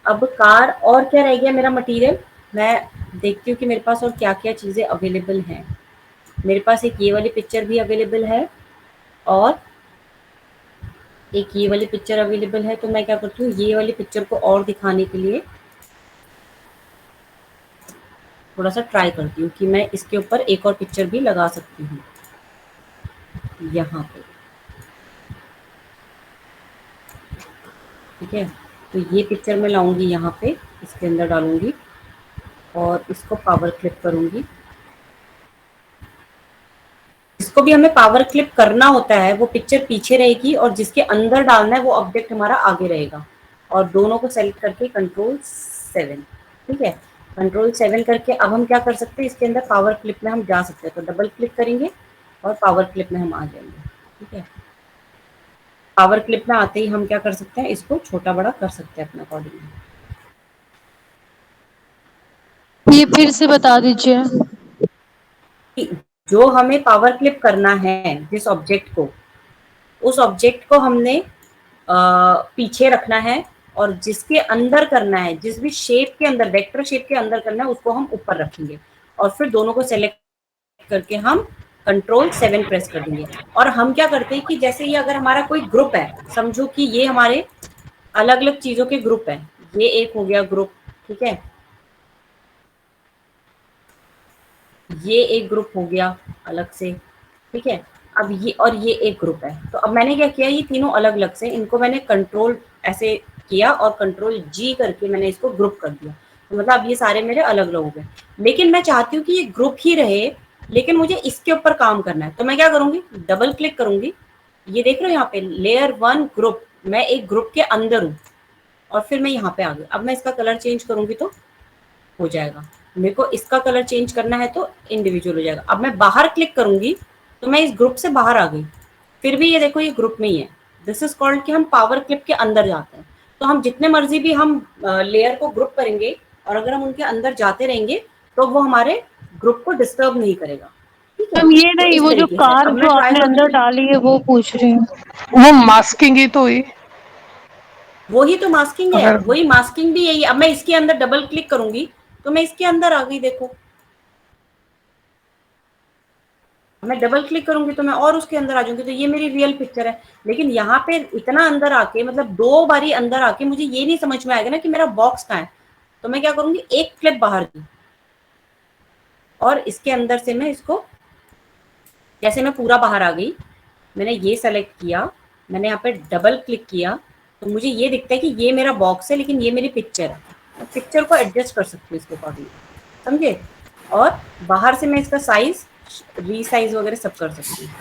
अब कार और क्या रह गया मेरा मटेरियल, मैं देखती हूँ कि मेरे पास और क्या क्या चीज़ें अवेलेबल हैं। मेरे पास एक ये वाली पिक्चर भी अवेलेबल है और एक ये वाली पिक्चर अवेलेबल है। तो मैं क्या करती हूँ, ये वाली पिक्चर को और दिखाने के लिए थोड़ा सा ट्राई करती हूँ कि मैं इसके ऊपर एक और पिक्चर भी लगा सकती हूँ यहाँ पे, ठीक है। तो ये पिक्चर मैं लाऊंगी यहाँ पे, इसके अंदर डालूंगी और इसको पावर क्लिप करूंगी। इसको भी हमें पावर क्लिप करना होता है, वो पिक्चर पीछे रहेगी और जिसके अंदर डालना है वो ऑब्जेक्ट हमारा आगे रहेगा। और दोनों को सेलेक्ट करके कंट्रोल 7, ठीक है। कंट्रोल 7 करके अब हम क्या कर सकते हैं, इसके अंदर पावर क्लिप में हम जा सकते हैं। तो डबल क्लिक करेंगे और पावर क्लिप में हम आ जाएंगे, ठीक है। पावर क्लिप में आते ही हम क्या कर सकते हैं, इसको छोटा बड़ा कर सकते हैं अपने अकॉर्डिंग। ये फिर से बता दीजिए। जो हमें पावर क्लिप करना है, जिस ऑब्जेक्ट को, उस ऑब्जेक्ट को हमने पीछे रखना है और जिसके अंदर करना है, जिस भी शेप के अंदर, वेक्टर शेप के अंदर करना है, उसको हम ऊपर रखेंगे। और फिर दोनों को सेलेक्ट करके हम कंट्रोल 7 प्रेस कर देंगे। और हम क्या करते हैं कि जैसे ये अगर हमारा कोई ग्रुप है, समझो कि ये हमारे अलग अलग चीजों के ग्रुप है, ये एक हो गया ग्रुप, ठीक है, ये एक ग्रुप हो गया अलग से, ठीक है। अब ये और ये एक ग्रुप है। तो अब मैंने क्या किया, ये तीनों अलग अलग से, इनको मैंने कंट्रोल ऐसे किया और कंट्रोल जी करके मैंने इसको ग्रुप कर दिया। तो मतलब अब ये सारे मेरे अलग अलग हो गए। लेकिन मैं चाहती हूँ कि ये ग्रुप ही रहे, लेकिन मुझे इसके ऊपर काम करना है। तो मैं क्या करूंगी, डबल क्लिक करूंगी। ये देख रहे हो यहाँ पे लेयर 1 ग्रुप, मैं एक ग्रुप के अंदर हूँ और फिर मैं यहाँ पे आ गई। अब मैं इसका कलर चेंज करूंगी तो हो जाएगा। मेरे को इसका कलर चेंज करना है तो इंडिविजुअल हो जाएगा। अब मैं बाहर क्लिक करूंगी तो मैं इस ग्रुप से बाहर आ गई, फिर भी ये देखो ये ग्रुप में ही है। दिस इज कॉल्ड कि हम पावर क्लिप के अंदर जाते हैं। तो हम जितने मर्जी भी हम लेयर को ग्रुप करेंगे और अगर हम उनके अंदर जाते रहेंगे तो वो हमारे ग्रुप को डिस्टर्ब नहीं करेगा, ठीक है। मैम ये तो नहीं, इस वो जो तरीके से कार अब जो मैं ट्राई आपने करती अंदर हूँ, डाली है वो पूछ रही हूँ। वो मास्किंग ही तो हुई। वही तो मास्किंग है, अगर वही मास्किंग भी यही। अब मैं इसके अंदर डबल क्लिक करूंगी तो मैं इसके अंदर आ गई, देखो मैं डबल क्लिक करूंगी तो मैं और उसके अंदर आ जाऊंगी। तो ये मेरी रियल पिक्चर है। लेकिन यहाँ पे इतना अंदर आके, मतलब 2 बारी अंदर आके मुझे ये नहीं समझ में आएगा ना कि मेरा बॉक्स कहाँ है। तो मैं क्या करूंगी, एक क्लिप बाहर की और इसके अंदर से मैं इसको, जैसे मैं पूरा बाहर आ गई, मैंने ये सेलेक्ट किया, मैंने यहाँ पे डबल क्लिक किया तो मुझे ये दिखता है कि ये मेरा बॉक्स है लेकिन ये मेरी पिक्चर है, मैं पिक्चर को एडजस्ट कर सकती हूँ इसके अकॉर्डिंग, समझे। और बाहर से मैं इसका साइज रीसाइज वगैरह सब कर सकती हूँ।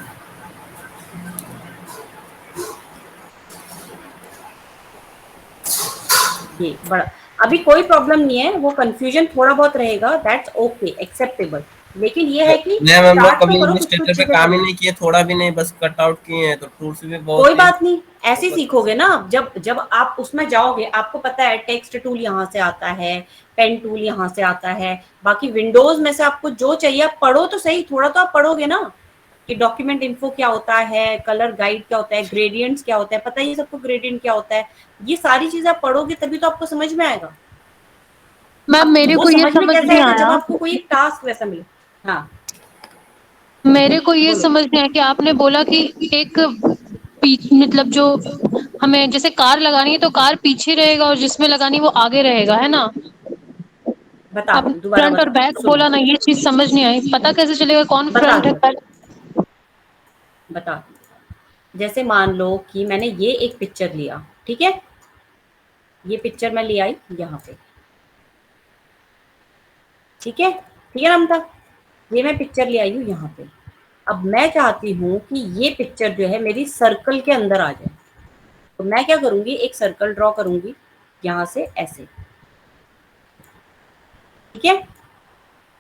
ये बड़ा, अभी कोई प्रॉब्लम नहीं है, वो कंफ्यूजन थोड़ा बहुत रहेगा, दैट्स ओके, एक्सेप्टेबल, लेकिन ये है कि मैम हम लोग स्टार्ट तो कभी करो, कुछ इलस्ट्रेटर कुछ पे चीजें काम ही करो। नहीं किए, थोड़ा भी नहीं, बस कट आउट किए हैं, तो टूल्स भी बहुत कोई बात नहीं, ऐसे ही सीखोगे ना। जब जब आप उसमें जाओगे, आपको पता है टेक्स्ट टूल यहाँ से आता है, पेन टूल यहाँ से आता है, बाकी विंडोज में से आपको जो चाहिए आप पढ़ो तो सही, थोड़ा तो आप पढ़ोगे ना कि डॉक्यूमेंट इन्फो क्या होता है, कलर गाइड क्या होता है, ग्रेडियंट्स क्या होता है, पता ही सबको ग्रेडियंट क्या होता है। ये सारी चीजें आप पढ़ोगे तभी तो आपको समझ में आएगा। मैम अब मेरे वो को ये समझ में समझ कैसे नहीं आएगा, जब आया, आपको कोई एक टास्क वैसा मिले। हाँ मेरे को ये बोलो। समझ नहीं आया कि आपने बोला कि एक मतलब जो हमें जैसे कार लगानी है तो कार पीछे रहेगा और जिसमें लगानी है वो आगे रहेगा, है ना। बताती आपने हूँ, दोबारा फ्रंट और बताती हूँ, बैक सुनो। बोला ना, ये चीज समझ नहीं आई, पता कैसे चलेगा कौन फ्रंट बताती है हूँ बैक। बताती हूँ। जैसे मान लो कि मैंने ये एक पिक्चर लिया, ठीक है, ये पिक्चर मैं ले आई यहाँ पे, ठीक है, ठीक है नमता, ये मैं पिक्चर ले आई हूँ यहाँ पे। अब मैं चाहती हूँ कि ये पिक्चर जो है मेरी सर्कल के अंदर आ जाए, तो मैं क्या करूंगी, एक सर्कल ड्रॉ करूंगी यहाँ से ऐसे, ठीक है।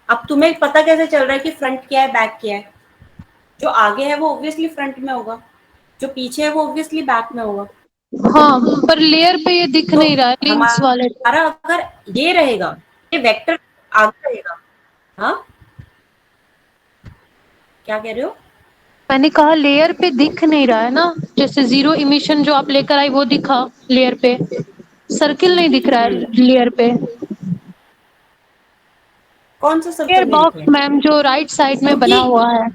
अब तुम्हें पता कैसे चल रहा है कि फ्रंट क्या है बैक क्या है। जो आगे है वो ऑब्वियसली फ्रंट में होगा, जो पीछे है वो ऑब्वियसली बैक में होगा। हाँ, पर लेयर पे ये दिख तो नहीं रहा है लिंक्स वाले। हमारा अगर ये रहेगा, ये वेक्टर आगे रहेगा। हाँ क्या कह रहे हो। मैंने कहा लेयर पे दिख नहीं रहा है ना, जैसे जीरो इमिशन जो आप लेकर आई वो दिखा लेयर पे, सर्किल नहीं दिख रहा है लेयर पे। कौन सा लेयर सर्कल नहीं दिख रहा बॉक्स है, मैम जो राइट साइड में बना क्योंकि हुआ है।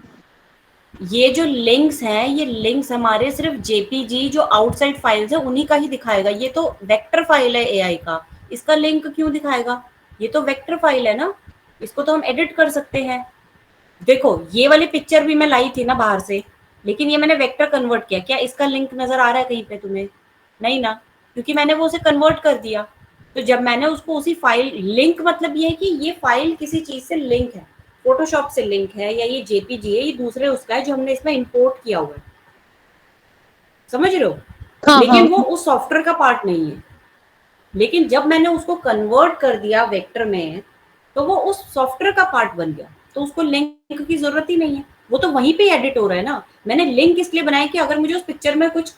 ये जो लिंक्स हैं, ये लिंक्स हमारे सिर्फ जेपीजी जो आउटसाइड फाइल्स है उन्हीं का ही दिखाएगा। ये तो वेक्टर फाइल है एआई का, इसका लिंक क्यों दिखाएगा। ये तो वेक्टर फाइल है ना, इसको तो हम एडिट कर सकते हैं। देखो ये वाली पिक्चर भी मैं लाई थी ना बाहर से, लेकिन ये मैंने वेक्टर कन्वर्ट किया, क्या इसका लिंक नजर आ रहा है कहीं पे तुम्हें, नहीं ना, क्योंकि मैंने वो उसे कन्वर्ट कर दिया। तो जब मैंने उसको उसी फाइल, लिंक मतलब ये है कि ये फाइल किसी चीज से लिंक है, फोटोशॉप से लिंक है, या ये जेपीजी है, ये दूसरे उसका है जो हमने इसमें इंपोर्ट किया हुआ है, समझ रहे हो। हाँ हाँ। लेकिन वो उस सॉफ्टवेयर का पार्ट नहीं है। लेकिन जब मैंने उसको कन्वर्ट कर दिया वेक्टर में, तो वो उस सॉफ्टवेयर का पार्ट बन गया, तो उसको लिंक की जरूरत ही नहीं है, वो तो वहीं पे एडिट हो रहा है ना। मैंने लिंक इसलिए बनाया कि अगर मुझे उस पिक्चर में कुछ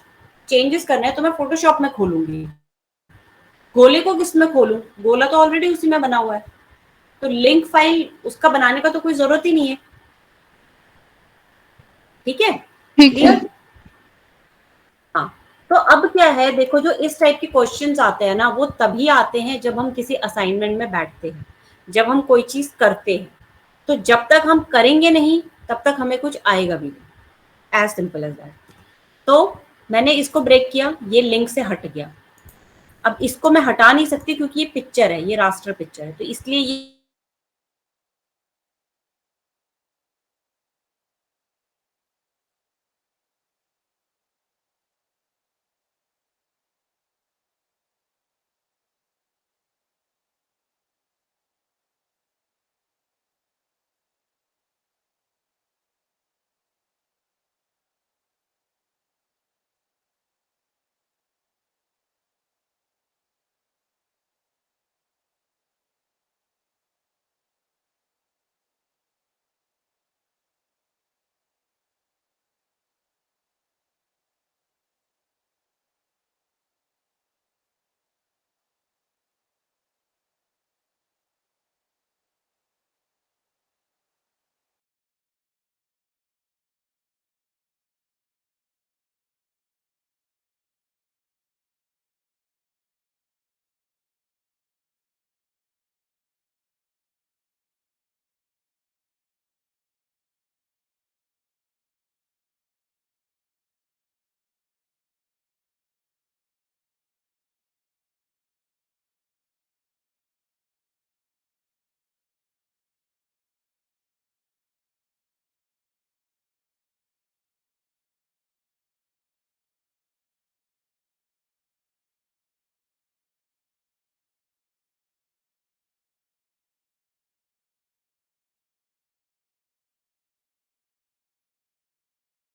चेंजेस करना है तो मैं फोटोशॉप में खोलूंगी, गोले को किस में खोलूं, गोला तो ऑलरेडी उसी में बना हुआ है, तो लिंक फाइल उसका बनाने का तो कोई जरूरत ही नहीं है। ठीक है, ठीक है। क्लियर। हाँ, तो अब क्या है, देखो जो इस टाइप के क्वेश्चंस आते हैं ना, वो तभी आते हैं जब हम किसी असाइनमेंट में बैठते हैं, जब हम कोई चीज करते हैं। तो जब तक हम करेंगे नहीं तब तक हमें कुछ आएगा भी नहीं, एज सिंपल एज दैट। तो मैंने इसको ब्रेक किया, ये लिंक से हट गया। अब इसको मैं हटा नहीं सकती क्योंकि ये पिक्चर है, ये रास्टर पिक्चर है, तो इसलिए